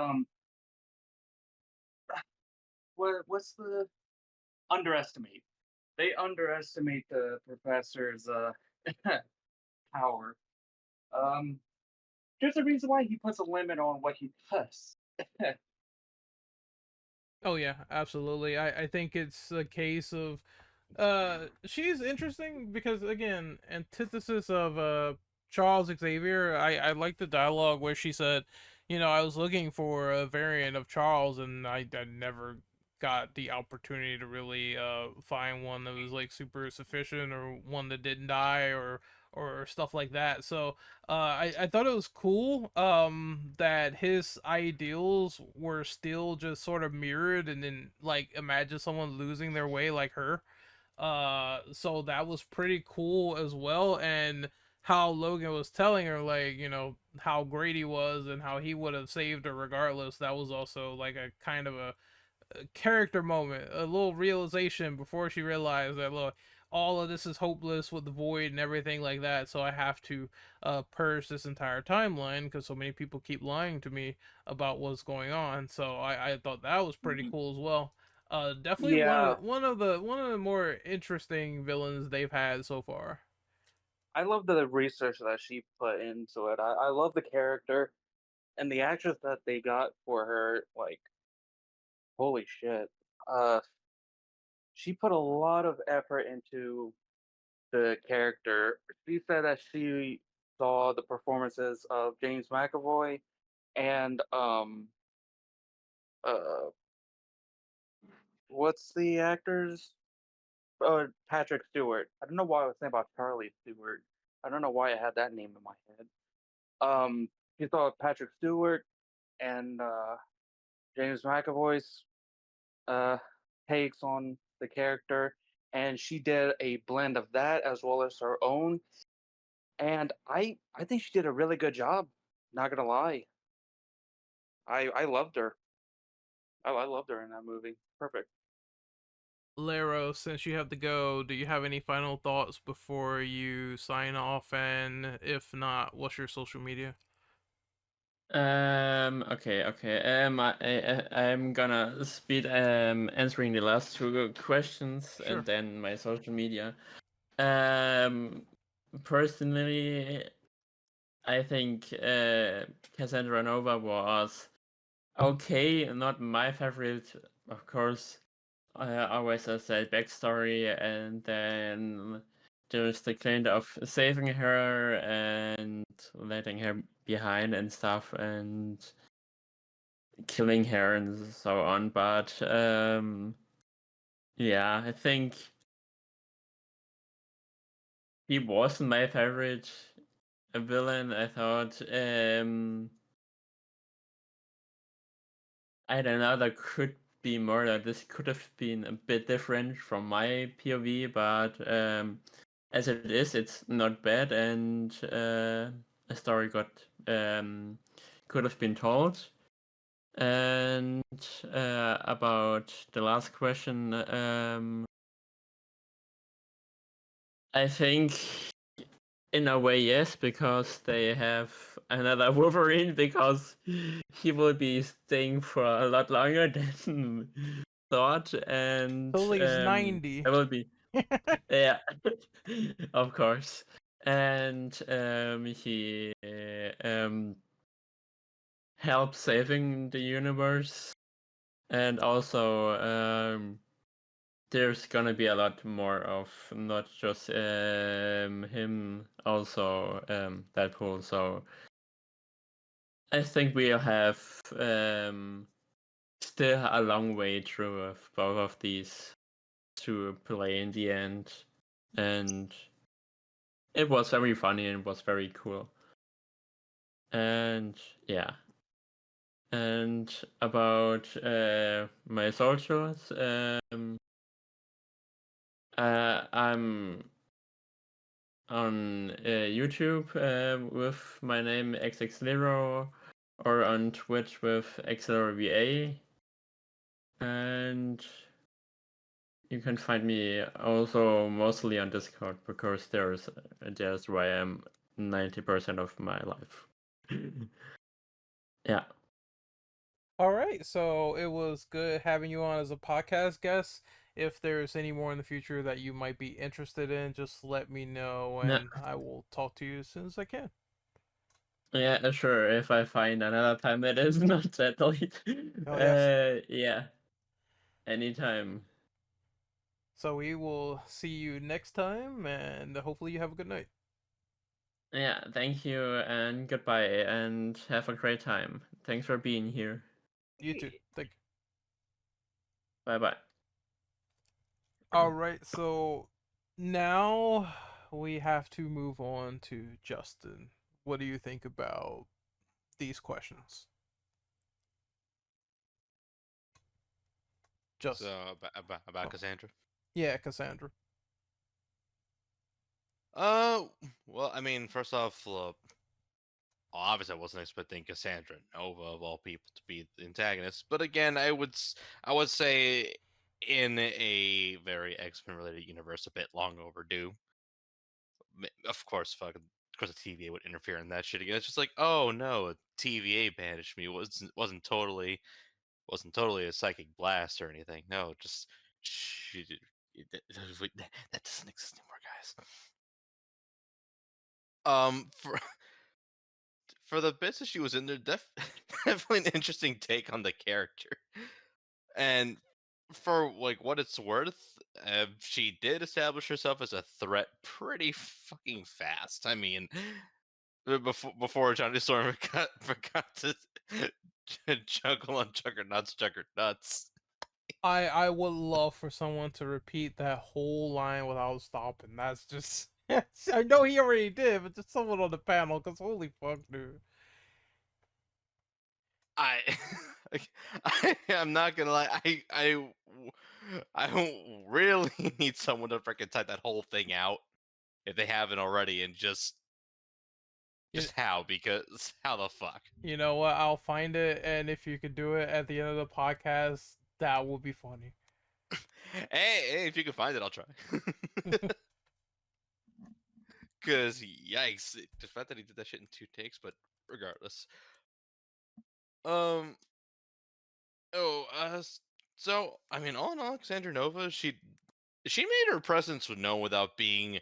what's the underestimate? They underestimate the professor's power. Um, there's a reason why he puts a limit on what he does. Oh yeah, absolutely. I think it's a case of she's interesting because again, antithesis of Charles Xavier. I like the dialogue where she said, you know, I was looking for a variant of Charles and I never got the opportunity to really find one that was like super sufficient or one that didn't die or stuff like that. So I thought it was cool that his ideals were still just sort of mirrored and then like imagine someone losing their way like her. So that was pretty cool as well. And how Logan was telling her like, you know, how great he was and how he would have saved her regardless. That was also like a kind of a character moment, a little realization before she realized that look, all of this is hopeless with the void and everything like that. So I have to purge this entire timeline because so many people keep lying to me about what's going on. So I thought that was pretty cool as well. Definitely Yeah, one of the more interesting villains they've had so far. I love the research that she put into it. I love the character and the actress that they got for her. Like, holy shit. Uh, she put a lot of effort into the character. She said that she saw the performances of James McAvoy and uh what's the actors? Patrick Stewart. I don't know why I was saying about Charlie Stewart. I don't know why I had that name in my head. Um, she saw Patrick Stewart and James McAvoy's uh takes on the character, and she did a blend of that as well as her own. And I think she did a really good job. Not gonna lie, I loved her. I loved her in that movie. Perfect. Lero, since you have to go, do you have any final thoughts before you sign off? And if not, what's your social media? Okay. I'm gonna speed answering the last two questions Sure. and then my social media. Um, Personally, I think Cassandra Nova was okay, not my favorite, of course. Always a sad backstory, and then there's the kind of saving her and letting her behind and stuff, and killing her and so on. But yeah, I think he wasn't my favorite villain. I thought I don't know, there could be more. That this could have been a bit different from my POV, but as it is, it's not bad, and a story could have been told. And about the last question, I think in a way yes, because they have another Wolverine, because he will be staying for a lot longer than thought, and Till he's 90. there will be yeah, of course, and he helps saving the universe, and also there's gonna be a lot more of not just him, also Deadpool. So I think we'll have still a long way through of both of these to play in the end, and it was very funny and it was very cool. And yeah, and about my socials, I'm on YouTube with my name XXLero, or on Twitch with XLRVA, and you can find me also mostly on Discord, because there's where I am 90% of my life. Yeah. All right, so it was good having you on as a podcast guest. If there's any more in the future that you might be interested in, just let me know Yeah. and I will talk to you as soon as I can. Yeah, sure. If I find another time that is not that late. Oh, yes. Yeah. Anytime. So we will see you next time and hopefully you have a good night. Yeah, thank you and goodbye and have a great time. Thanks for being here. You too. Thank you. Bye bye. All right, so now we have to move on to Justin. What do you think about these questions? So Just about oh, Cassandra. yeah, Cassandra. Uh, well, I mean, first off, obviously, I wasn't expecting Cassandra Nova of all people to be the antagonist, but again, I would say in a very X-Men related universe, a bit long overdue. Of course, of course, the TVA would interfere in that shit again. It's just like, oh no, TVA banished me. Wasn't totally wasn't totally a psychic blast or anything. No, just that doesn't exist anymore, guys. For the bits that she was in there, definitely an interesting take on the character. And for like what it's worth, she did establish herself as a threat pretty fucking fast. I mean, before Johnny Storm forgot to juggle on Juggernauts. I would love for someone to repeat that whole line without stopping. That's just I know he already did, but just someone on the panel, because holy fuck, dude. I'm not gonna lie. I don't really need someone to freaking type that whole thing out if they haven't already, and just how, because how the fuck? You know what? I'll find it, and if you could do it at the end of the podcast, that would be funny. Hey, if you can find it, I'll try. Because yikes, the fact that he did that shit in 2 takes, but regardless. So I mean, all in all, Alexandra Nova, she made her presence known without being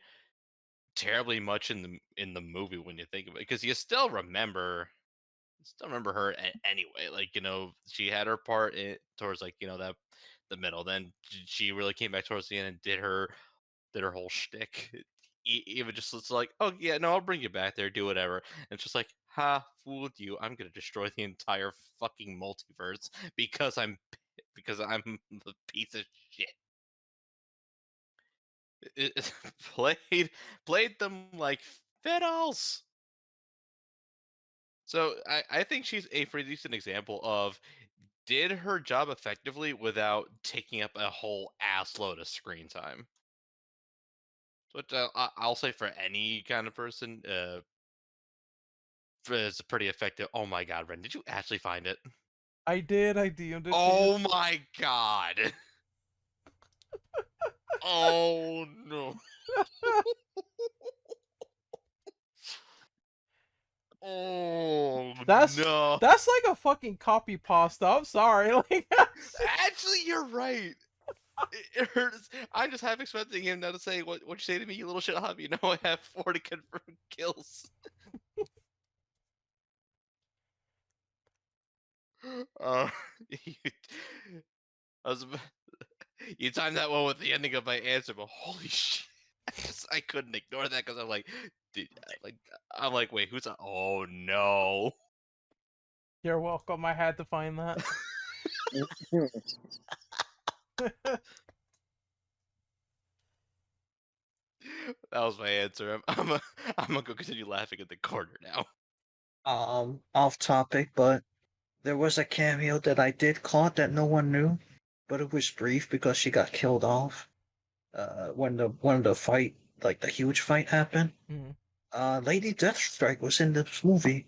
terribly much in the movie when you think of it, because you still remember her anyway. Like, she had her part towards, like, that the middle. Then she really came back towards the end and did her whole shtick. Even just it's like, oh yeah, no, I'll bring you back there, do whatever. And it's just like, ha, fooled you. I'm gonna destroy the entire fucking multiverse because I'm the piece of shit. It played them like fiddles. So I think she's a pretty decent example of did her job effectively without taking up a whole assload of screen time. Which I'll say for any kind of person, is pretty effective. Oh my god, Ren, did you actually find it? I DM'd it. Oh my god. Oh no. Oh That's no. that's like a fucking copy pasta. I'm sorry. Like, Actually, you're right. It hurts. I'm just half expecting him now to say, "What you say to me, you little shit hub? You know I have 40 confirmed kills." You, I was, you timed that one with the ending of my answer, but holy shit, I couldn't ignore that because I'm like, dude, wait, who's? Oh no. you're welcome. I had to find that. That was my answer. I'm gonna go continue laughing in the corner now. Off topic, but there was a cameo that I did caught that no one knew, but it was brief because she got killed off. When the fight, like the huge fight happened. Mhm. Lady Deathstrike was in this movie.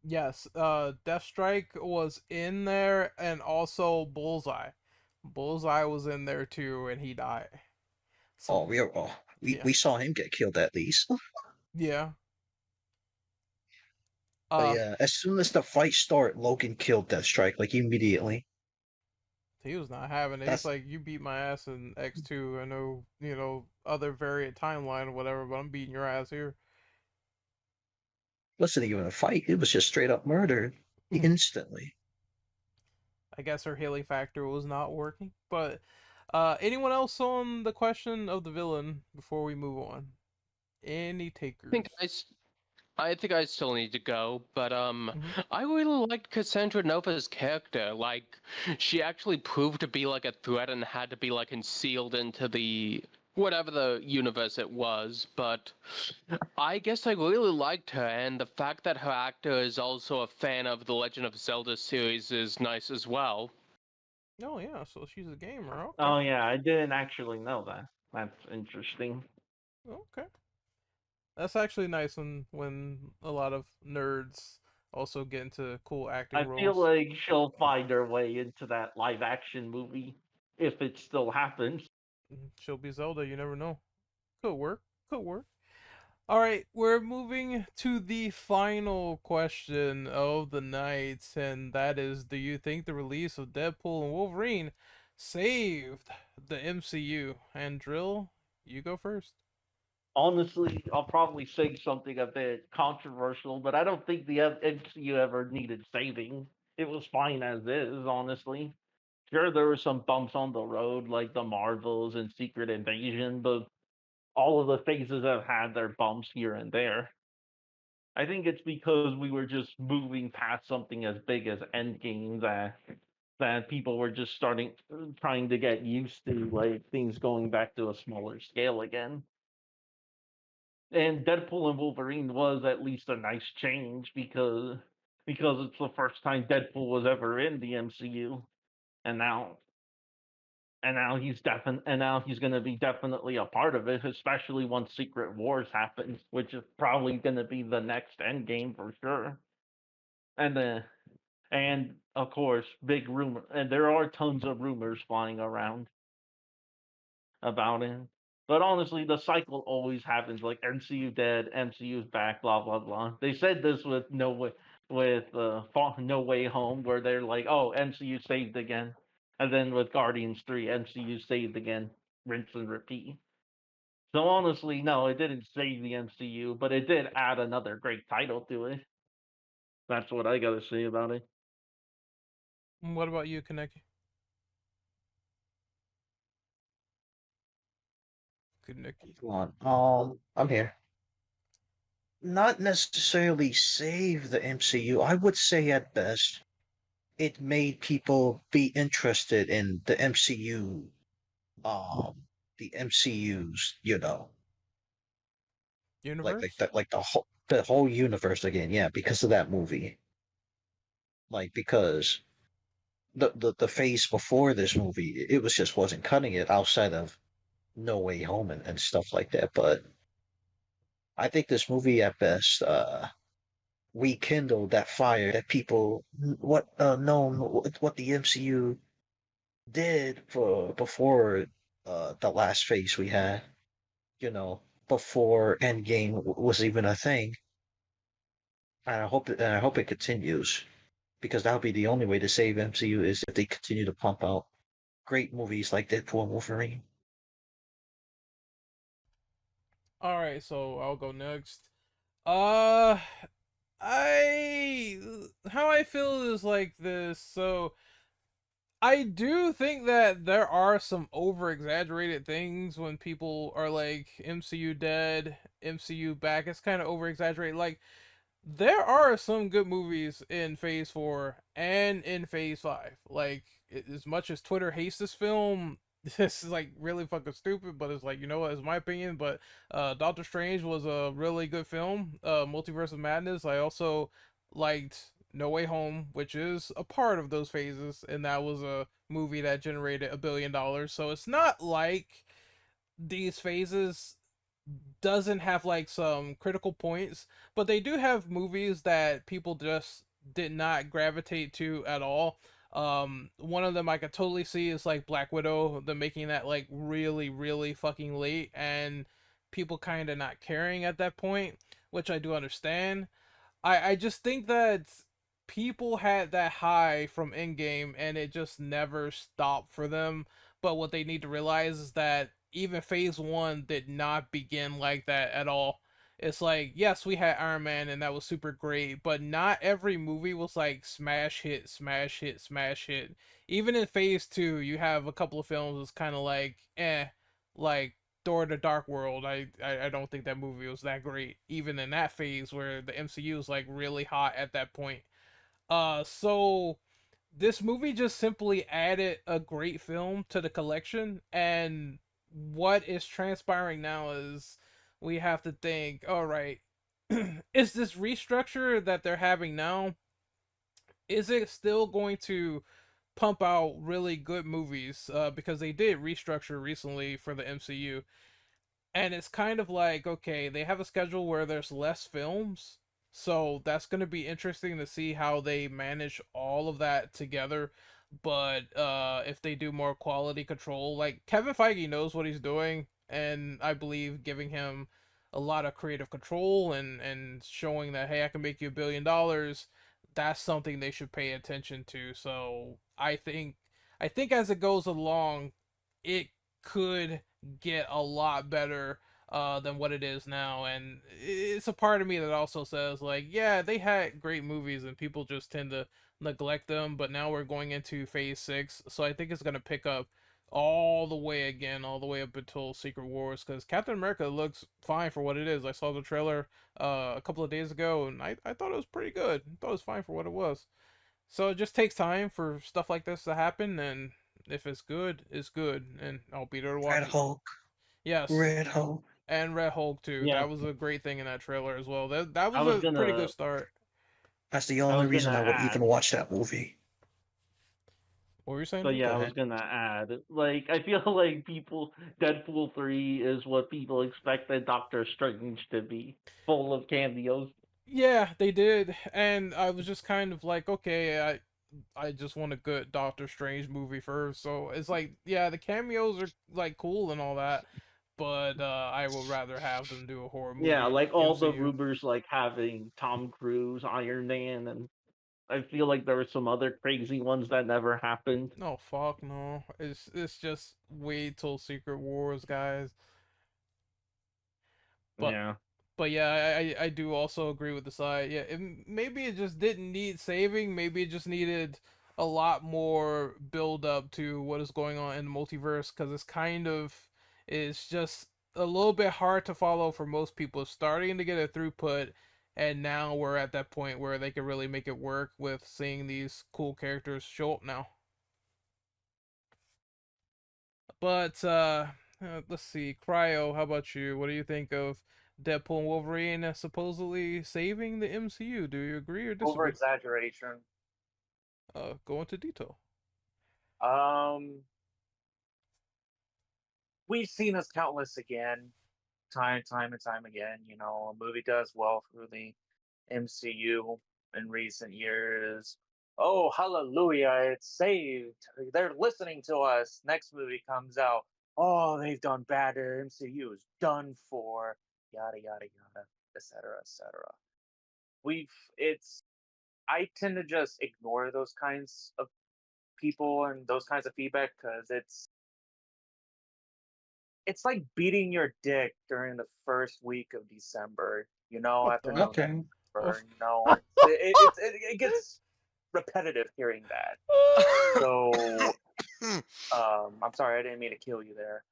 Yes, Deathstrike was in there, and also Bullseye. Bullseye was in there too, and he died. So, We saw him get killed at least. yeah. But yeah, as soon as the fight started, Logan killed Deathstrike like immediately. He was not having it. He's That's like, you beat my ass in X2. I know, other variant timeline or whatever, but I'm beating your ass here. wasn't even a fight. It was just straight up murder instantly. I guess her healing factor was not working. But anyone else on the question of the villain before we move on? Any takers? I think I still need to go, but Mhm. I really liked Cassandra Nova's character. Like, she actually proved to be like a threat and had to be like concealed into the whatever the universe it was. But I guess I really liked her, and the fact that her actor is also a fan of the Legend of Zelda series is nice as well. Oh yeah, so she's a gamer. Okay. Oh yeah, I didn't actually know that. That's interesting. Okay. That's actually nice when a lot of nerds also get into cool acting I roles. feel like she'll find her way into that live action movie if it still happens. She'll be Zelda. You never know. Could work. Could work. All right, we're moving to the final question of the night, and that is: do you think the release of Deadpool and Wolverine saved the MCU? And Drill, you go first. Honestly, I'll probably say something a bit controversial, but I don't think the MCU ever needed saving. It was fine as is, honestly. Sure, there were some bumps on the road, like the Marvels and Secret Invasion, but all of the phases have had their bumps here and there. I think it's because we were just moving past something as big as Endgame that people were just starting trying to get used to like things going back to a smaller scale again. And Deadpool and Wolverine was at least a nice change because it's the first time Deadpool was ever in the MCU, and now he's going to be definitely a part of it, especially once Secret Wars happens, which is probably going to be the next Endgame for sure. And and of course, big rumor, and there are tons of rumors flying around about it. But honestly, the cycle always happens. Like MCU dead, MCU's back, blah blah blah. They said this with No Way Home, where they're like, "Oh, MCU saved again," and then with Guardians 3, MCU saved again, rinse and repeat. So honestly, no, it didn't save the MCU, but it did add another great title to it. That's what I gotta say about it. What about you, Kaneki? Kaneki. Go on. I'm here. Not necessarily save the MCU. I would say at best it made people be interested in the MCU. The MCU's, Universe? like the whole universe again. Yeah, because of that movie. Like because the phase before this movie, it was just wasn't cutting it outside of No Way Home and stuff like that. But I think this movie at best rekindled that fire that people what known what the MCU did for before the last phase we had, you know, before Endgame was even a thing. And I hope it continues because that would be the only way to save MCU is if they continue to pump out great movies like Deadpool and Wolverine. All right, so I'll go next. Uh, I how I feel is like this. So I do think that there are some over exaggerated things when people are like MCU dead, MCU back. It's kind of over exaggerated. Like there are some good movies in Phase 4 and in Phase 5. Like as much as Twitter hates this film, this is like really fucking stupid, but it's like, you know what, it's my opinion, but Doctor Strange was a really good film. Multiverse of Madness, I also liked No Way Home, which is a part of those phases, and that was a movie that generated $1 billion. So it's not like these phases doesn't have like some critical points, but they do have movies that people just did not gravitate to at all. One of them I could totally see is like Black Widow, the making that like really, really fucking late and people kind of not caring at that point, which I do understand. I just think that people had that high from Endgame and it just never stopped for them. But what they need to realize is that even Phase 1 did not begin like that at all. It's like, yes, we had Iron Man and that was super great, but not every movie was like smash hit, smash hit, smash hit. Even in Phase 2, you have a couple of films that's kind of like, like Thor: The Dark World. I don't think that movie was that great, even in that phase where the MCU was like really hot at that point. So this movie just simply added a great film to the collection, and what is transpiring now is we have to think, all right, is this restructure that they're having now, is it still going to pump out really good movies? Because they did restructure recently for the MCU, and it's kind of like, okay, they have a schedule where there's less films, so that's going to be interesting to see how they manage all of that together. But if they do more quality control, like Kevin Feige knows what he's doing, and I believe giving him a lot of creative control and showing that, hey, I can make you $1 billion, that's something they should pay attention to. So I think as it goes along, it could get a lot better than what it is now. And it's a part of me that also says, like, yeah, they had great movies and people just tend to neglect them. But now we're going into phase 6, so I think it's gonna pick up all the way again, all the way up until Secret Wars, because Captain America looks fine for what it is. I saw the trailer a couple of days ago, and I thought it was pretty good. I thought it was fine for what it was. So it just takes time for stuff like this to happen, and if it's good, it's good, and I'll be there to Red watch it. Hulk, Yes, Red Hulk. and Red Hulk too. Yeah, That was a great thing in that trailer as well. That I was was a pretty good gonna start. That's the I only was gonna reason I would add. even watch that movie. What were you saying, So Drew? yeah, Go I was ahead. gonna add. Like, I feel like Deadpool 3 is what people expected Doctor Strange to be, full of cameos. Yeah, they did, and I was just kind of like, okay, I just want a good Doctor Strange movie first. So it's like, yeah, the cameos are like cool and all that, but I would rather have them do a horror Yeah, movie like all the MCU. rumors, like having Tom Cruise, Iron Man, and I feel like there were some other crazy ones that never happened. No, fuck no. It's just wait till Secret Wars, guys. But Yeah. but yeah, I do also agree with the side. Yeah, maybe it just didn't need saving. Maybe it just needed a lot more build up to what is going on in the multiverse, because it's just a little bit hard to follow for most people. It's starting to get a throughput, and now we're at that point where they can really make it work with seeing these cool characters show up now. But let's see, Cryo, how about you? What do you think of Deadpool and Wolverine supposedly saving the MCU? Do you agree or Over disagree? exaggeration. Go into detail. Um, we've seen this countless again, time and time again. You know, a movie does well for the MCU in recent years. Oh, hallelujah, it's saved. They're listening to us. Next movie comes out. Oh, they've done bad. Their MCU is done for. Yada, yada, yada, etc., etc. We've, it's, I tend to just ignore those kinds of people and those kinds of feedback because it's like beating your dick during the first week of December, you know, What after the? Okay. Oh. November, you know, it gets repetitive hearing that. So, I'm sorry, I didn't mean to kill you there.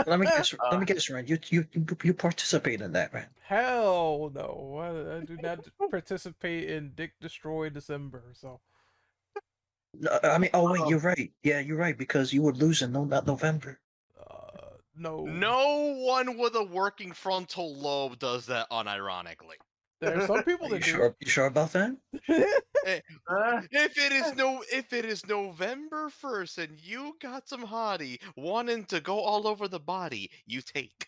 Let me guess. Let Uh, me guess, Ryan. You participate in that, right? Hell no! I do not participate in Dick Destroy December. So, No, I mean, oh wait, um, you're right. Yeah, you're right because you would lose in not November. no. No one with a working frontal lobe does that unironically. There are some people Are you that do. sure? You sure about that? Eh, uh, if it is November 1st and you got some hottie wanting to go all over the body, you take.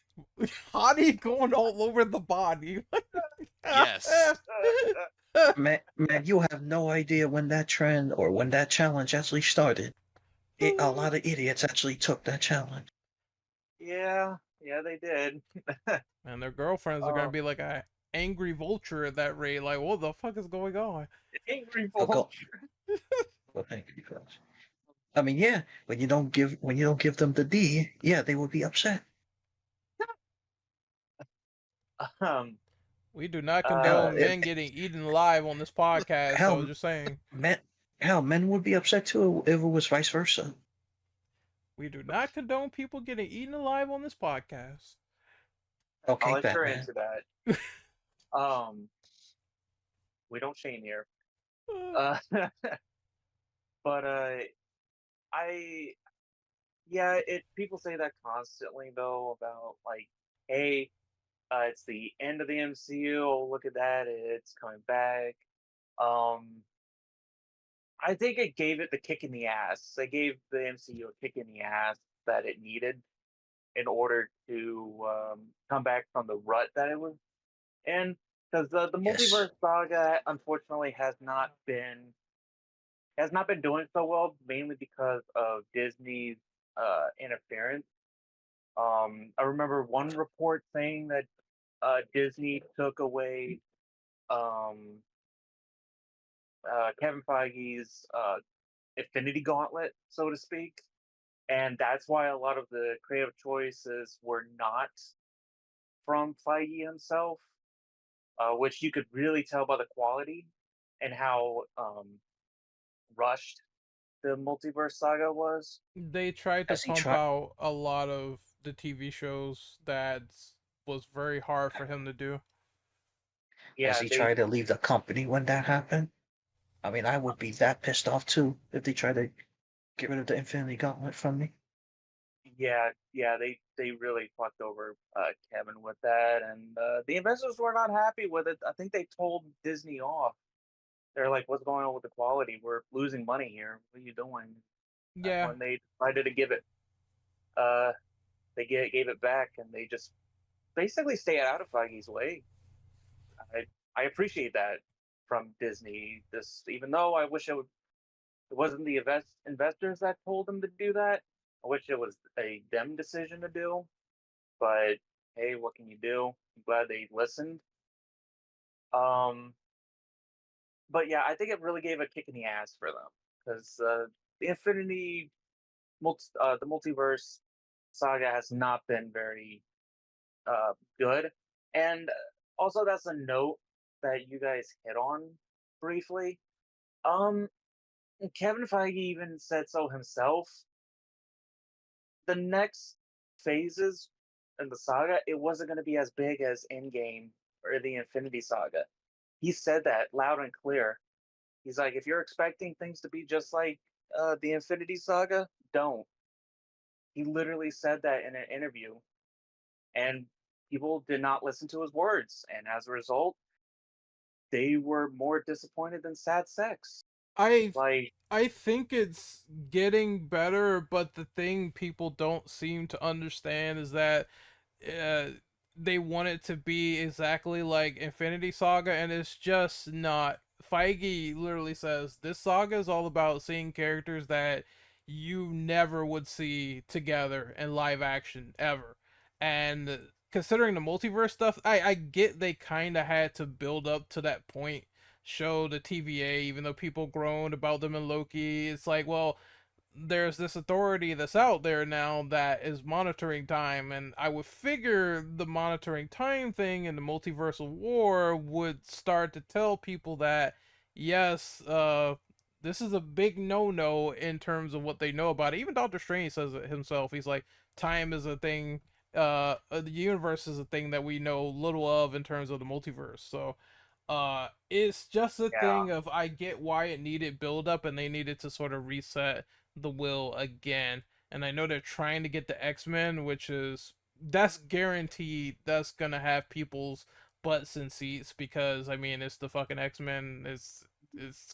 Hottie going all over the body. Yes. Man, you have no idea when that trend or when that challenge actually started. A lot of idiots actually took that challenge. yeah, they did. And their girlfriends are gonna Um, be like a angry vulture at that rate. Like, what the fuck is going on? Angry They'll go. Vulture. Well, thank you, folks. I mean, yeah, when you don't give them the D, yeah, they would be upset. Um, We do not uh, condone men getting eaten alive on this podcast. So Hell, just saying, men, men would be upset too if it was vice versa. we do not condone people getting eaten alive on this podcast. I'll Okay, let you Batman. answer that. Um, we don't shame here. Uh, but I yeah, it people say that constantly though about like, hey, it's the end of the MCU. Oh, look at that, it's coming back. Um, I think it gave it the kick in the ass. They gave the MCU a kick in the ass that it needed in order to come back from the rut that it was in. Because the Yes. multiverse saga unfortunately has not been doing so well, mainly because of Disney's interference. I remember one report saying that Disney took away um, Kevin Feige's Infinity Gauntlet, so to speak, and that's why a lot of the creative choices were not from Feige himself, which you could really tell by the quality and how rushed the multiverse saga was. They tried to As he pump tried, out a lot of the TV shows that was very hard for him to do. as Yeah, he they tried to leave the company when that happened. I mean, I would be that pissed off too if they tried to get rid of the Infinity Gauntlet from me. they really fucked over Kevin with that, and the investors were not happy with it. I think they told Disney off. They're like, "What's going on with the quality? We're losing money here. What are you doing?" That's Yeah, when they decided to give it. Uh, gave it back, and they just basically stay out of Feige's way. I appreciate that from Disney. This, even though I wish it wasn't the investors that told them to do that. I wish it was a them decision to do. But hey, what can you do? I'm glad they listened. Um, but yeah, I think it really gave a kick in the ass for them because the the multiverse saga has not been very good, and also that's a note that you guys hit on briefly. Um, Kevin Feige even said so himself. The next phases in the saga, it wasn't going to be as big as Endgame or the Infinity Saga. He said that loud and clear. He's like, if you're expecting things to be just like the Infinity Saga, don't. He literally said that in an interview, and people did not listen to his words, and as a result, they were more disappointed than sad sex. I Like, I think it's getting better, but the thing people don't seem to understand is that uh, they want it to be exactly like Infinity Saga, and it's just not. Feige literally says this saga is all about seeing characters that you never would see together in live action ever. And considering the multiverse stuff, I get they kind of had to build up to that point, show the TVA, even though people groaned about them in Loki. It's like, well, there's this authority that's out there now that is monitoring time, and I would figure the monitoring time thing in the multiversal war would start to tell people that yes, this is a big no-no in terms of what they know about it. Even Doctor Strange says it himself. He's like, time is a thing, the universe is a thing that we know little of in terms of the multiverse. So it's just a yeah, thing of, I get why it needed build up and they needed to sort of reset the will again. And I know they're trying to get the X-Men, which is, that's guaranteed that's gonna have people's butts in seats, because I mean it's the fucking X-Men. It's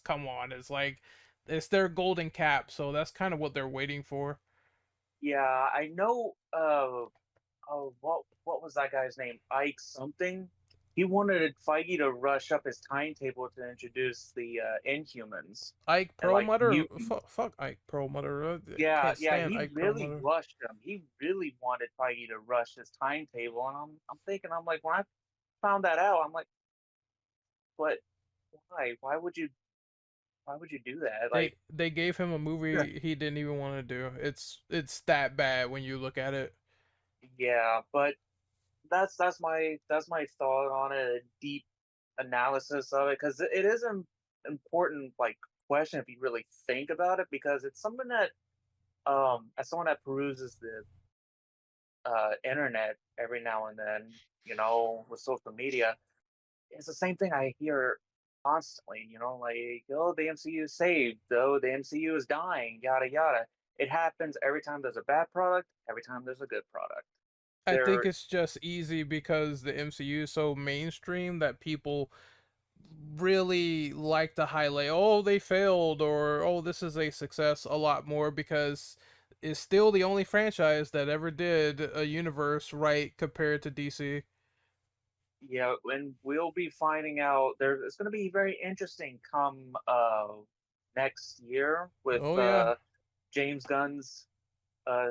come on, it's like it's their golden cap, so that's kind of what they're waiting for. yeah, I know. Oh, what was that guy's name? Ike something. He wanted Feige to rush up his timetable to introduce the Inhumans Ike and like Perlmutter, mutants. fuck Ike Perlmutter. Yeah, Can't yeah, stand he Ike really Perlmutter. rushed him. He really wanted Feige to rush his timetable, and I'm thinking, I'm like, when I found that out, I'm like, but why? Why would you do that? Like, They gave him a movie he didn't even want to do. It's that bad when you look at it. yeah, but that's my thought on it. A deep analysis of it because it is an important like question if you really think about it because it's something that as someone that peruses the internet every now and then, with social media, it's the same thing I hear constantly. Like, oh, the MCU is saved, though the MCU is dying, yada yada. It happens every time there's a bad product, every time there's a good product. I think There, it's just easy because the MCU is so mainstream that people really like to highlight, oh, they failed, or oh, this is a success, a lot more, because it's still the only franchise that ever did a universe right compared to DC. yeah, and we'll be finding out. It's going to be very interesting come next year with Oh yeah. James Gunn's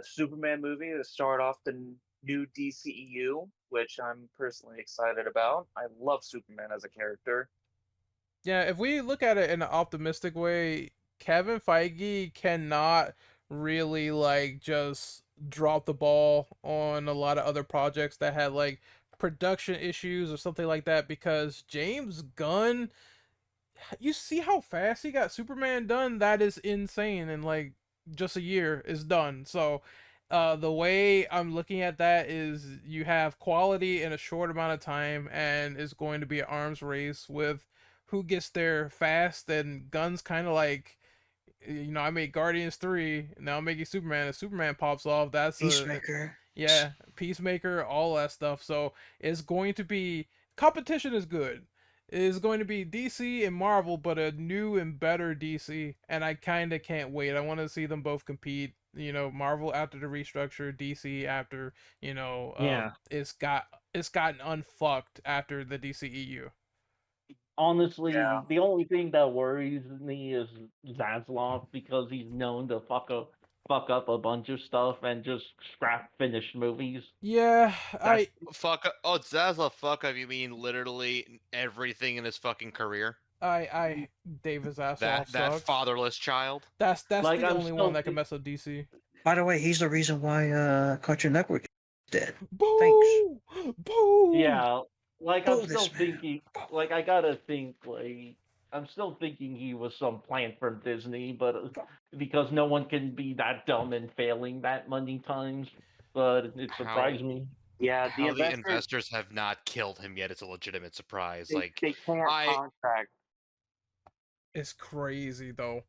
Superman movie to start off the new DCEU, which I'm personally excited about. I love Superman as a character. Yeah, if we look at it in an optimistic way, Kevin Feige cannot really like just drop the ball on a lot of other projects that had like production issues or something like that, because James Gunn, you see how fast he got Superman done? That is insane. In like just a year is done. So the way I'm looking at that is you have quality in a short amount of time, and it's going to be an arms race with who gets there fast. And Gunn's kind of like, I made Guardians 3, now I'm making Superman. If Superman pops off, that's a, Peacemaker. yeah, Peacemaker, all that stuff. So it's going to be, competition is good. It is going to be DC and Marvel, but a new and better DC, and I kind of can't wait. I want to see them both compete. Marvel after the restructure, DC after Yeah. it's gotten unfucked after the DCEU. Honestly, the only thing that worries me is Zaslav because he's known to fuck up a bunch of stuff and just scrap finished movies. Yeah, I Fuck. Oh, Zaslav fuck up. You mean literally everything in his fucking career? David Zaslav That sucks. fatherless child. That's Like, the I'm only still one that can thi- mess up DC. By the way, he's the reason why Cartoon Network is dead. Thanks. Boo! Boo! Yeah, like I'm Boo still this man. thinking, like I gotta think, like I'm still thinking he was some plant from Disney, but because no one can be that dumb and failing that many times, but it How surprised me. Yeah, the how the investors investors have not killed him yet is a legitimate surprise. they, Like they can't I contract. It's crazy though.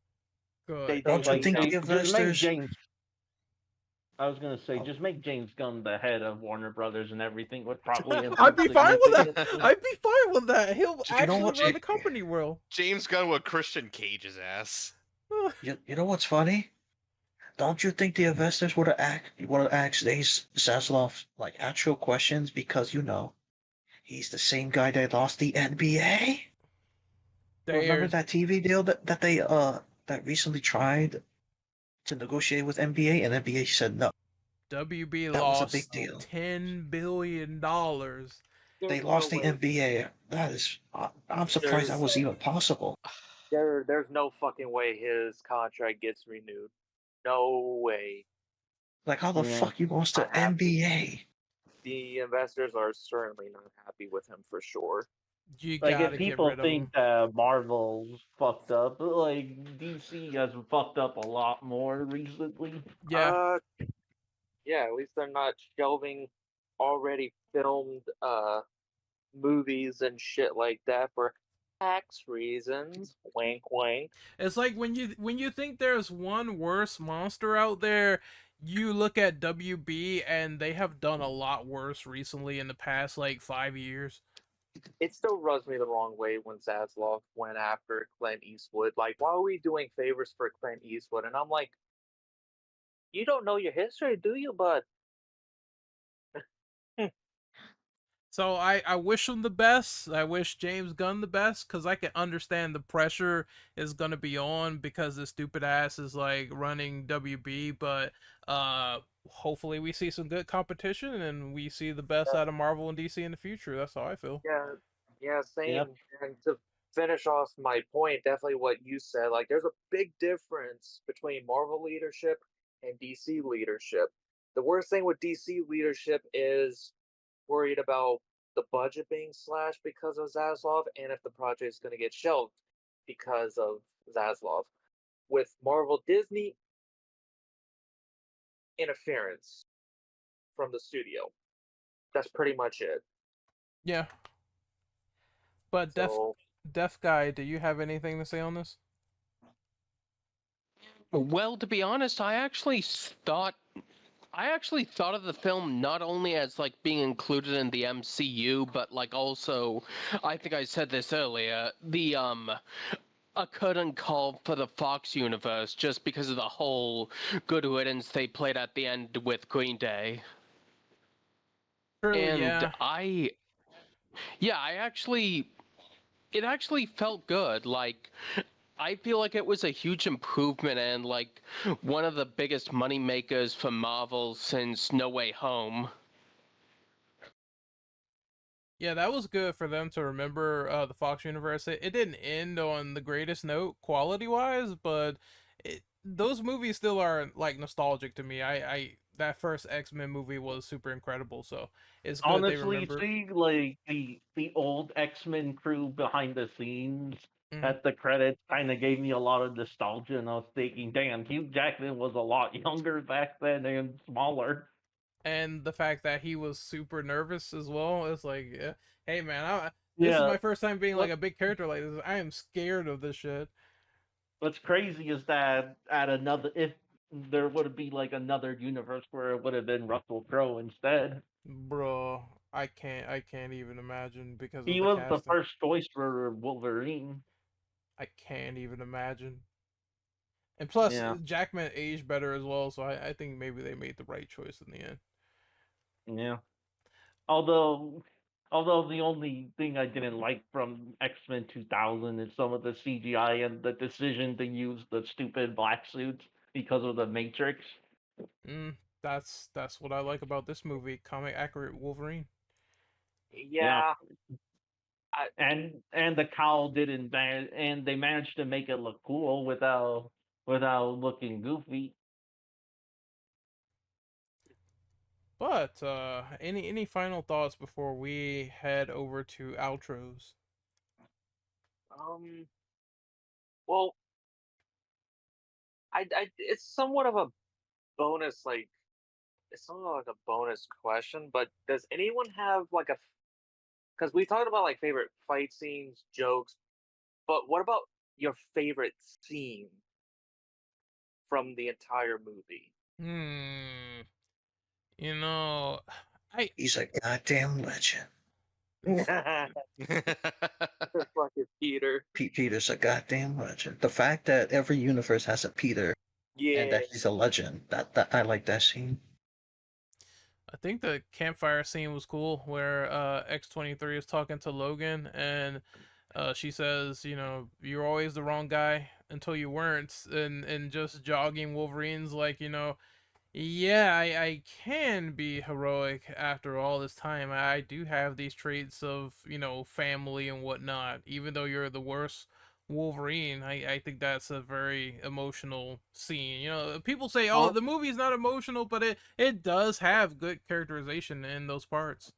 Good. They Don't you Like think cannot. the just make investors? James. I was gonna say, just make James Gunn the head of Warner Brothers, and everything would probably I'd improve be fine with that. significantly. I'd be fine with that. He'll You know actually what? run the company well. James Gunn would Christian Cage's ass. You know what's funny? Don't you think the investors would have asked Zaslav like actual questions because he's the same guy that lost the NBA. Remember They're that TV deal that recently tried to negotiate with NBA and NBA said no. WB That was a big lost deal. $10 billion. They There's no lost the way. NBA. I'm surprised that was even possible. There's no fucking way his contract gets renewed. No way. Like how the Yeah. fuck he wants to I have- NBA? The investors are certainly not happy with him for sure. You Like gotta if get people rid of him. think that Marvel's fucked up, like DC has fucked up a lot more recently. Yeah. Yeah, at least they're not shelving already filmed movies and shit like that for tax reasons. Wink wink. It's like when you think there's one worse monster out there, you look at WB and they have done a lot worse recently in the past like 5 years. It still rubs me the wrong way when Zaslav went after Clint Eastwood. Like, why are we doing favors for Clint Eastwood? And I'm like, you don't know your history, do you, bud? So I wish him the best. I wish James Gunn the best, because I can understand the pressure is gonna be on because the stupid ass is like running WB. But hopefully we see some good competition and we see the best out of Marvel and DC in the future. That's how I feel. Yeah, same. Yep. And to finish off my point, definitely what you said. Like, there's a big difference between Marvel leadership and DC leadership. The worst thing with DC leadership is worried about the budget being slashed because of Zaslav, and if the project is going to get shelved because of Zaslav. With Marvel Disney, interference from the studio. That's pretty much it. Yeah. But So, Def Guy, do you have anything to say on this? Well, to be honest, I actually thought of the film not only as like being included in the MCU, but like also, I think I said this earlier, a curtain call for the Fox universe just because of the whole good riddance they played at the end with Green Day. True, And yeah. it actually felt good. Like, I feel like it was a huge improvement and like one of the biggest money makers for Marvel since No Way Home. Yeah, that was good for them to remember the Fox universe. It didn't end on the greatest note quality wise, but those movies still are like nostalgic to me. I that first X-Men movie was super incredible, so it's good they Honestly, remember. seeing like the old X-Men crew behind the scenes Mm. at the credits kind of gave me a lot of nostalgia, and I was thinking, damn, Hugh Jackman was a lot younger back then and smaller. And the fact that he was super nervous as well. It's like, yeah, hey man, this is Yeah, my first time being like what a big character like this. I am scared of this shit. what's crazy is that at another, if there would be like another universe where it would have been Russell Crowe instead. Bro, I can't even imagine because of He the was the casting. first choice for Wolverine. I can't even imagine. And plus, Yeah, Jackman aged better as well, so I think maybe they made the right choice in the end. yeah. Although, although the only thing I didn't like from X-Men 2000 is some of the CGI and the decision to use the stupid black suits because of the Matrix. Mm, that's what I like about this movie, comic accurate Wolverine. Yeah, Yeah, I, and the cowl didn't and they managed to make it look cool without looking goofy. But any final thoughts before we head over to outros? um, well, it's somewhat of a bonus, like it's somewhat like a bonus question. But does anyone have like a? Because we talked about like favorite fight scenes, jokes, but what about your favorite scene from the entire movie? Hmm. You know, I He's a goddamn legend. Fucking Peter. Pete Peter's a goddamn legend. The fact that every universe has a Peter and Yeah. that he's a legend, that I like that scene. I think the campfire scene was cool where X-23 is talking to Logan and she says, you know, you're always the wrong guy until you weren't, and just jogging Wolverine's like, you know, yeah, I can be heroic after all this time. I do have these traits of, you know, family and whatnot. Even though you're the worst Wolverine, I think that's a very emotional scene. You know, people say, oh, Hon- the movie's not emotional, but it does have good characterization in those parts.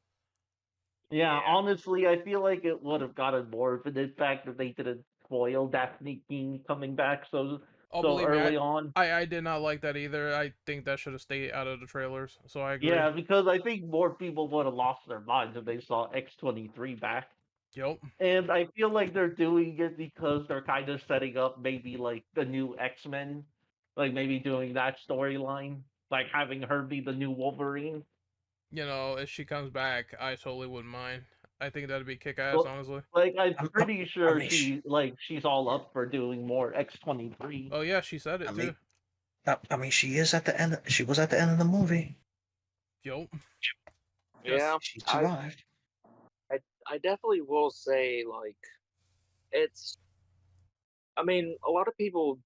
Yeah, Yeah. honestly, I feel like it would have gotten more for the fact that they didn't spoil Daphne King coming back Oh, so believe me, early on. I did not like that either. I think that should have stayed out of the trailers. So I agree. Yeah, because I think more people would have lost their minds if they saw X-23 back. Yup. And I feel like they're doing it because they're kind of setting up maybe like the new X-Men, like maybe doing that storyline, like having her be the new Wolverine. You know, if she comes back, I totally wouldn't mind. I think that'd be kick ass, Well, honestly. like I'm I'm, I'm, pretty I sure mean, sh- she's all up for doing more X-23. Oh yeah, she said I it mean, too. I mean, she is at the end. She was at the end of the movie. Yup. Yeah. Just She I survived. I I definitely will say like it's I mean, a lot of people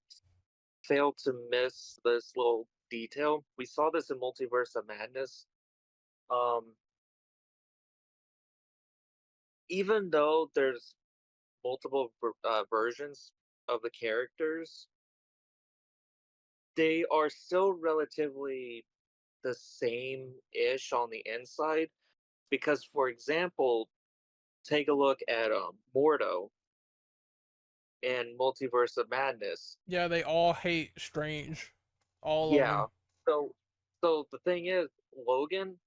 fail to miss this little detail. We saw this in Multiverse of Madness. Um Even though there's multiple versions of the characters, they are still relatively the same ish on the inside. Because, for example, take a look at Mordo in Multiverse of Madness. yeah, they all hate Strange. All of Yeah. them. So, so the thing is, Logan,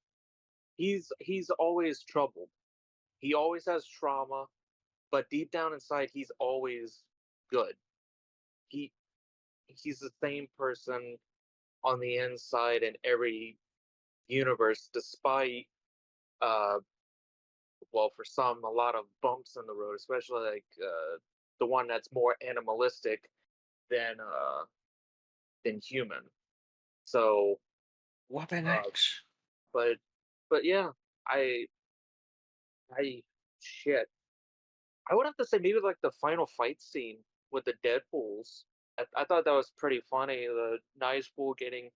he's always troubled. He always has trauma, but deep down inside, he's always good. He he's the same person on the inside in every universe, despite uh well, for some, a lot of bumps in the road, especially like the one that's more animalistic than human. So, Weapon uh, X. but but yeah, I I shit. I would have to say maybe like the final fight scene. with the Deadpools. I thought that was pretty funny. The nice pool getting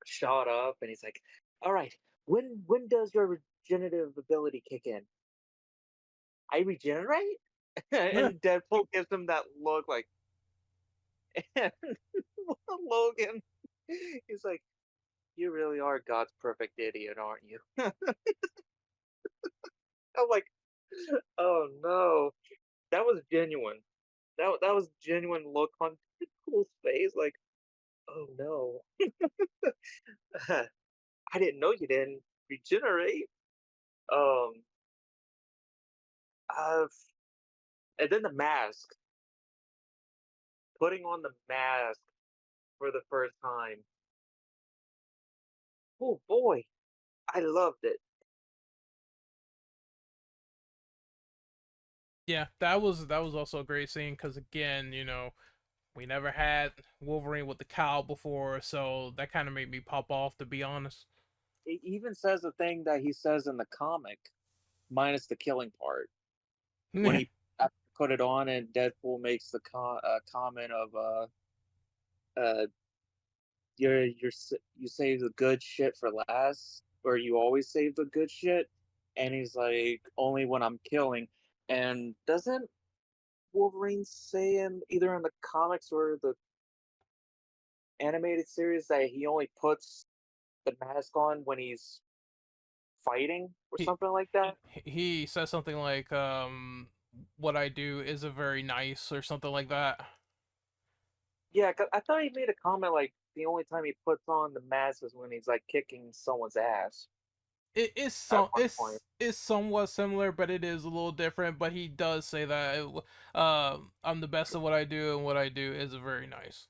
shot up, and he's like, "All right, when does your regenerative ability kick in? I regenerate?" And Deadpool gives him that look like, and Logan, he's like, "You really are God's perfect idiot, aren't you?" I'm like, "Oh no, that was genuine. That was genuine look on Deadpool's face, like, oh no." I didn't know you didn't regenerate. Um, uh, and then the mask, putting on the mask for the first time. Oh boy, I loved it. Yeah, that was also a great scene because again, we never had Wolverine with the cowl before, so that kind of made me pop off, to be honest. It even says the thing that he says in the comic, minus the killing part, when he put it on, and Deadpool makes the comment of uh, you save the good shit for last, or you always save the good shit, and he's like, only when I'm killing. And doesn't Wolverine say in either in the comics or the animated series that he only puts the mask on when he's fighting or He something like that? he says something like, "What I do isn't very nice" or something like that. Yeah, 'cause I thought he made a comment like the only time he puts on the mask is when he's like kicking someone's ass. It is At one point. it's somewhat similar, but it is a little different. But he does say that I'm the best at what I do, and what I do is very nice.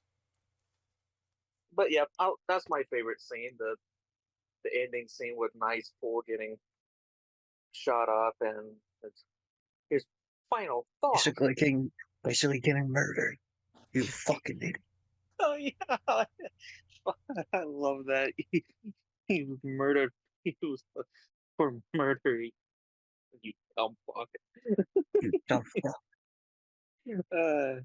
But yeah, that's my favorite scene, the ending scene with Nice Pool getting shot up, and it's his final thought. Basically getting murdered. You fucking idiot. Oh yeah, I love that. He was murdered. He was for murder. You dumb fuck. You dumb fuck. Uh,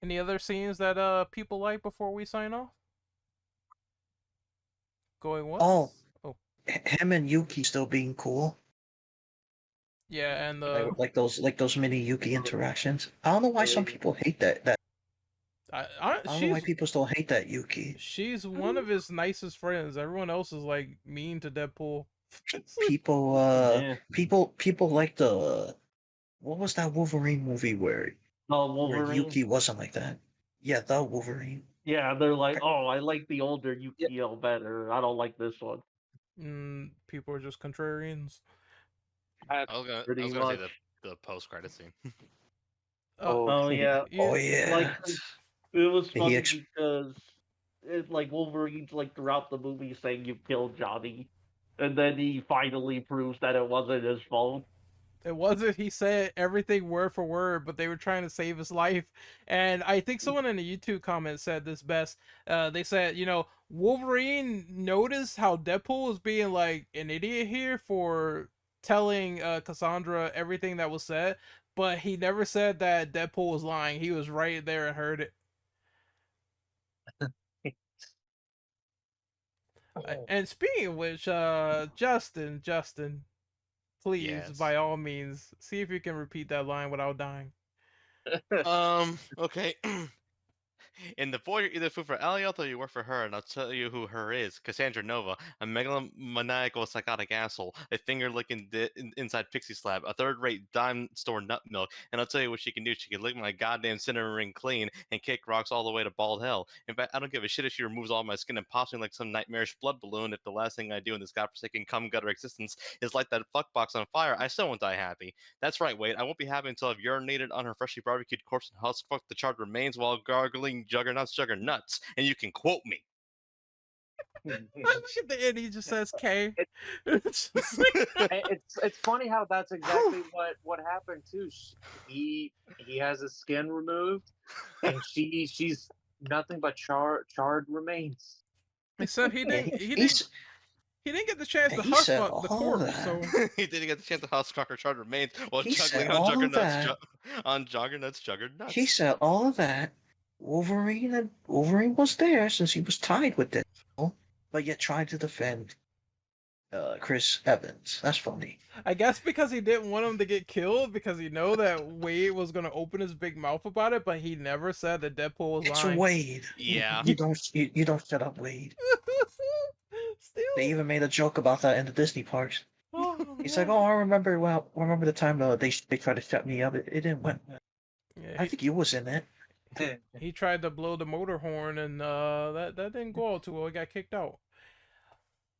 Any other scenes that people like before we sign off? Going Oh, once? Oh, him and Yuki still being cool. yeah, and Like those mini Yuki interactions. I don't know why some people hate that. I don't know why people still hate that Yuki. she's one of his nicest friends. Everyone else is like mean to Deadpool. People Yeah. people like the what was that Wolverine movie where Wolverine. Yuki wasn't like that? Yeah, the Wolverine. Yeah, they're like, oh, I like the older Yukio better. I don't like this one. People are just contrarians. I was Pretty gonna say much. the post credit scene. Oh yeah. Oh yeah. Like it was He funny ex- because like Wolverine's like throughout the movie saying you killed Johnny, and then he finally proves that it wasn't his fault. It wasn't. He said everything word for word, but they were trying to save his life. And I think someone in a YouTube comment said this best. They said, Wolverine noticed how Deadpool was being like an idiot here for telling Cassandra everything that was said, but he never said that Deadpool was lying. He was right there and heard it. And speaking of which, Justin, please, Yes. by all means, see if you can repeat that line without dying. Okay. In the boy, you're either food for Alioth or you work for her, and I'll tell you who her is. Cassandra Nova, a megalomaniacal psychotic asshole, a finger-licking inside pixie slab, a third-rate dime store nut milk, and I'll tell you what she can do. She can lick my goddamn cinnamon ring clean and kick rocks all the way to bald hell. In fact, I don't give a shit if she removes all my skin and pops me like some nightmarish blood balloon. If the last thing I do in this godforsaken cum gutter existence is light that fuckbox on fire, I still won't die happy. That's right, Wade. I won't be happy until I've urinated on her freshly barbecued corpse and husk fucked the charred remains while gargling juggernauts, and you can quote me. I look at the end, he just says K. It's funny how that's exactly what happened too. He has his skin removed, and she's nothing but charred remains. Except he Yeah, didn't He didn't get the chance And to he hush said fuck the all corpse, that. so He didn't get the chance to house Crocker Charter remains while He said juggling on all Juggernaut's that. on Juggernaut's Juggernauts. He said all of that. Wolverine was there since he was tied with Deadpool, but yet tried to defend Chris Evans. That's funny. I guess because he didn't want him to get killed because he know that Wade was gonna open his big mouth about it, but he never said that Deadpool was It's lying. Wade. Yeah. You don't shut up, Wade. Still. They even made a joke about that in the Disney parks. Oh, He's man. like, "Oh, I remember. Well, remember the time they tried to shut me up. It didn't went. Yeah, I think you was in it." he tried to blow the motor horn and that didn't go all too well. He got kicked out.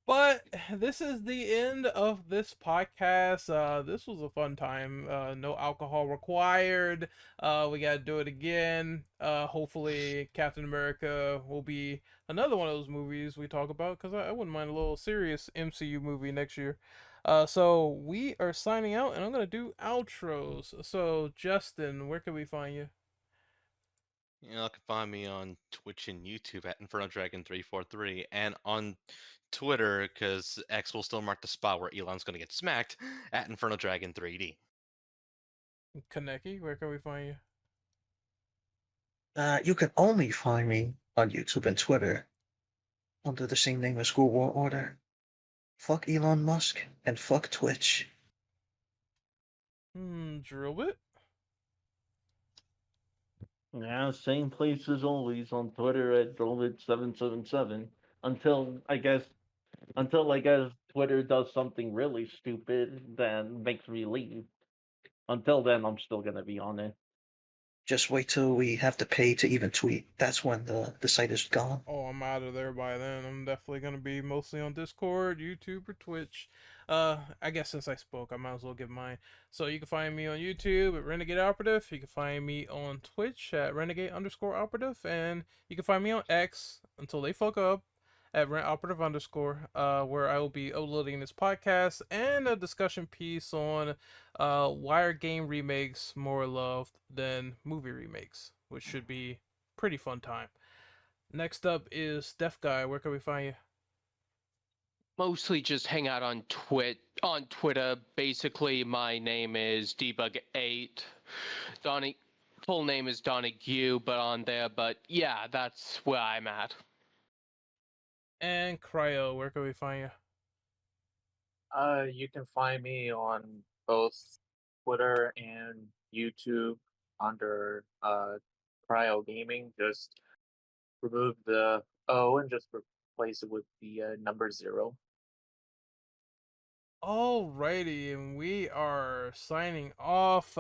But this is the end of this podcast. This was a fun time. No alcohol required. We gotta do it again. Hopefully, Captain America will be another one of those movies we talk about because I wouldn't mind a little serious MCU movie next year. So we are signing out, and I'm gonna do outros. So Justin, where can we find you? You know, you can find me on Twitch and YouTube at Inferno Dragon 343 and on Twitter, because X will still mark the spot where Elon's going to get smacked, at Inferno Dragon 3D. Kaneki, where can we find you? You can only find me on YouTube and Twitter under the same name as School War Order. Fuck Elon Musk and fuck Twitch. Drill bit. Yeah, same place as always on Twitter at Drillbit777 until I guess Twitter does something really stupid that makes me leave. Until then, I'm still gonna be on it. Just wait till we have to pay to even tweet. That's when the site is gone. Oh, I'm out of there by then. I'm definitely gonna be mostly on Discord, YouTube, or Twitch. I guess since I spoke, I might as well give mine. So you can find me on YouTube at Renegade Operative. You can find me on Twitch at Renegade_Operative, and you can find me on X until they fuck up at Rent_Operative, where I will be uploading this podcast and a discussion piece on why are game remakes more loved than movie remakes, which should be pretty fun time. Next up is Deaf Guy. Where can we find you? Mostly just hang out on Twitter. Basically, my name is Debug8. Donnie, full name is Donahue, but on there. But yeah, that's where I'm at. And Cryo. Where can we find you? You can find me on both Twitter and YouTube under Cryo Gaming. Just remove the O and just replace it with the number 0. Alrighty, and we are signing off.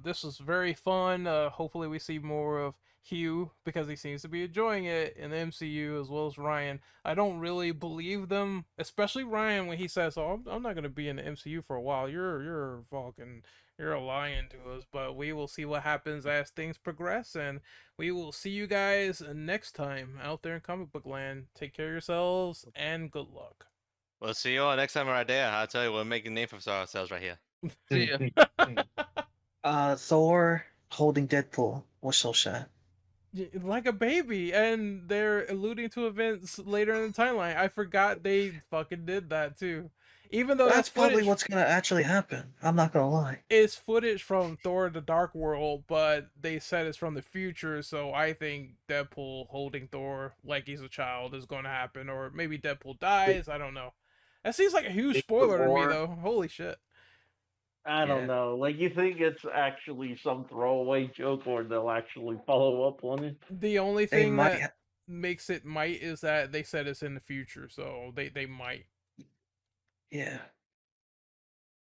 This was very fun. Hopefully we see more of Hugh because he seems to be enjoying it in the MCU as well as Ryan. I don't really believe them, especially Ryan when he says, "Oh, I'm not gonna be in the MCU for a while. You're Vulcan. You're lying to us." But we will see what happens as things progress, and we will see you guys next time out there in comic book land. Take care of yourselves and good luck. We'll see you all next time we're there. I'll tell you, we'll make a name for ourselves right here. See ya. Thor holding Deadpool was so sad. Like a baby, and they're alluding to events later in the timeline. I forgot they fucking did that too. Even though That's probably footage what's gonna actually happen. I'm not gonna lie. is footage from Thor: The Dark World, but they said it's from the future, so I think Deadpool holding Thor like he's a child is going to happen, or maybe Deadpool dies. I don't know. That seems like a huge spoiler to me, though. Holy shit. I don't Yeah. know. Like, you think it's actually some throwaway joke, or they'll actually follow up on it? The only They thing might. that makes it might is that they said it's in the future, so they might. Yeah.